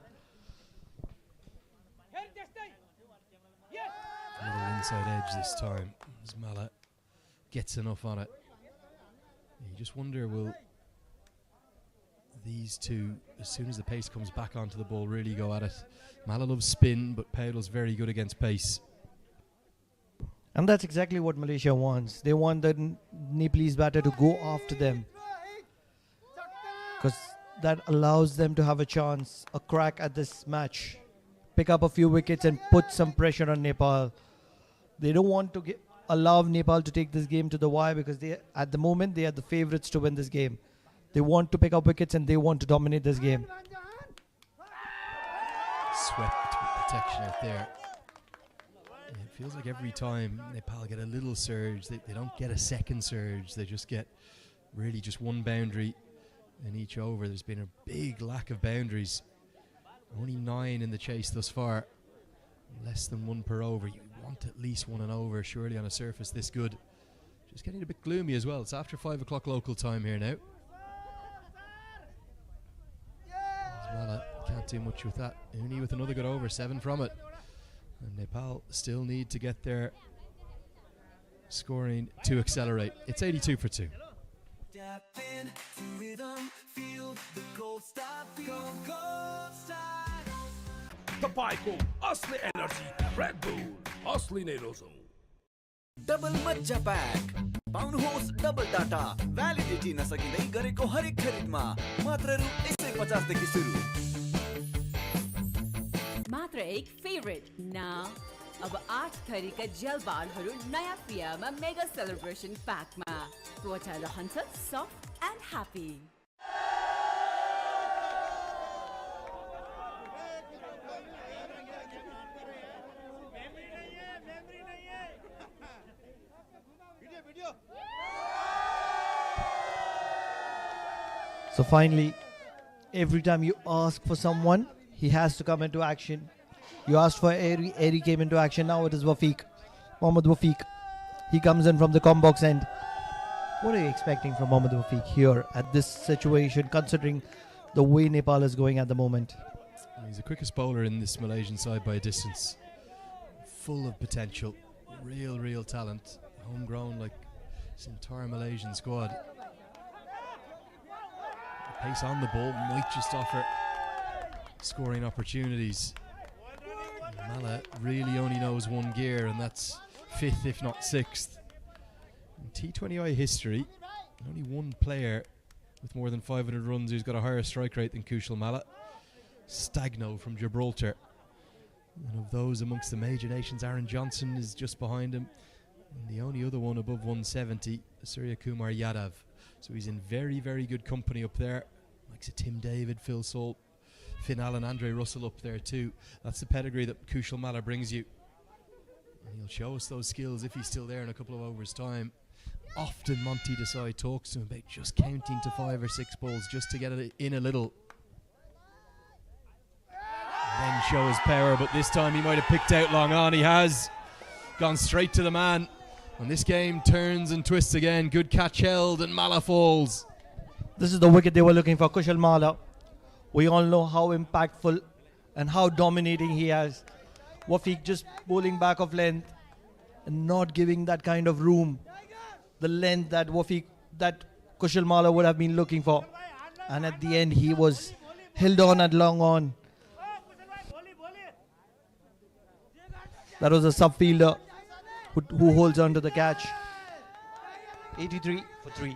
A little inside edge this time as Mala gets enough on it. You just wonder, will these two, as soon as the pace comes back onto the ball, really go at it? Mala loves spin, but Paudle's very good against pace. And that's exactly what Malaysia wants. They want the Nepalese batter to go after them, because that allows them to have a chance, a crack at this match, pick up a few wickets and put some pressure on Nepal. They don't want to allow Nepal to take this game to the wire, because at the moment they are the favourites to win this game. They want to pick up wickets and they want to dominate this game. Swept with protection out there. It feels like every time Nepal get a little surge, they don't get a second surge. They just get really just one boundary in each over. There's been a big lack of boundaries. Only 9 in the chase thus far. Less than 1 per over. You want at least 1 an over, surely, on a surface this good. Just getting a bit gloomy as well. It's after 5 o'clock local time here now. Mala can't do much with that. Uni with another good over, 7 from it. And Nepal still need to get their scoring to accelerate. It's 82 for 2. Tap in to rhythm, feel the gold star, feel gold star. तपाईको असली energy red bull असली नै रोजौं double मज्जा pack पाउनुहोस् double data validity नसकिँदै गरेको हरेक खरिदमा मात्र रु 150 देखि सुरु मात्र एक फेभरेट नाउ अब 8 थरीका जेल बारहरू नयाँ पियामा मेगा सेलिब्रेसन प्याकमा त्वचा रहन्छ soft and happy So finally, every time you ask for someone, he has to come into action. You asked for Eri, Eri came into action. Now it is Wafiq, Mohammad Wafiq. He comes in from the com box end. What are you expecting from Mohammad Wafiq here at this situation, considering the way Nepal is going at the moment? He's the quickest bowler in this Malaysian side by a distance. Full of potential, real talent. Homegrown like this entire Malaysian squad. The pace on the ball might just offer scoring opportunities. Mala really only knows one gear, and that's 5th if not 6th. In T20I history, only one player with more than 500 runs who's got a higher strike rate than Kushal Malla. Stagno from Gibraltar. And of those amongst the major nations, Aaron Johnson is just behind him. And the only other one above 170, Surya Kumar Yadav. So he's in very good company up there. Like Tim David, Phil Salt, Finn Allen, Andre Russell up there too. That's the pedigree that Kushal Malla brings you. And he'll show us those skills if he's still there in a couple of overs' time. Often Monty Desai talks to him about just counting to 5 or 6 balls just to get it in a little. And then show his power, but this time he might have picked out long on. He has gone straight to the man. And this game turns and twists again. Good catch held and Malla falls. This is the wicket they were looking for, Kushal Malla. We all know how impactful and how dominating he has. Wafiq just bowling back of length and not giving that kind of room, the length that Kushal Malla would have been looking for. And at the end, he was held on at long on. That was a sub-fielder who holds on to the catch. 83 for 3,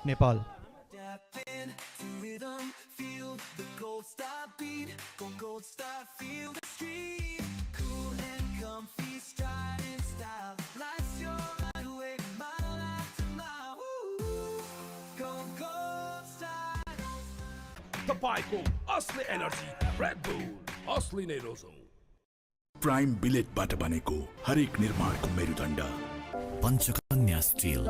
Nepal. तपाईको असली energy red bull असली नै रोजौं prime बिलेटबाट बनेको हरेक निर्माणको मेरुदण्ड Panchakanya steel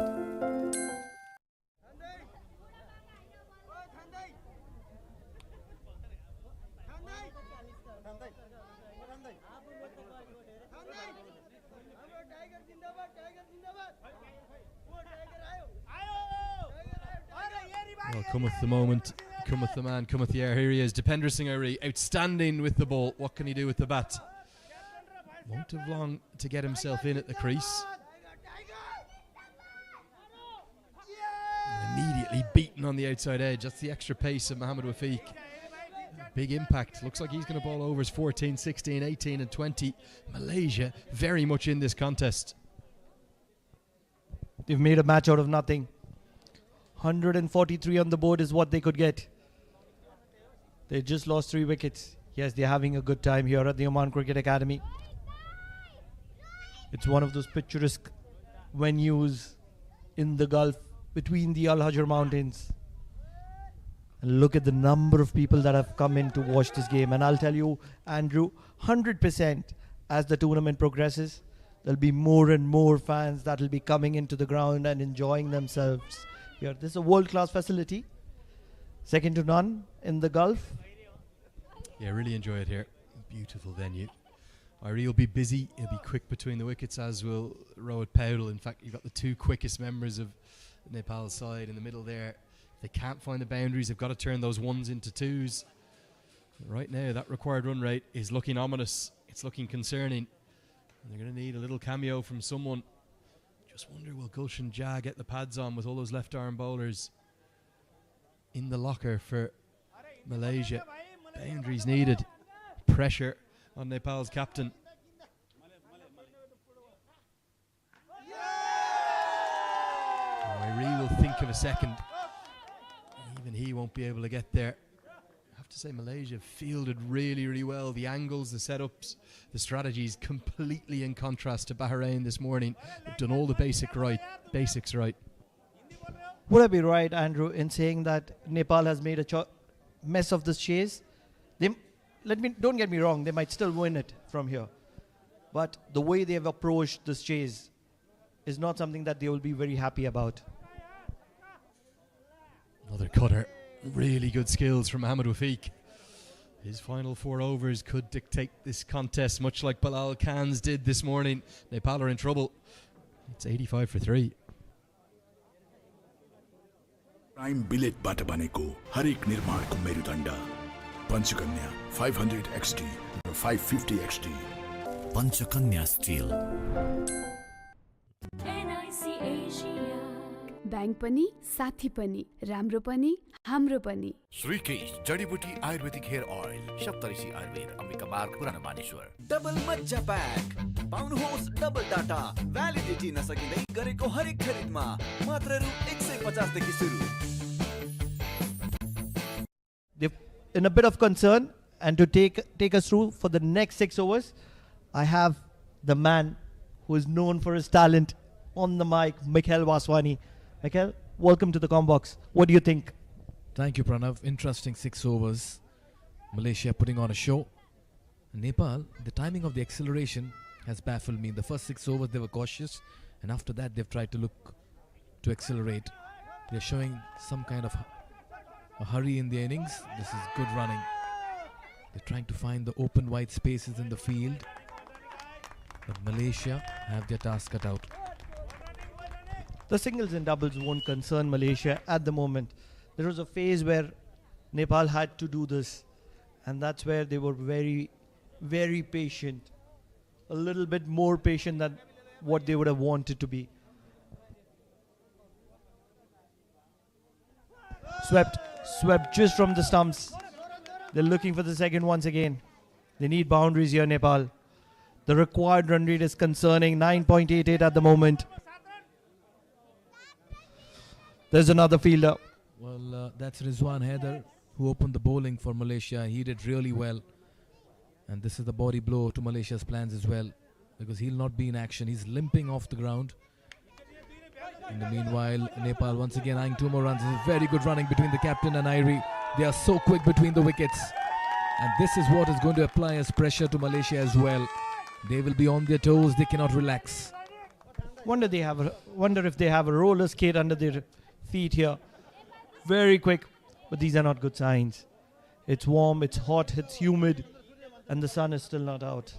Well, cometh the moment, cometh the man, cometh the hour. Here he is, Dipender Singh Airi, outstanding with the ball. What can he do with the bat? Won't have long to get himself in at the crease. And immediately beaten on the outside edge. That's the extra pace of Mohammad Wafiq. Big impact. Looks like he's going to bowl overs 14, 16, 18 and 20. Malaysia very much in this contest. They've made a match out of nothing. 143 on the board is what they could get. They just lost 3 wickets. Yes, they're having a good time here at the Oman Cricket Academy. It's one of those picturesque venues in the Gulf between the Al Hajar Mountains. And look at the number of people that have come in to watch this game. And I'll tell you, Andrew, 100% as the tournament progresses, there'll be more and more fans that will be coming into the ground and enjoying themselves here. This is a world-class facility, second to none in the Gulf. Yeah, really enjoy it here. Beautiful venue. Irie will be busy. He'll be quick between the wickets, as will Rohit Powell. In fact, you've got the 2 quickest members of Nepal's side in the middle there. They can't find the boundaries. They've got to turn those 1s into 2s. Right now, that required run rate is looking ominous. It's looking concerning. And they're going to need a little cameo from someone. Just wonder, will Gulshan Jah get the pads on with all those left-arm bowlers in the locker for Malaysia? Boundaries needed. Pressure on Nepal's captain. Irie will think of a second. Even he won't be able to get there. I have to say, Malaysia fielded really well. The angles, the setups, the strategies, completely in contrast to Bahrain this morning. They've done all the basics right. Would I be right, Andrew, in saying that Nepal has made a mess of this chase? Don't get me wrong, they might still win it from here. But the way they have approached this chase is not something that they will be very happy about. Another cutter. Really good skills from Mohamed Wafiq. His final 4 overs could dictate this contest, much like Bilal Khan's did this morning. Nepal are in trouble. It's 85 for 3. Prime बिलेटबाट बनेको हरेक निर्माणको मेरुदण्ड Panchakanya 500 XT र 550 XT Panchakanya steel NIC Asia. Bank पनि साथी पनि राम्रो पनि हाम्रो पनि श्रीकेश जडीबुटी आयुर्वेदिक हेयर ऑयल सप्तऋषि आयुर्वेद अम्बिका मार्ग पुरानो मानेश्वर डबल मज्जा प्याक पाउनुहोस् डबल डाटा भ्यालिडिटी नसकिँदै गरेको हरेक खरिदमा मात्र रु 150 देखि सुरु In a bit of concern, and to take us through for the next 6 overs, I have the man who is known for his talent on the mic, Mikhail Vaswani. Mikhail, welcome to the Combox. What do you think? Thank you, Pranav. Interesting 6 overs. Malaysia putting on a show. Nepal, the timing of the acceleration has baffled me. In the first 6 overs, they were cautious, and after that, they've tried to look to accelerate. They're showing some kind of a hurry in the innings. This is good running. They're trying to find the open wide spaces in the field, but Malaysia have their task cut out. The singles and doubles won't concern Malaysia at the moment. There was a phase where Nepal had to do this, and that's where they were very, very patient. A little bit more patient than what they would have wanted to be. Swept just from the stumps. They're looking for the second once again. They need boundaries here, Nepal. The required run rate is concerning, 9.88 at the moment. There's another fielder. Well, that's Rizwan Haider, who opened the bowling for Malaysia. He did really well. And this is the body blow to Malaysia's plans as well, because he'll not be in action. He's limping off the ground. In the meanwhile, Nepal once again eyeing 2 more runs. This is very good running between the captain and Irie. They are so quick between the wickets. And this is what is going to apply as pressure to Malaysia as well. They will be on their toes. They cannot relax. Wonder if they have a roller skate under their feet here. Very quick, but these are not good signs. It's warm, it's hot, it's humid, and the sun is still not out.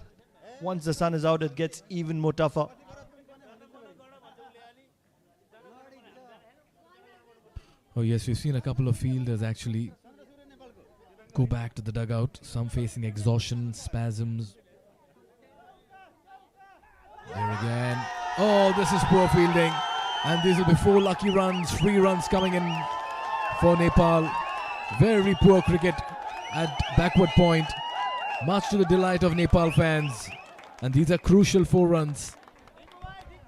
Once the sun is out, it gets even more tougher. Oh yes, we've seen a couple of fielders actually go back to the dugout. Some facing exhaustion, spasms. There again. Oh, this is poor fielding. And these will be 4 lucky runs, 3 runs coming in for Nepal. Very poor cricket at backward point. Much to the delight of Nepal fans. And these are crucial 4 runs.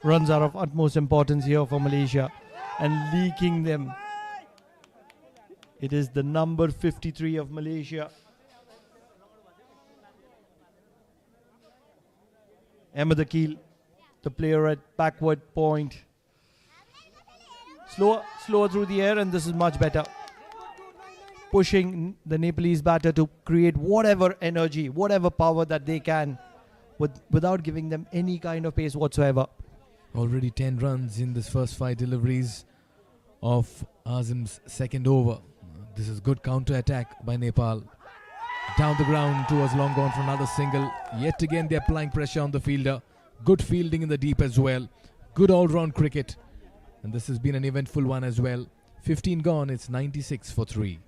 Runs are of utmost importance here for Malaysia. And leaking them. It is the number 53 of Malaysia. Ahmed Akil, the player at backward point. Slower through the air, and this is much better. Pushing the Nepalese batter to create whatever energy, whatever power that they can, without giving them any kind of pace whatsoever. Already 10 runs in this first 5 deliveries of Azim's second over. This is good counter-attack by Nepal. Down the ground towards long on for another single. Yet again they're applying pressure on the fielder. Good fielding in the deep as well. Good all-round cricket. And this has been an eventful one as well. 15 gone, it's 96 for 3.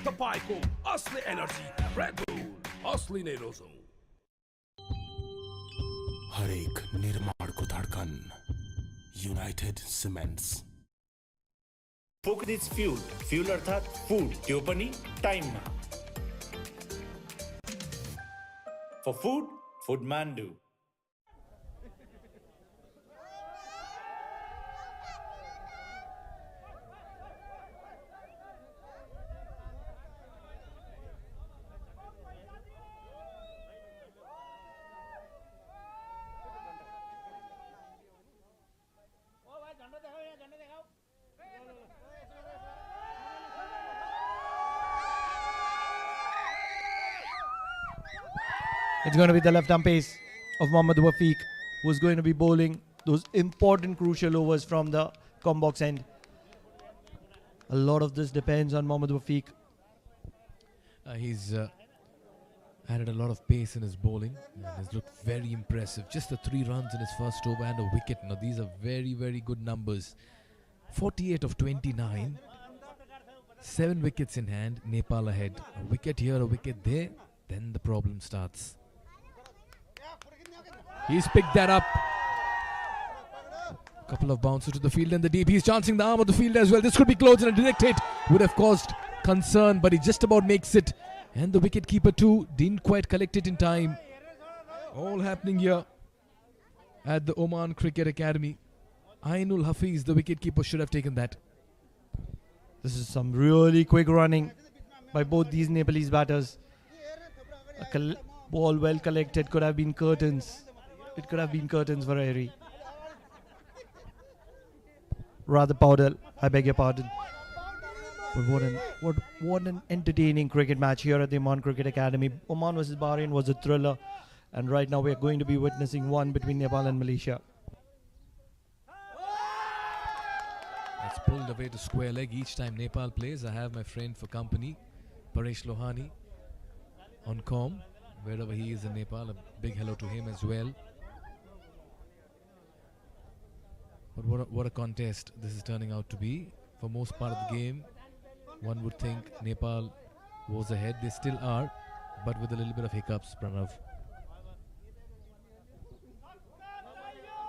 तपाईँको असली energy red bull असली नै रोजौं हरेक निर्माणको धड्कन united cements Focus needs fuel. Fuel अर्थात food. त्यो पनि टाइममा. For food, Foodmandu. It's going to be the left arm pace of Mohammad Wafiq, who's going to be bowling those important crucial overs from the combox end. A lot of this depends on Mohammad Wafiq. He's added a lot of pace in his bowling and has looked very impressive. Just the 3 runs in his first over and a wicket. Now these are very, very good numbers. 48 of 29. 7 wickets in hand. Nepal ahead. A wicket here, a wicket there. Then the problem starts. He's picked that up. A couple of bounces to the field and the deep. He's chancing the arm of the field as well. This could be close, and a direct hit would have caused concern, but he just about makes it. And the wicketkeeper too didn't quite collect it in time. All happening here at the Oman Cricket Academy. Ainul Hafiz, the wicketkeeper, should have taken that. This is some really quick running by both these Nepalese batters. A ball well collected could have been curtains. It could have been curtains for Airy. Rather Powdell, I beg your pardon. But what an entertaining cricket match here at the Oman Cricket Academy. Oman versus Bahrain was a thriller, and right now we are going to be witnessing one between Nepal and Malaysia. That's pulled away to square leg each time Nepal plays. I have my friend for company, Paresh Lohani, on comm, wherever he is in Nepal. A big hello to him as well. But what a contest this is turning out to be. For most part of the game, one would think Nepal was ahead. They still are, but with a little bit of hiccups, Pranav.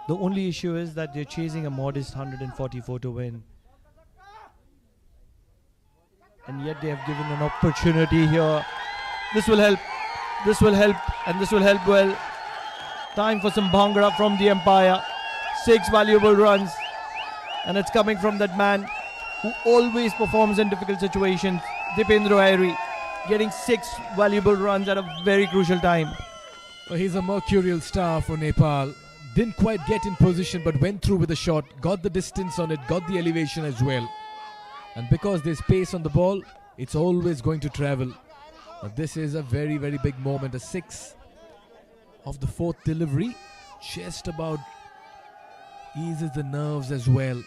The only issue is that they're chasing a modest 144 to win. And yet they have given an opportunity here. This will help. This will help, and this will help well. Time for some bhangra from the umpire. 6 valuable runs, and it's coming from that man who always performs in difficult situations, Dipendra Airy, getting 6 valuable runs at a very crucial time. Well, he's a mercurial star for Nepal. Didn't quite get in position, but went through with a shot, got the distance on it, got the elevation as well. And because there's pace on the ball, it's always going to travel. But this is a very, very big moment. A 6 of the 4th delivery, just about eases the nerves as well.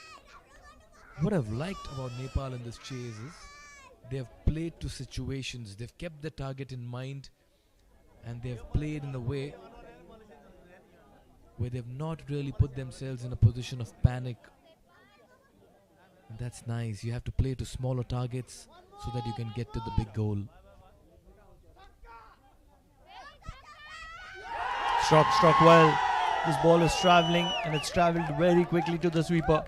What I've liked about Nepal in this chase is they have played to situations. They've kept the target in mind, and they've played in a way where they've not really put themselves in a position of panic. And that's nice. You have to play to smaller targets so that you can get to the big goal. Struck well. This ball is travelling, and it's travelled very quickly to the sweeper.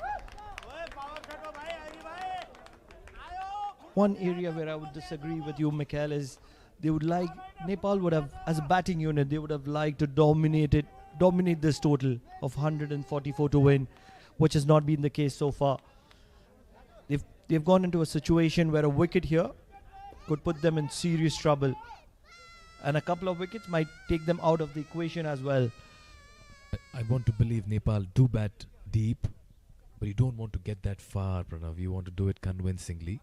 One area where I would disagree with you, Mikhail, is Nepal would have, as a batting unit, they would have liked to dominate this total of 144 to win, which has not been the case so far. They've gone into a situation where a wicket here could put them in serious trouble, and a couple of wickets might take them out of the equation as well. I want to believe Nepal do bat deep, but you don't want to get that far, Pranav. You want to do it convincingly.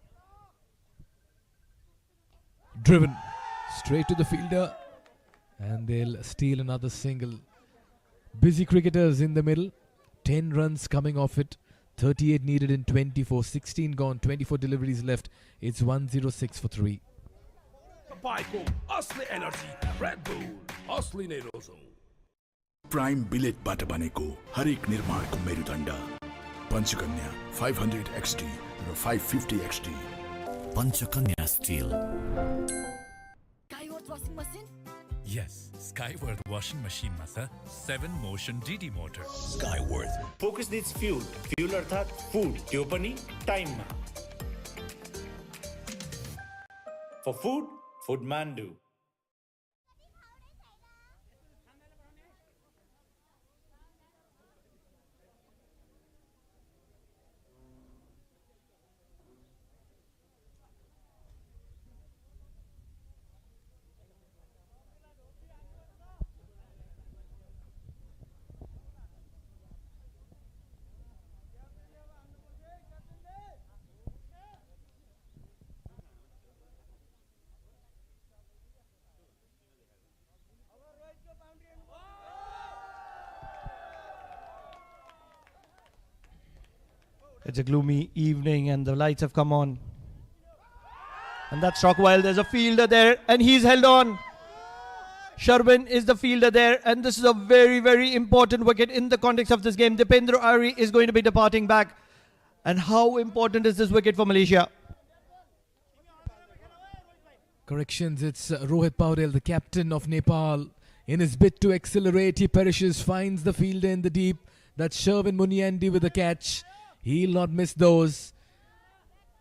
Driven straight to the fielder, and they'll steal another single. Busy cricketers in the middle. 10 runs coming off it. 38 needed in 24. 16 gone. 24 deliveries left. It's 106 for 3. तपाईँको असली energy red bull असली नै रोजौं prime बिलेटबाट बनेको हरेक निर्माणको मेरुदण्ड Panchakanya 500 XT र 550 XT Panchakanya steel Skyward washing machine? Yes, Skyworth washing machine मा छ 7 motion DD motor. Skyworth. Focus needs fuel. Fuel अर्थात food. त्यो पनि टाइममा. For food, Foodman do. It's a gloomy evening and the lights have come on. And that's struck while there's a fielder there and he's held on. Sharvin is the fielder there, and this is a very, very important wicket in the context of this game. Dipendra Airi is going to be departing back. And how important is this wicket for Malaysia? Corrections, it's Rohit Paudel, the captain of Nepal. In his bid to accelerate, he perishes, finds the fielder in the deep. That's Sherwin Muniandi with the catch. He'll not miss those.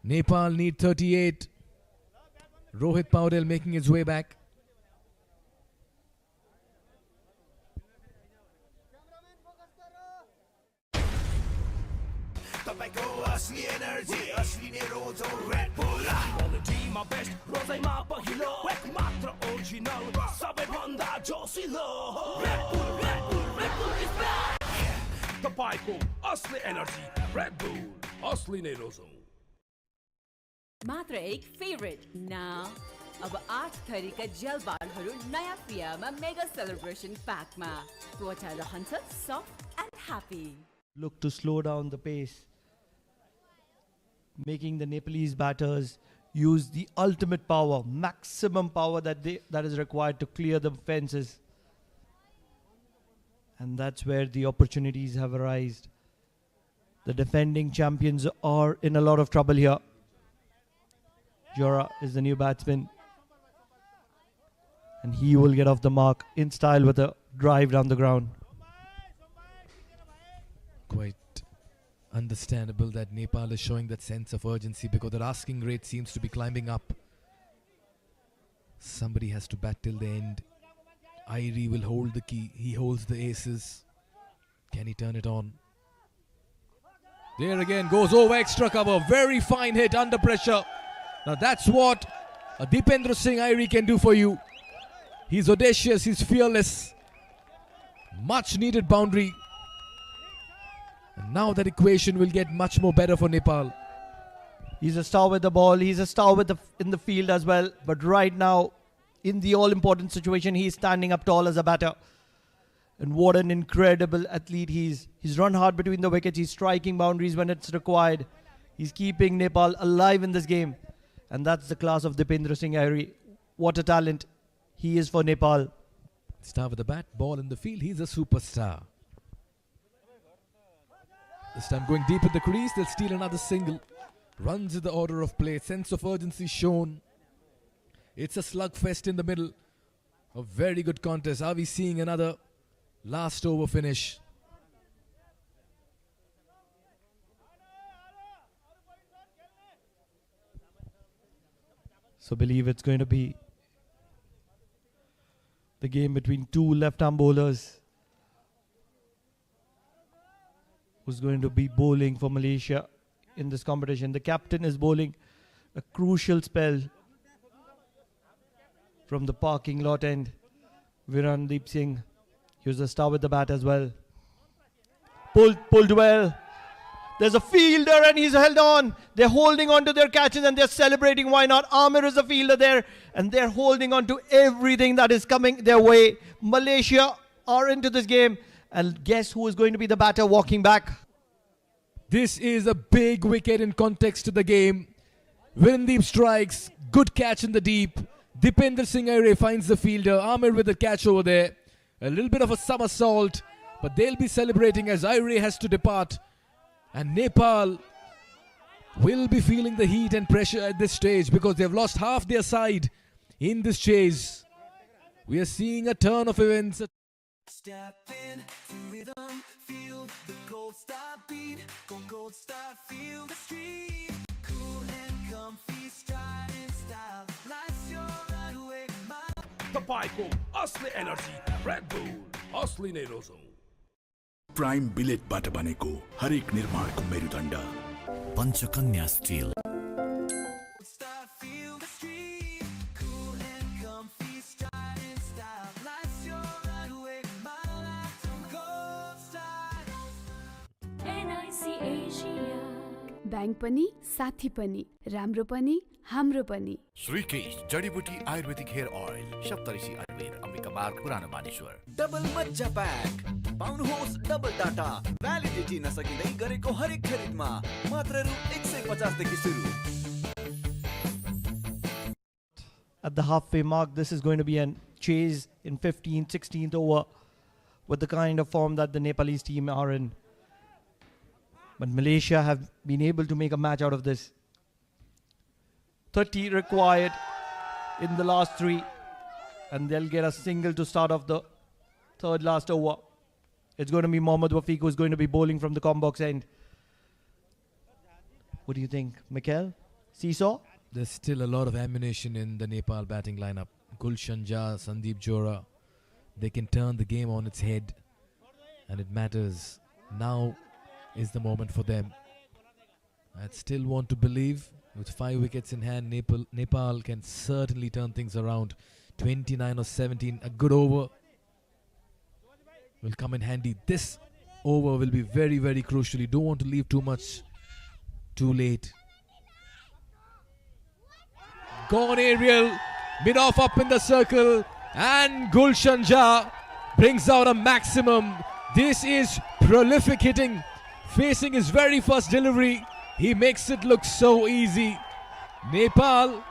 Nepal need 38. Rohit Paudel making his way back. तपाईको असली energy असली नै रोजो Red Bull क्वालिटीमा best रोजैमा पहिलो एक मात्र ओरिजिनल सबैभन्दा जोसिलो Red Bull Red Bull Red Bull is back तपाईको असली एनर्जी रेड बुल असली नै रोजो मात्र एक फेभरेट नाउ अब 8 थरीका जेल बारहरू नयाँ प्रियामा मेगा सेलिब्रेसन प्याकमा त्वचा रहन्छ soft end happy. Look to slow down the pace, making the Nepalese batters use the ultimate power, maximum power that is required to clear the fences. And that's where the opportunities have arisen. The defending champions are in a lot of trouble here. Jora is the new batsman, and he will get off the mark in style with a drive down the ground. Quite understandable that Nepal is showing that sense of urgency because their asking rate seems to be climbing up. Somebody has to bat till the end. Airi will hold the key. He holds the aces. Can he turn it on? There again goes over extra cover. Very fine hit under pressure. Now that's what a Dipendra Singh Airi can do for you. He's audacious. He's fearless. Much needed boundary. And now that equation will get much more better for Nepal. He's a star with the ball. He's a star with in the field as well. But right now, in the all-important situation, he's standing up tall as a batter. And what an incredible athlete he is. He's run hard between the wickets. He's striking boundaries when it's required. He's keeping Nepal alive in this game. And that's the class of Dipendra Singh Airi. What a talent he is for Nepal. Star with the bat, ball in the field. He's a superstar. This time going deep in the crease, they'll steal another single. Runs in the order of play, sense of urgency shown. It's a slugfest in the middle. A very good contest. Are we seeing another last over finish? So believe it's going to be the game between two left-arm bowlers. Who's going to be bowling for Malaysia in this competition. The captain is bowling a crucial spell from the parking lot end. Virandeep Singh, he was a star with the bat as well. Pulled well. There's a fielder and he's held on. They're holding on to their catches and they're celebrating. Why not? Amir is a fielder there and they're holding on to everything that is coming their way. Malaysia are into this game. And guess who is going to be the batter walking back? This is a big wicket in context to the game. Virandeep strikes. Good catch in the deep. Dipendra Singh Airi finds the fielder. Amir with the catch over there. A little bit of a somersault. But they'll be celebrating as Airi has to depart. And Nepal will be feeling the heat and pressure at this stage because they've lost half their side in this chase. We are seeing a turn of events. Step in to rhythm, feel the gold star beat. Go gold star, feel the street. Cool and comfy, stride in style. Life's your runway, तपाईको असली energy red bull असली नै रोजो. Prime बिलेटबाट बनेको हरेक निर्माणको मेरुदण्ड पञ्चकन्या स्टिल. ब्याङ्क पनि साथी पनि राम्रो पनि हाम्रो पनि. श्रीकेश जडीबुटी आयुर्वेदिक हेयर ऑयल, सप्तऋषि आयुर्वेद, अम्बिकाबार, पुरानो बानेश्वर. डबल मज्जा पैक पाउनुहोस् डबल डाटा भ्यालिडिटी नसकिँदै गरेको हरेक खरिदमा मात्र रु 150 देखि सुरु। At the halfway mark, this is going to be a chase in 15th, 16th over with the kind of form that the Nepalese team are in. But Malaysia have been able to make a match out of this. 30 required in the last 3, and they'll get a single to start off the third last over. It's going to be Mohammad Wafiq who's going to be bowling from the combox end. What do you think, Mikhail? Seesaw? There's still a lot of ammunition in the Nepal batting lineup. Gulshan Jha, Sandeep Johra, they can turn the game on its head, and it matters. Now is the moment for them. I still want to believe with 5 wickets in hand, Nepal can certainly turn things around. 29 or 17, a good over will come in handy. This over will be very, very crucial. You don't want to leave too much too late. Gone aerial, mid-off up in the circle, and Gulshan Jha brings out a maximum. This is prolific hitting. Facing his very first delivery, he makes it look so easy. Nepal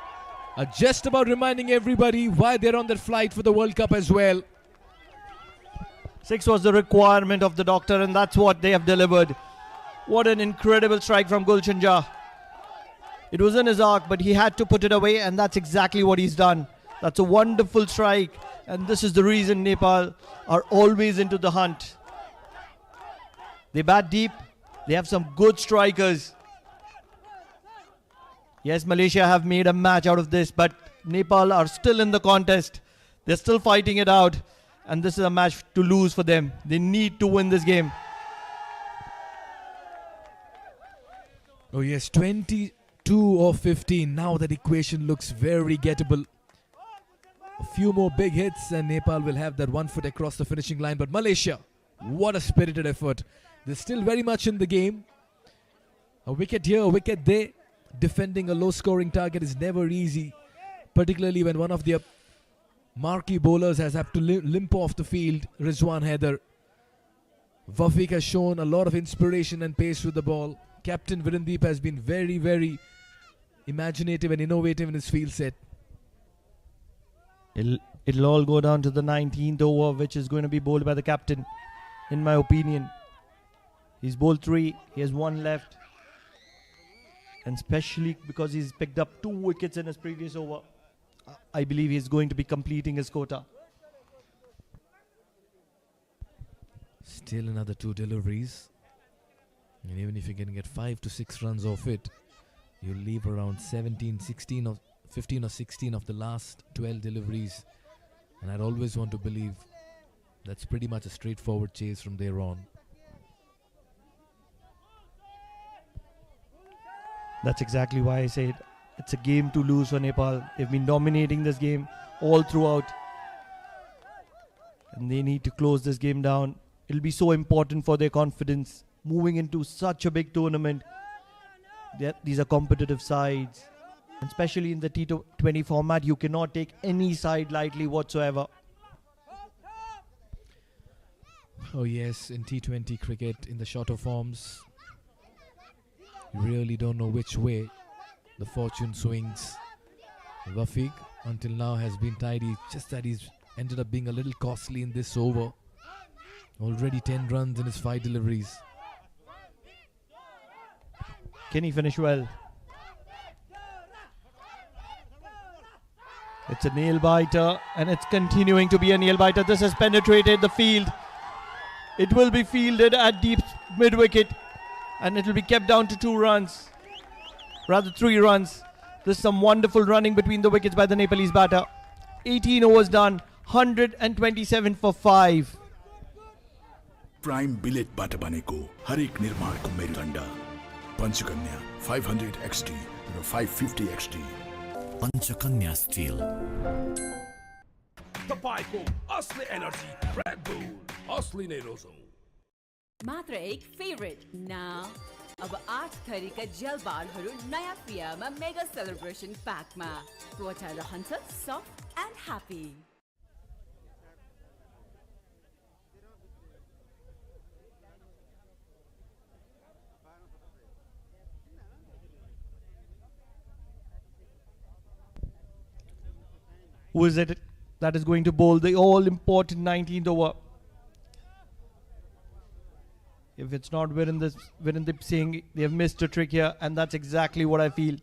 are just about reminding everybody why they're on their flight for the World Cup as well. 6 was the requirement of the doctor, and that's what they have delivered. What an incredible strike from Gulshan Jha. It was in his arc, but he had to put it away, and that's exactly what he's done. That's a wonderful strike, and this is the reason Nepal are always into the hunt. They bat deep. They have some good strikers. Yes, Malaysia have made a match out of this, but Nepal are still in the contest. They're still fighting it out, and this is a match to lose for them. They need to win this game. Oh yes, 22 of 15. Now that equation looks very gettable. A few more big hits and Nepal will have that 1 foot across the finishing line. But Malaysia, what a spirited effort. They're still very much in the game. A wicket here, a wicket there. Defending a low-scoring target is never easy, particularly when one of their marquee bowlers has had to limp off the field, Rizwan Haider. Wafiq has shown a lot of inspiration and pace with the ball. Captain Virendeep has been very, very imaginative and innovative in his field set. It'll all go down to the 19th over, which is going to be bowled by the captain, in my opinion. He's bowled 3, he has 1 left. And especially because he's picked up 2 wickets in his previous over, I believe he's going to be completing his quota. Still another 2 deliveries. And even if you can get 5 to 6 runs off it, you'll leave around 17, 16 or 15 or 16 of the last 12 deliveries. And I'd always want to believe that's pretty much a straightforward chase from there on. That's exactly why I said it's a game to lose for Nepal. They've been dominating this game all throughout, and they need to close this game down. It'll be so important for their confidence moving into such a big tournament. These are competitive sides, and especially in the T20 format, you cannot take any side lightly whatsoever. Oh yes, in T20 cricket, in the shorter forms, you really don't know which way the fortune swings. Wafiq until now has been tidy, just that he's ended up being a little costly in this over. Already 10 runs in his 5 deliveries. Can he finish well? It's a nail biter, and it's continuing to be a nail biter. This has penetrated the field. It will be fielded at deep mid-wicket, and it will be kept down to 2 runs. Rather 3 runs. There's some wonderful running between the wickets by the Nepalese batter. 18 overs done, 127 for 5. Prime बिलेटबाट बनेको हरेक निर्माणको मेरुदण्ड Panchakanya 500 XT र 550 XT Panchakanya steel तपाईको असली energy red bull असली नै रोजौ मात्र एक फेभरेट नाउ अब 8 थरीका जेल बारहरू नयाँ फ्रियामा मेगा सेलिब्रेसन प्याकमा त्वचा रहन्छ soft and happy who is it that is going to bowl the all-important 19th over. If it's not Virendip Singh, they have missed a trick here, and that's exactly what I feel.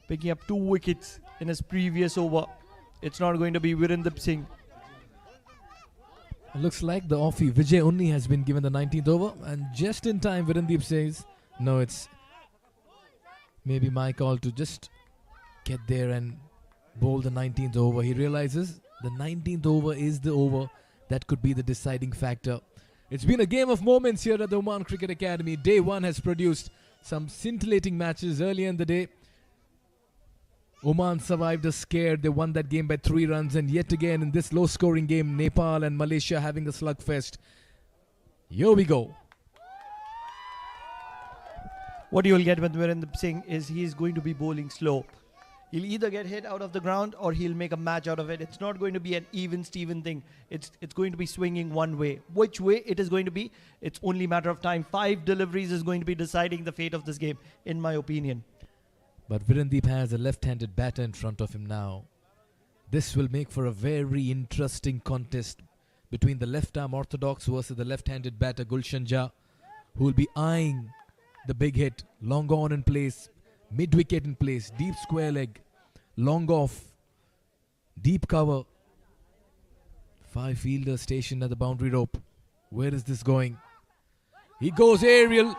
Picking up 2 wickets in his previous over. It's not going to be Virendip Singh. It looks like the offie Vijay Unni has been given the 19th over, and just in time Virendip says, no, it's maybe my call to just get there and bowl the 19th over. He realizes the 19th over is the over that could be the deciding factor. It's been a game of moments here at the Oman Cricket Academy. Day 1 has produced some scintillating matches earlier in the day. Oman survived a scare. They won that game by 3 runs, and yet again in this low-scoring game, Nepal and Malaysia having a slugfest. Here we go. What you'll get with Virendip Singh is he's going to be bowling slow. He'll either get hit out of the ground or he'll make a match out of it. It's not going to be an even-steven thing. It's going to be swinging one way. Which way it is going to be, it's only a matter of time. 5 deliveries is going to be deciding the fate of this game, in my opinion. But Virendip has a left-handed batter in front of him now. This will make for a very interesting contest between the left-arm orthodox versus the left-handed batter Gulshan Jha, who will be eyeing the big hit. Long on in place, mid-wicket in place, deep square leg, long off, deep cover. 5 fielders stationed at the boundary rope. Where is this going? He goes aerial.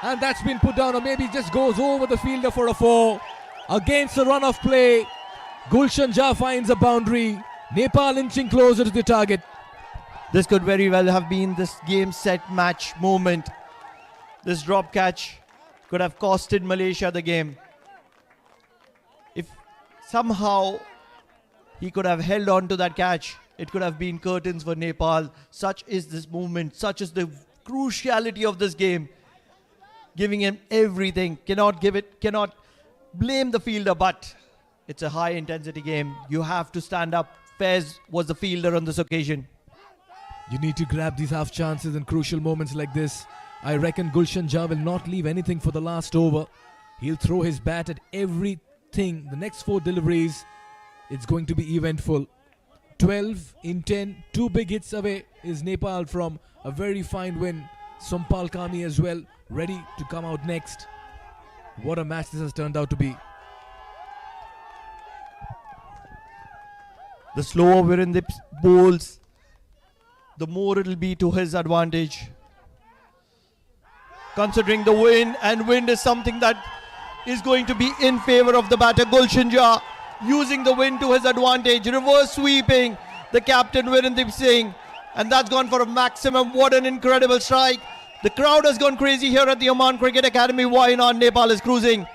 And that's been put down, or maybe just goes over the fielder for a 4. Against the run of play, Gulshan Jha finds a boundary. Nepal inching closer to the target. This could very well have been this game set match moment. This drop catch could have costed Malaysia the game. If somehow he could have held on to that catch, it could have been curtains for Nepal. Such is this moment, such is the cruciality of this game. Giving him everything, cannot blame the fielder, but it's a high intensity game. You have to stand up. Faiz was the fielder on this occasion. You need to grab these half chances in crucial moments like this. I reckon Gulshan Jha will not leave anything for the last over. He'll throw his bat at everything. The next 4 deliveries, it's going to be eventful. 12 in 10, 2 big hits away is Nepal from a very fine win. Sompal Kami as well, ready to come out next. What a match this has turned out to be. The slower Virendip bowls, the more it'll be to his advantage. Considering the wind, and wind is something that is going to be in favor of the batter Gulshan Jha, using the wind to his advantage, reverse sweeping the captain Virendip Singh, and that's gone for a maximum. What an incredible strike. The crowd has gone crazy here at the Oman Cricket Academy. Why not? Nepal is cruising.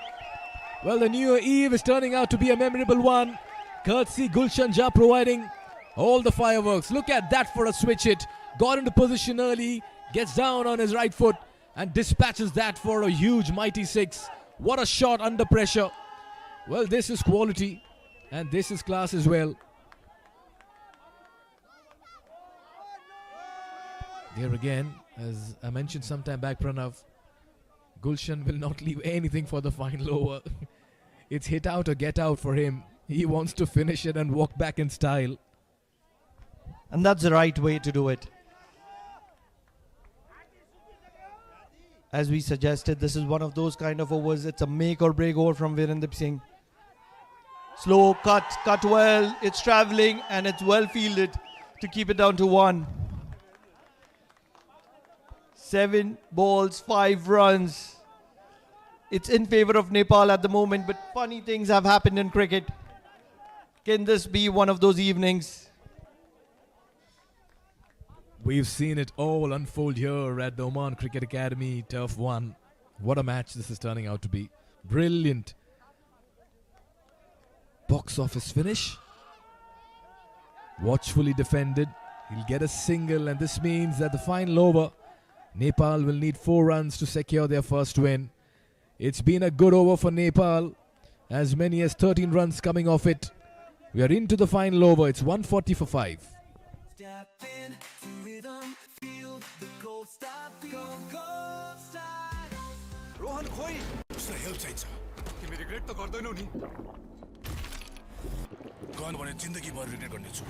Well, the New Year Eve is turning out to be a memorable one. Courtesy Gulshan Jha providing all the fireworks. Look at that for a switch hit. Got into position early, gets down on his right foot and dispatches that for a huge mighty 6. What a shot under pressure. Well, this is quality and this is class as well. There again, as I mentioned sometime back, Pranav, Gulshan will not leave anything for the final over. It's hit out or get out for him. He wants to finish it and walk back in style. And that's the right way to do it. As we suggested, this is one of those kind of overs. It's a make or break over from Virendip Singh. Slow cut well. It's traveling and it's well fielded to keep it down to 1. 7 balls, 5 runs. It's in favor of Nepal at the moment, but funny things have happened in cricket. Can this be one of those evenings? We've seen it all unfold here at the Oman Cricket Academy Turf 1. What a match this is turning out to be. Brilliant. Box office finish. Watchfully defended. He'll get a single, and this means that the final over, Nepal will need 4 runs to secure their first win. It's been a good over for Nepal. As many as 13 runs coming off it. We are into the final over. It's 140 for 5. Step in to rhythm, feel the gold star beat. Gold star. Rohan खोइ उसलाई help चाहिन्छ तिमी regret त गर्दैनौ नि गन भने जिन्दगीभर regret गर्नेछु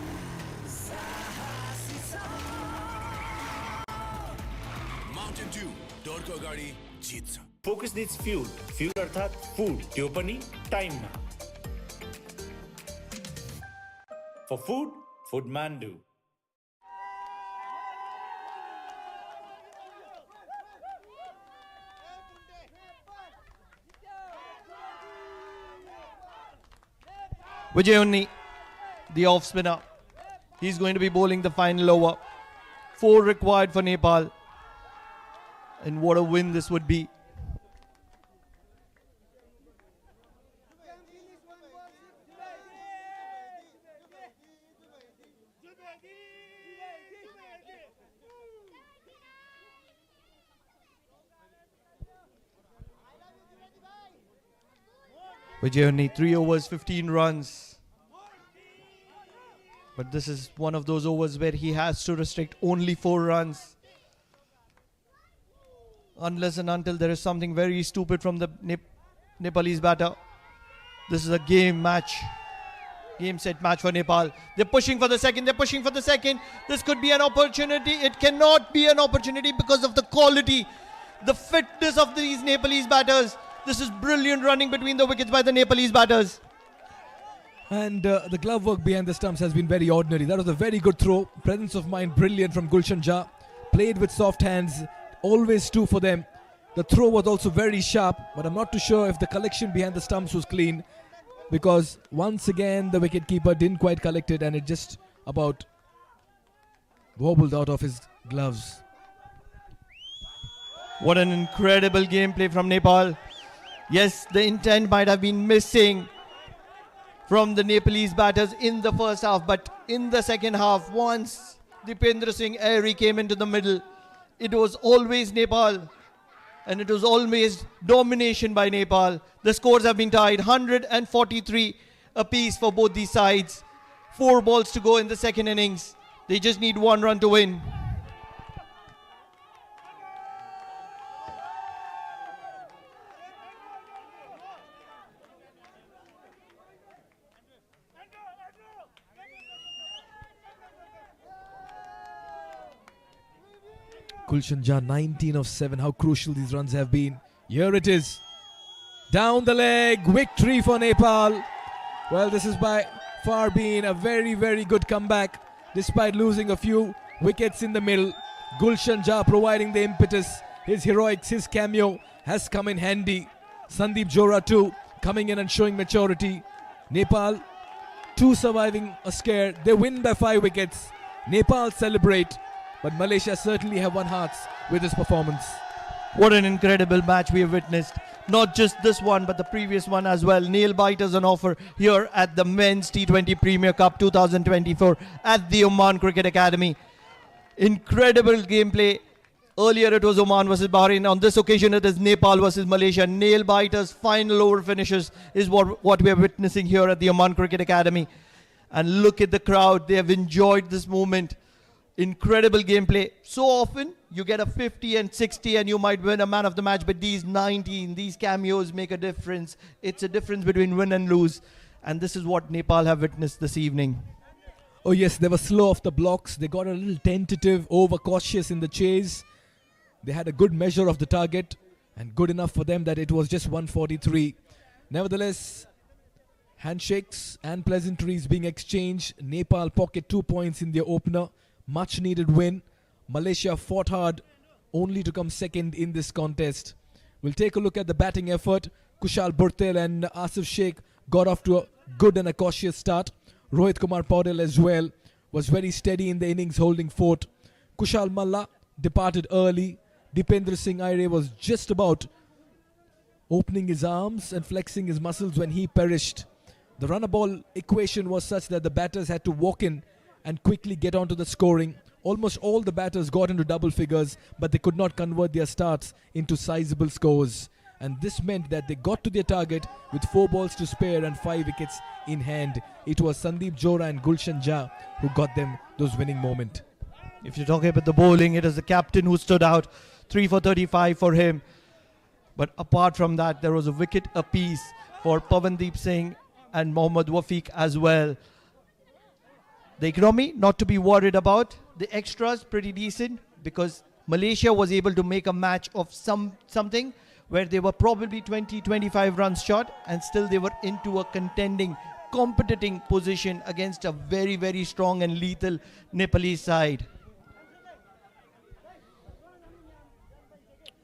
माउन्टेन ड्यू डरको अगाडि जित्छ फोकस निड्स फ्युल फ्युल अर्थात् फुड त्यो पनि टाइममा for food foodman do Vijay Unni, the off spinner. He's going to be bowling the final over. 4 required for Nepal. And what a win this would be. Vijay Unni, 3 overs, 15 runs. But this is one of those overs where he has to restrict only 4 runs. Unless and until there is something very stupid from the Nepalese batter. This is a game set match for Nepal. They're pushing for the second. This could be an opportunity. It cannot be an opportunity because of the quality, the fitness of these Nepalese batters. This is brilliant running between the wickets by the Nepalese batters. And the glove work behind the stumps has been very ordinary. That was a very good throw. Presence of mind brilliant from Gulshan Jha. Played with soft hands. Always 2 for them. The throw was also very sharp, but I'm not too sure if the collection behind the stumps was clean, because once again the wicketkeeper didn't quite collect it and it just about wobbled out of his gloves. What an incredible gameplay from Nepal. Yes, the intent might have been missing from the Nepalese batters in the first half, but in the second half, once Dipendra Singh Airy came into the middle, it was always Nepal, and it was always domination by Nepal. The scores have been tied, 143 apiece for both these sides. 4 balls to go in the second innings. They just need 1 run to win. Gulshan Jha, 19 of 7. How crucial these runs have been. Here it is. Down the leg. Victory for Nepal. Well, this has by far been a very, very good comeback. Despite losing a few wickets in the middle, Gulshan Jha providing the impetus. His heroics, his cameo has come in handy. Sandeep Johra too coming in and showing maturity. Nepal 2 surviving a scare. They win by 5 wickets. Nepal celebrate. But Malaysia certainly have won hearts with this performance. What an incredible match we have witnessed. Not just this one, but the previous one as well. Nail biters on offer here at the Men's T20 Premier Cup 2024 at the Oman Cricket Academy. Incredible gameplay. Earlier it was Oman versus Bahrain. On this occasion it is Nepal versus Malaysia. Nail biters, final over finishes is what we are witnessing here at the Oman Cricket Academy. And look at the crowd. They have enjoyed this moment. Incredible gameplay. So often you get a 50 and 60 and you might win a man of the match, but these 19, these cameos make a difference. It's a difference between win and lose, and this is what Nepal have witnessed this evening. Oh yes, they were slow off the blocks. They got a little tentative, overcautious in the chase. They had a good measure of the target, and good enough for them that it was just 143. Nevertheless, handshakes and pleasantries being exchanged. Nepal pocket 2 points in their opener. Much needed win. Malaysia fought hard only to come second in this contest. We'll take a look at the batting effort. Kushal Burtel and Asif Sheikh got off to a good and a cautious start. Rohit Kumar Paudel as well was very steady in the innings, holding fort. Kushal Malla departed early. Dipendra Singh Aire was just about opening his arms and flexing his muscles when he perished. The runner ball equation was such that the batters had to walk in and quickly get onto the scoring. Almost all the batters got into double figures, but they could not convert their starts into sizable scores. And this meant that they got to their target with 4 balls to spare and 5 wickets in hand. It was Sandeep Johra and Gulshan Jha who got them those winning moment. If you're talking about the bowling, it is the captain who stood out. 3 for 35 for him. But apart from that, there was a wicket apiece for Pavandeep Singh and Mohammad Wafiq as well. The economy, not to be worried about. The extras, pretty decent, because Malaysia was able to make a match of something where they were probably 20-25 runs short, and still they were into a competing position against a very, very strong and lethal Nepalese side.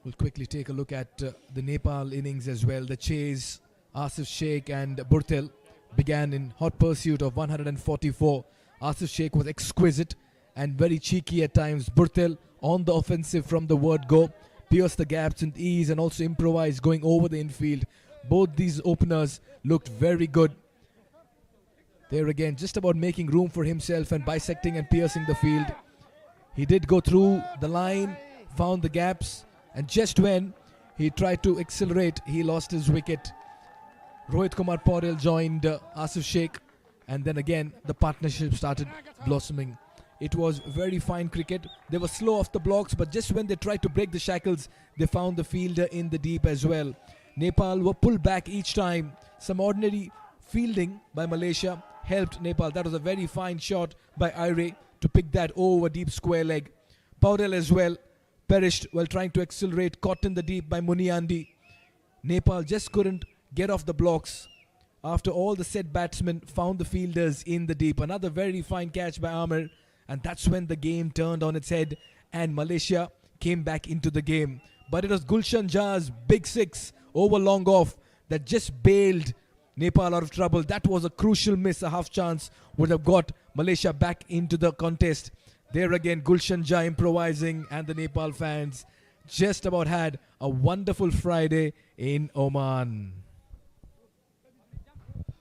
We'll quickly take a look at the Nepal innings as well. The chase, Asif Sheikh and Burtel began in hot pursuit of 144. Asif Sheikh was exquisite and very cheeky at times. Burtel on the offensive from the word go, pierced the gaps with ease and also improvised going over the infield. Both these openers looked very good. There again, just about making room for himself and bisecting and piercing the field. He did go through the line, found the gaps, and just when he tried to accelerate, he lost his wicket. Rohit Kumar Paudel joined Asif Sheikh, and then again the partnership started blossoming. It was very fine cricket. They were slow off the blocks, but just when they tried to break the shackles, they found the fielder in the deep as well. Nepal were pulled back each time. Some ordinary fielding by Malaysia helped Nepal. That was a very fine shot by Aire to pick that over deep square leg. Paudel as well perished while trying to accelerate, caught in the deep by Muniandi. Nepal just couldn't get off the blocks. After all, the set batsmen found the fielders in the deep. Another very fine catch by Amir, and that's when the game turned on its head and Malaysia came back into the game. But it was Gulshan Jha's big six over long off that just bailed Nepal out of trouble. That was a crucial miss. A half chance would have got Malaysia back into the contest. There again, Gulshan Jha improvising, and the Nepal fans just about had a wonderful Friday in Oman.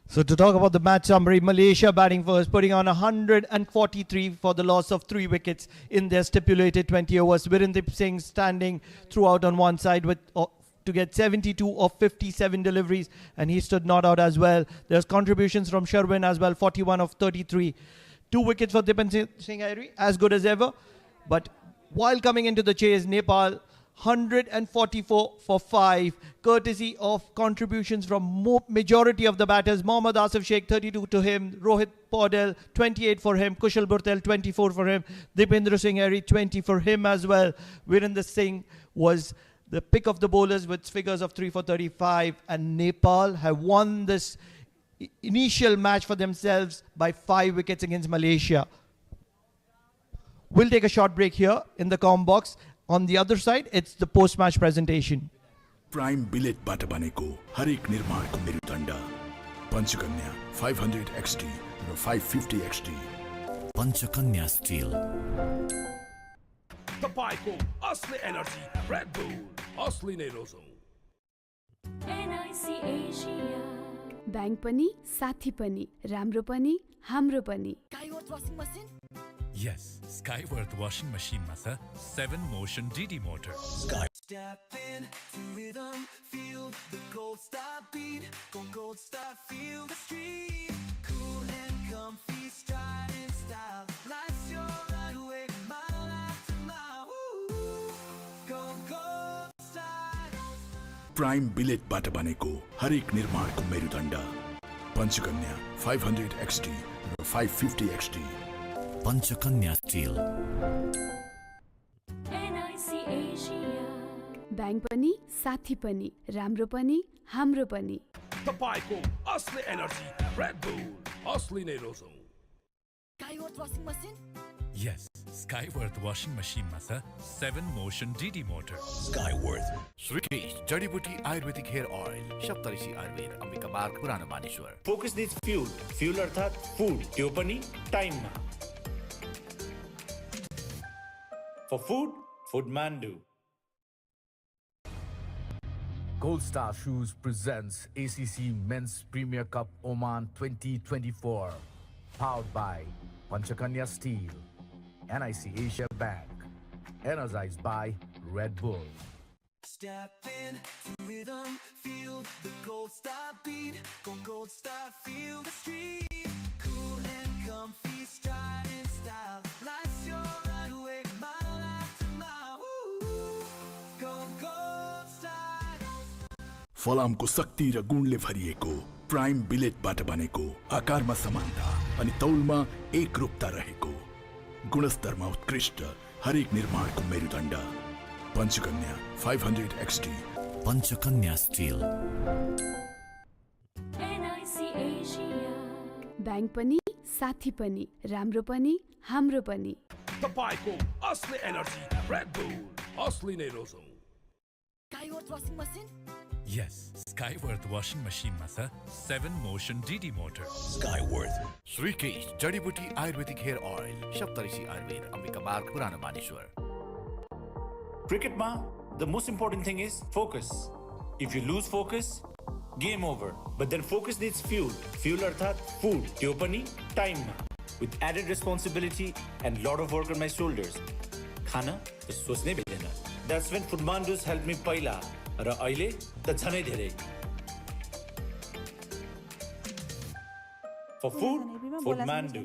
So to talk about the match summary, Malaysia batting first, putting on 143 for the loss of 3 wickets in their stipulated 20 overs. Virendip Singh standing throughout on one side with to get 72 of 57 deliveries, and he stood not out as well. There's contributions from Sherwin as well, 41 of 33. 2 wickets for Dipen Singh Aire, as good as ever. But while coming into the chase, Nepal 144 for 5, courtesy of contributions from majority of the batters. Mohammad Asif Sheikh 32 to him, Rohit Paudel 28 for him, Kushal Burtel 24 for him, Dipendra Singh Aire 20 for him as well. Virendra Singh was the pick of the bowlers with figures of 3 for 35, and Nepal have won this initial match for themselves by 5 wickets against Malaysia. We'll take a short break here in the comm box. On the other side, it's the post-match presentation. Prime billet bata baneko harik nirmaan ko merudanda. Panchakanya 500 XT or 550 XT. Panchakanya Steel. Tapayko Asli Energy Red Bull Asli Nerozo. NIC Asia. Bank पनि साथी पनि राम्रो पनि हाम्रो पनि Skyworth washing machine? Yes, Skyworth washing machine ma cha 7 motion DD motor. Step in to rhythm, feel the gold star beat. Go Gold Star, feel the street. Cool and comfy, stride in style. Life's your runway, mile after mile. Woo! Go Gold Star. Prime billet bata baneko harik nirmaan ko merudanda. Panchakanya 500 XT or 550 XT. Panchakanya Steel. NIC Asia. Bank पनि साथी पनि राम्रो पनि हाम्रो पनि Tapayko Asli Energy Red Bull Asli Nerozo. Skyworth washing machine? Yes, Skyworth washing machine ma cha 7 motion DD motor. Skyworth. Swiss Jadibuti Ayurvedic Hair Oil. Shaptarishi Ayurved Ambika Marg Purana Manishwar. Focus needs fuel. Fuel अर्थात food. त्यो पनि time मा. For food, Foodmandu. Gold Star Shoes presents ACC Men's Premier Cup Oman 2024. Powered by Panchakanya Steel, NIC Asia Bank, energized by Red Bull. Step in to rhythm, feel the Gold Star beat. Go Gold Star, feel the street. Cool and comfy, stride in style. Life's your runway, mile after mile. Woo! Go Gold Star. फलामको शक्ति र गुणले भरिएको prime बिलेटबाट बनेको आकारमा समानता अनि तौलमा एकरूपता रहेको, गुणस्तरमा उत्कृष्ट हरेक निर्माणको मेरुदण्ड। Panchakanya 500 XT। Panchakanya steel. NIC Asia। Bank पनि साथी पनि राम्रो पनि हाम्रो पनि। तपाईको असली एनर्जी रेड बुल असली नै रोजौं। Skyworth washing machine? Yes, Skyworth washing machine मा छ 7 motion DD motor. Skyworth Shrikesh जडीबुटी आयुर्वेदिक हेयर ऑयल सप्तऋषि आयुर्वेद अम्बिकाबार पुरानो Baneshwar. Cricket ma, the most important thing is focus. If you lose focus, game over. But then focus needs fuel. Fuel arthat food. त्यो पनि time ma. With added responsibility and lot of work on my shoulders. खाना त सोच्नै मिल्दैन। That's when Foodmandus helped me पहिला र अहिले त झनै धेरै। For food, Foodmandu.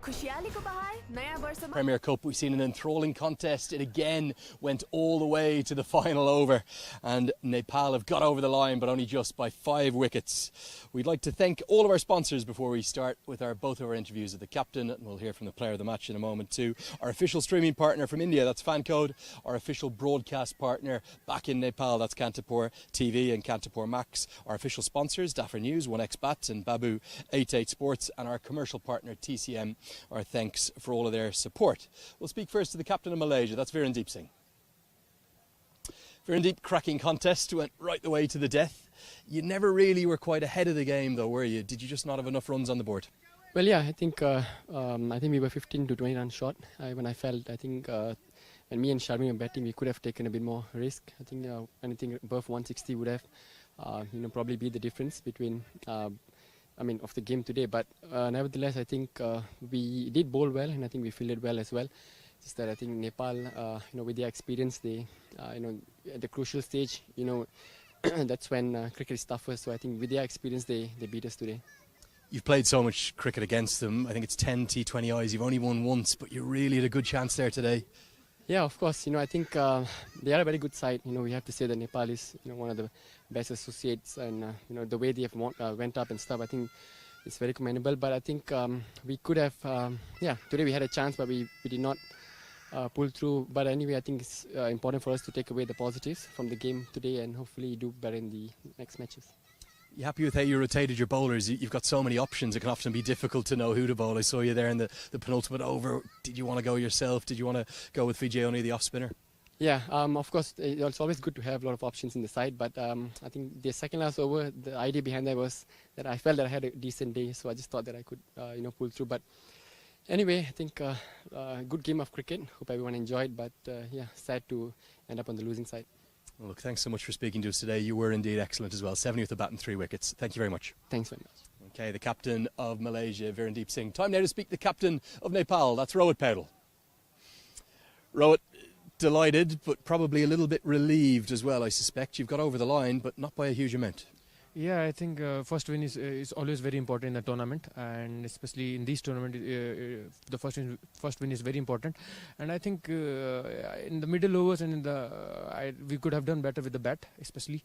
खुशियालीको बहार नयाँ वर्षमा Premier Cup, we've seen an enthralling contest. It again went all the way to the final over, and Nepal have got over the line, but only just by 5 wickets. We'd like to thank all of our sponsors before we start with both of our interviews of the captain, and we'll hear from the player of the match in a moment too. Our official streaming partner from India, that's Fancode. Our official broadcast partner back in Nepal, that's Kantapur TV and Kantapur Max. Our official sponsors, Daffer News, 1xBat and Babu 88 Sports, and our commercial partner TCM. Our thanks for all of their support. We'll speak first to the captain of Malaysia, that's Virendeep Singh. Virendeep, cracking contest, went right the way to the death. You never really were quite ahead of the game though, were you? Did you just not have enough runs on the board? Well, yeah, I think we were 15 to 20 runs short. When I felt, I think when me and Sharmi were batting, we could have taken a bit more risk. I think anything above 160 would have probably be the difference between of the game today. But nevertheless, I think we did bowl well, and I think we fielded well as well. Just that I think Nepal, with their experience, they, at the crucial stage, that's when cricket is tougher. So I think with their experience, they beat us today. You've played so much cricket against them. I think it's 10 T20Is. You've only won once, but you really had a good chance there today. Yeah, of course. I think they are a very good side. We have to say that Nepal is, one of the best associates, and the way they have went up and stuff, I think it's very commendable. But I think we could have, today we had a chance, but we did not pull through. But anyway, I think it's important for us to take away the positives from the game today and hopefully do better in the next matches. You happy with how you rotated your bowlers? You've got so many options, it can often be difficult to know who to bowl. I saw you there in the penultimate over. Did you want to go yourself? Did you want to go with Fijioni, the off-spinner? Yeah, of course, it's always good to have a lot of options in the side, but I think the second last over, the idea behind that was that I felt that I had a decent day, so I just thought that I could, pull through. But anyway, I think good game of cricket. Hope everyone enjoyed, but sad to end up on the losing side. Well, look, thanks so much for speaking to us today. You were indeed excellent as well. 70 with the bat and 3 wickets. Thank you very much. Thanks very much. Okay, the captain of Malaysia, Virendeep Singh. Time now to speak to the captain of Nepal. That's Rohit Paudel. Rohit, delighted, but probably a little bit relieved as well, I suspect. You've got over the line, but not by a huge amount. Yeah, I think first win is always very important in the tournament, and especially in this tournament, the first win is very important. And I think in the middle overs and in we could have done better with the bat, especially.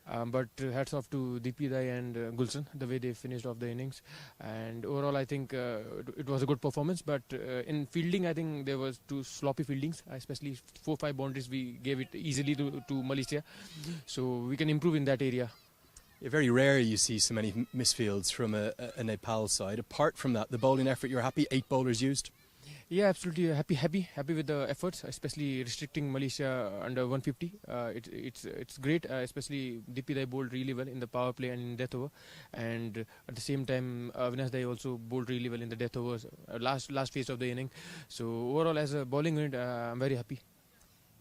But hats off to Deepthi Dai and Gulshan, the way they finished off the innings. And overall, I think it was a good performance. But in fielding, I think there was 2 sloppy fieldings, especially 4-5 boundaries we gave it easily to Malaysia. So we can improve in that area. Very rare you see so many misfields from a Nepal side. Apart from that, the bowling effort, you're happy? 8 bowlers used? Yeah, absolutely happy with the efforts, especially restricting Malaysia under 150. It's great, especially Deepthi Dai bowled really well in the power play and in death over, and at the same time Avinash Dai also bowled really well in the death overs, last phase of the inning. So overall, as a bowling unit, I'm very happy.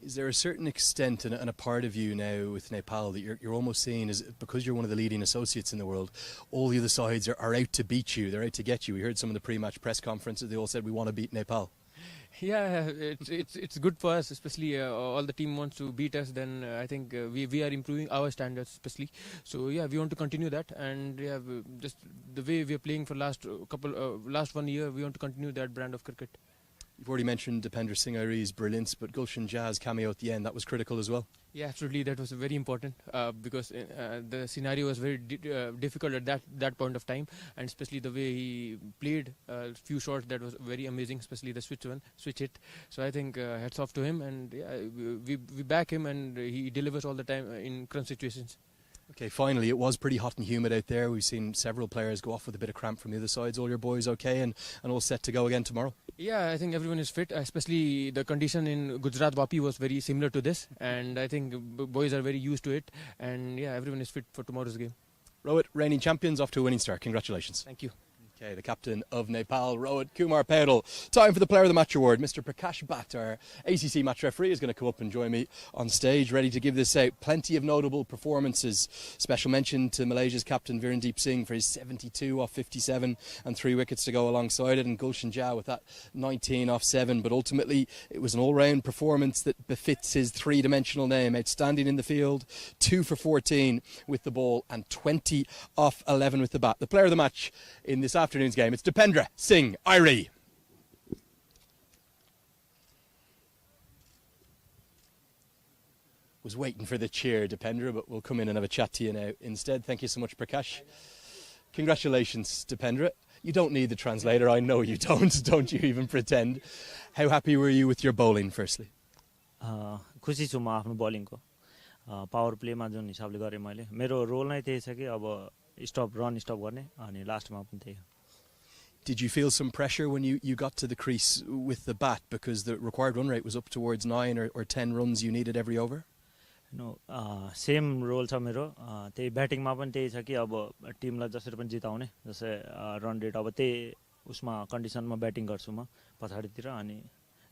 Is there a certain extent and a part of you now with Nepal that you're almost seeing as, because you're one of the leading associates in the world, all the other sides are out to beat you, they're out to get you? We heard some of the pre-match press conferences, they all said we want to beat Nepal. Yeah, it's good for us, especially all the team wants to beat us. Then I think we are improving our standards, especially. So yeah, we want to continue that, and just the way we are playing for last 1 year, we want to continue that brand of cricket. You've already mentioned Dipender Singh Airi's brilliance, but Gulshan Jha's cameo at the end, that was critical as well. Yeah, absolutely. That was very important because the scenario was very difficult at that point of time, and especially the way he played a few shots, that was very amazing, especially the switch hit. So I think hats off to him, and we back him, and he delivers all the time in crunch situations. Okay, finally, it was pretty hot and humid out there. We've seen several players go off with a bit of cramp from the other sides. All your boys okay and all set to go again tomorrow? Yeah, I think everyone is fit, especially the condition in Gujarat Vapi was very similar to this, and I think boys are very used to it, and yeah, everyone is fit for tomorrow's game. Rohit, reigning champions, off to a winning start. Congratulations. Thank you. Okay, the captain of Nepal, Rohit Kumar Paudel. Time for the Player of the Match award. Mr. Prakash Bhatt, our ACC match referee, is going to come up and join me on stage, ready to give this out. Plenty of notable performances. Special mention to Malaysia's captain Virendeep Singh for his 72 off 57 and 3 wickets to go alongside it, and Gulshan Jha with that 19 off 7. But ultimately, it was an all-round performance that befits his three-dimensional name. Outstanding in the field, 2 for 14 with the ball, and 20 off 11 with the bat. The Player of the Match in this afternoon's game, it's Dipender Singh Airi. Was waiting for the cheer, Dipender, but we'll come in and have a chat to you now instead. Thank you so much, Prakash. Congratulations, Dipender. You don't need the translator, I know you don't you even pretend. How happy were you with your bowling, firstly? खुसी छु म आफ्नो बलिङको power प्लेमा जुन हिसाबले गरे मैले मेरो role नै त्यही छ कि अब रन स्टप गर्ने अनि लास्टमा पनि त्यही हो. Did you feel some pressure when you got to the crease with the bat because the required run rate was up towards 9 or 10 runs you needed every over? No, same role छ मेरो त्यही ब्याटिङमा पनि त्यही छ कि अब टिमलाई जसरी पनि जिताउने जस्तै रन रेट अब त्यही उसमा कन्डिसनमा ब्याटिङ गर्छु म पछाडितिर अनि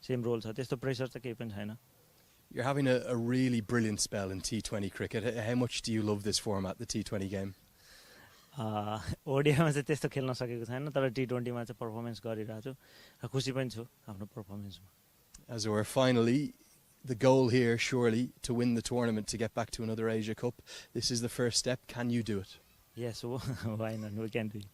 सेम रोल छ त्यस्तो प्रेसर त केही पनि छैन. You're having a really brilliant spell in T20 cricket. How much do you love this format, the T20 game? ओडिआईमा चाहिँ त्यस्तो खेल्न सकेको छैन तर टी20मा चाहिँ पर्फर्मेन्स गरिरहेको छु र खुसी पनि छु आफ्नो पर्फर्मेन्समा. As we're finally, the goal here surely to win the tournament, to get back to another Asia Cup. This is the first step. Can you do it? Yes, why not? We can do it.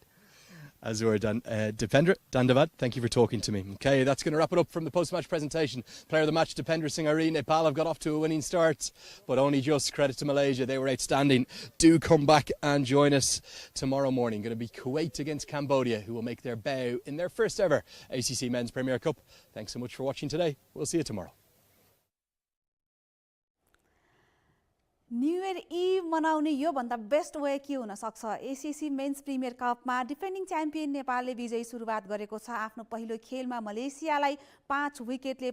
As we're done, Dipender, Dandavad, thank you for talking to me. Okay, that's going to wrap it up from the post-match presentation. Player of the match, Dipender Singh Airi. Nepal have got off to a winning start, but only just. Credit to Malaysia, they were outstanding. Do come back and join us tomorrow morning. Going to be Kuwait against Cambodia, who will make their bow in their first ever ACC Men's Premier Cup. Thanks so much for watching today. We'll see you tomorrow. New year eve मनाउने यो भन्दा best way के हुन सक्छ. ACC men's premier कपमा defending champion नेपालले विजयी सुरुवात गरेको छ. आफ्नो पहिलो खेलमा मलेसियालाई 5 विकेटले